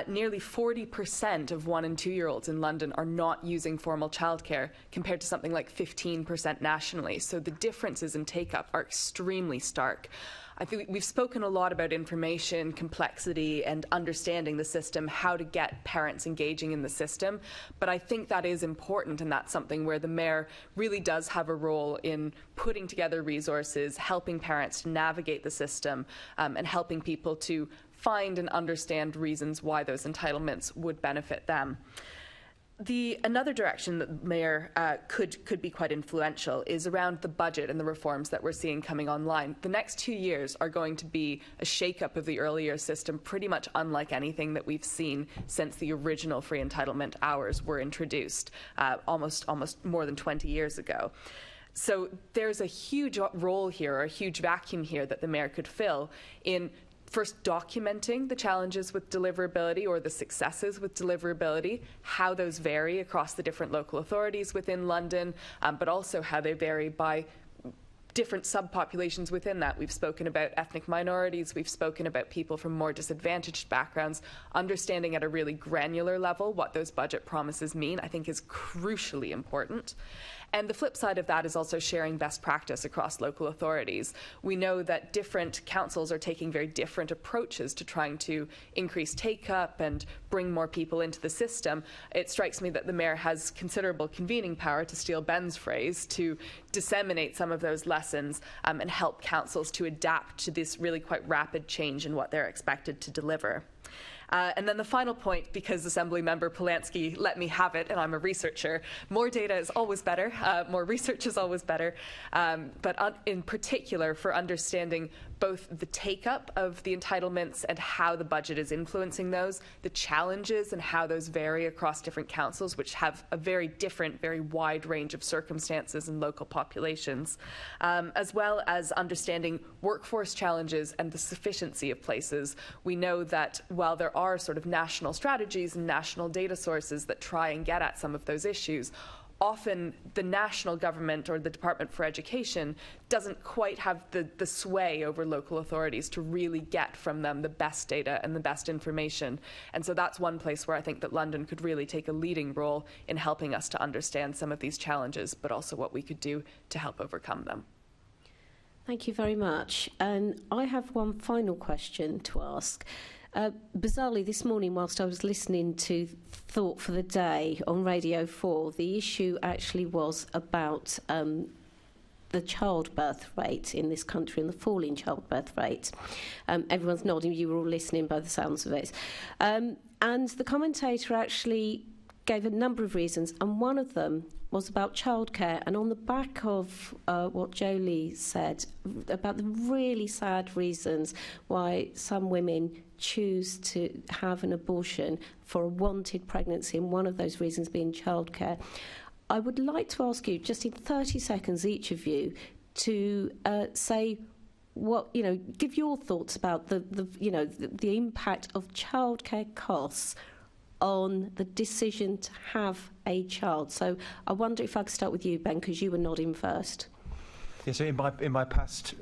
nearly 40% of 1- and 2-year-olds in London are not using formal childcare, compared to something like 15% nationally. So the differences in take-up are extremely stark. I think we've spoken a lot about information, complexity, and understanding the system, how to get parents engaging in the system. But I think that is important, and that's something where the Mayor really does have a role in putting together resources, helping parents to navigate the system, and helping people to find and understand reasons why those entitlements would benefit them. Another direction that the Mayor could be quite influential is around the budget and the reforms that we're seeing coming online. The next 2 years are going to be a shake-up of the earlier system, pretty much unlike anything that we've seen since the original free entitlement hours were introduced almost more than 20 years ago. So there's a huge role here, or a huge vacuum here, that the Mayor could fill in first documenting the challenges with deliverability or the successes with deliverability, how those vary across the different local authorities within London, but also how they vary by different subpopulations within that. We've spoken about ethnic minorities, we've spoken about people from more disadvantaged backgrounds. Understanding at a really granular level what those budget promises mean, I think, is crucially important. And the flip side of that is also sharing best practice across local authorities. We know that different councils are taking very different approaches to trying to increase take-up and bring more people into the system. It strikes me that the Mayor has considerable convening power, to steal Ben's phrase, to disseminate some of those lessons and help councils to adapt to this really quite rapid change in what they're expected to deliver. And then the final point, because Assembly Member Polanski let me have it, and I'm a researcher, more data is always better, more research is always better, but in particular for understanding both the take-up of the entitlements and how the budget is influencing those, the challenges and how those vary across different councils, which have a very different, very wide range of circumstances and local populations, as well as understanding workforce challenges and the sufficiency of places. We know that while there are sort of national strategies and national data sources that try and get at some of those issues, often the national government or the Department for Education doesn't quite have the sway over local authorities to really get from them the best data and the best information. And so that's one place where I think that London could really take a leading role in helping us to understand some of these challenges, but also what we could do to help overcome them. Thank you very much. And I have one final question to ask. Bizarrely, this morning, whilst I was listening to Thought for the Day on Radio 4, the issue actually was about the childbirth rate in this country and the falling childbirth rate. Everyone's nodding, you were all listening by the sounds of it. And the commentator actually gave a number of reasons, and one of them was about childcare. And on the back of what Joeli said about the really sad reasons why some women choose to have an abortion for a wanted pregnancy, and one of those reasons being childcare, I would like to ask you, just in 30 seconds each of you, to say what, give your thoughts about the impact of childcare costs on the decision to have a child. So I wonder if I could start with you, Ben, because you were nodding first. Yeah, so in my past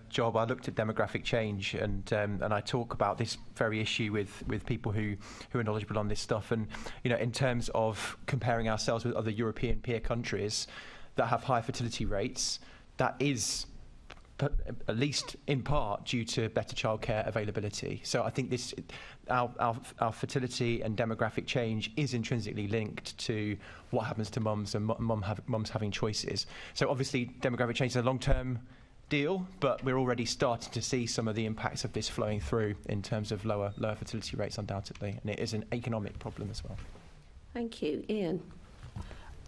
job, I looked at demographic change, and I talk about this very issue with people who are knowledgeable on this stuff. And in terms of comparing ourselves with other European peer countries that have high fertility rates, that is at least in part due to better childcare availability. So I think our fertility and demographic change is intrinsically linked to what happens to mums and mums having choices. So obviously demographic change is a long-term deal, but we're already starting to see some of the impacts of this flowing through in terms of lower fertility rates, undoubtedly, and it is an economic problem as well. Thank you. Iain?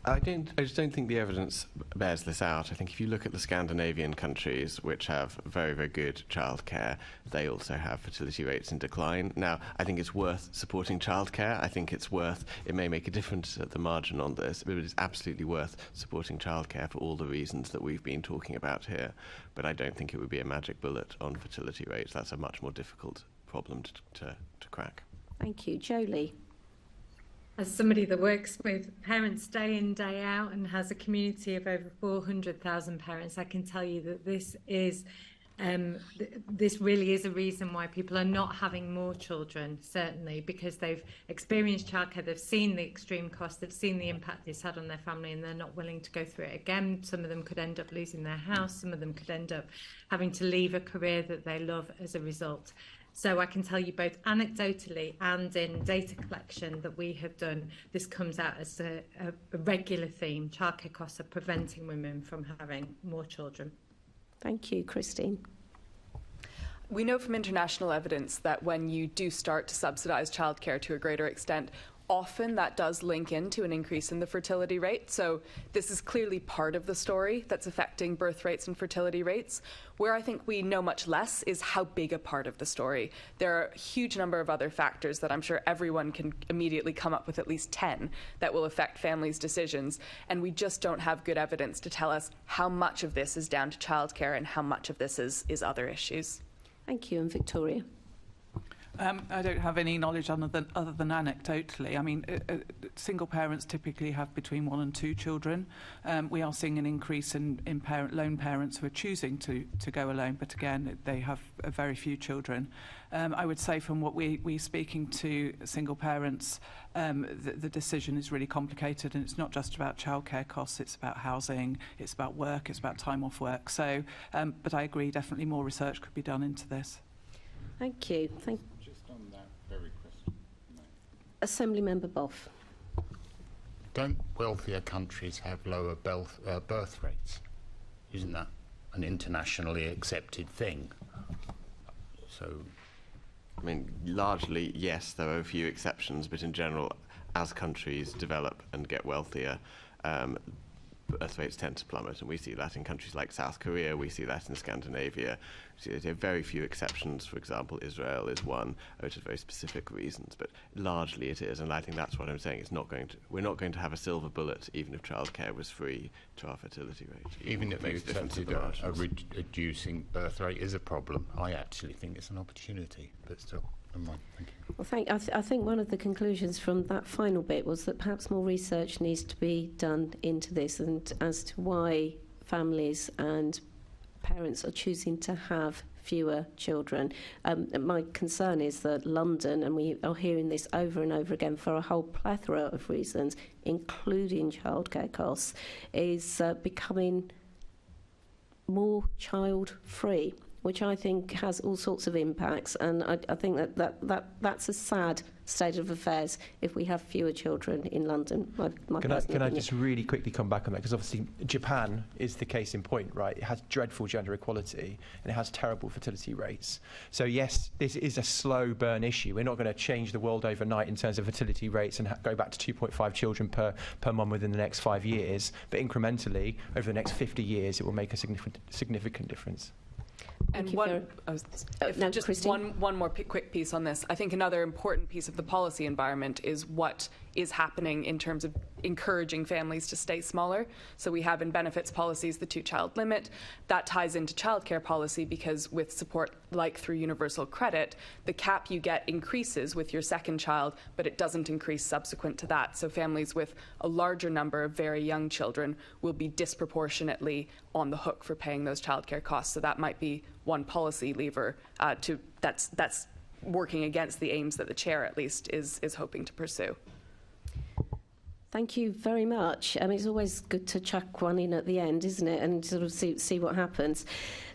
I just don't think the evidence bears this out. I think if you look at the Scandinavian countries, which have very, very good childcare, they also have fertility rates in decline. Now, I think it's worth supporting childcare. I think it may make a difference at the margin on this, but it is absolutely worth supporting childcare for all the reasons that we've been talking about here. But I don't think it would be a magic bullet on fertility rates. That's a much more difficult problem to crack. Thank you. Joeli? As somebody that works with parents day in, day out and has a community of over 400,000 parents, I can tell you that this really is a reason why people are not having more children, certainly, because they've experienced childcare, they've seen the extreme cost, they've seen the impact it's had on their family, and they're not willing to go through it again. Some of them could end up losing their house, some of them could end up having to leave a career that they love as a result. So I can tell you both anecdotally and in data collection that we have done, this comes out as a regular theme. Childcare costs are preventing women from having more children. Thank you. Christine? We know from international evidence that when you do start to subsidise childcare to a greater extent, often that does link into an increase in the fertility rate. So this is clearly part of the story that's affecting birth rates and fertility rates. Where I think we know much less is how big a part of the story. There are a huge number of other factors that I'm sure everyone can immediately come up with at least 10 that will affect families' decisions. And we just don't have good evidence to tell us how much of this is down to childcare and how much of this is other issues. Thank you. And Victoria? I don't have any knowledge other than anecdotally. I mean, single parents typically have between 1 and 2 children. We are seeing an increase in lone parents who are choosing to go alone, but again, they have very few children. I would say from what we're speaking to single parents, the decision is really complicated, and it's not just about childcare costs, it's about housing, it's about work, it's about time off work. So, but I agree, definitely more research could be done into this. Thank you. Just on that very question. Assembly Member Boff. Don't wealthier countries have lower birth rates? Isn't that an internationally accepted thing? So, I mean, largely, yes, there are a few exceptions, but in general, as countries develop and get wealthier, birth rates tend to plummet, and we see that in countries like South Korea, we see that in Scandinavia. There are very few exceptions. For example, Israel is one, which is very specific reasons, but largely it is, and I think that's what I'm saying. We're not going to have a silver bullet, even if childcare was free, to our fertility rate. Even if you accepted a reducing birth rate is a problem, I actually think it's an opportunity, but still. Thank you. Well, I think one of the conclusions from that final bit was that perhaps more research needs to be done into this, and as to why families and parents are choosing to have fewer children. My concern is that London, and we are hearing this over and over again for a whole plethora of reasons, including childcare costs, is becoming more child-free, which I think has all sorts of impacts, and I think that's a sad state of affairs if we have fewer children in London. Can I just really quickly come back on that? Because obviously Japan is the case in point, right? It has dreadful gender equality and it has terrible fertility rates. So yes, this is a slow burn issue. We're not going to change the world overnight in terms of fertility rates and go back to 2.5 children per mum within the next 5 years. But incrementally, over the next 50 years, it will make a significant difference. And one more quick piece on this. I think another important piece of the policy environment is what is happening in terms of encouraging families to stay smaller. So we have in benefits policies the 2-child limit. That ties into childcare policy because with support like through universal credit, the cap you get increases with your second child, but it doesn't increase subsequent to that. So families with a larger number of very young children will be disproportionately on the hook for paying those childcare costs. So that might be one policy lever that's working against the aims that the chair at least is hoping to pursue. Thank you very much. It's always good to chuck one in at the end, isn't it, and sort of see what happens.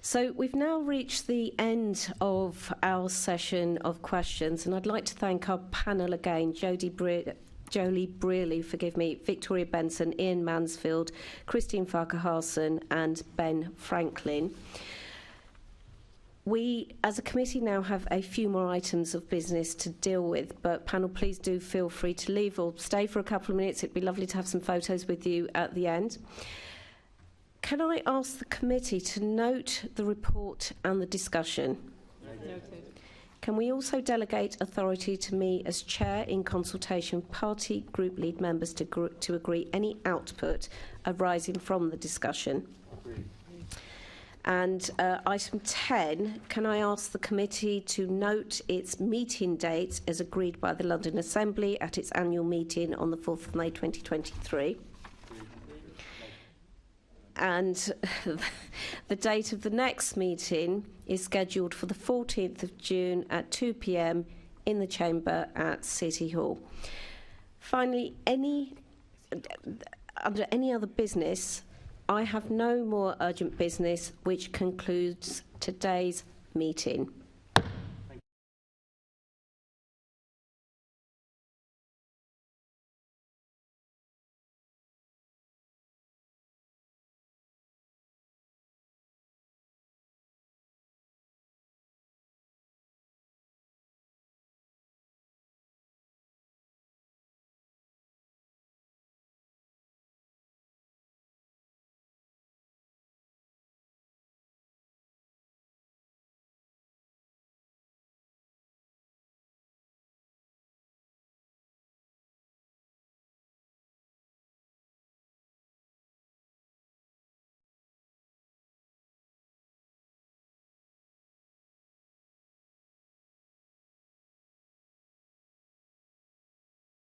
So we've now reached the end of our session of questions, and I'd like to thank our panel again, Joeli Brearley, Victoria Benson, Iain Mansfield, Christine Farquharson and Ben Franklin. We, as a committee, now have a few more items of business to deal with, but panel, please do feel free to leave or stay for a couple of minutes. It'd be lovely to have some photos with you at the end. Can I ask the committee to note the report and the discussion? Noted. Can we also delegate authority to me as chair in consultation with party group lead members to agree any output arising from the discussion? Agreed. And item 10, can I ask the committee to note its meeting date as agreed by the London Assembly at its annual meeting on the 4th of May 2023? And the date of the next meeting is scheduled for the 14th of June at 2 p.m. in the chamber at City Hall. Finally, under any other business, I have no more urgent business, which concludes today's meeting.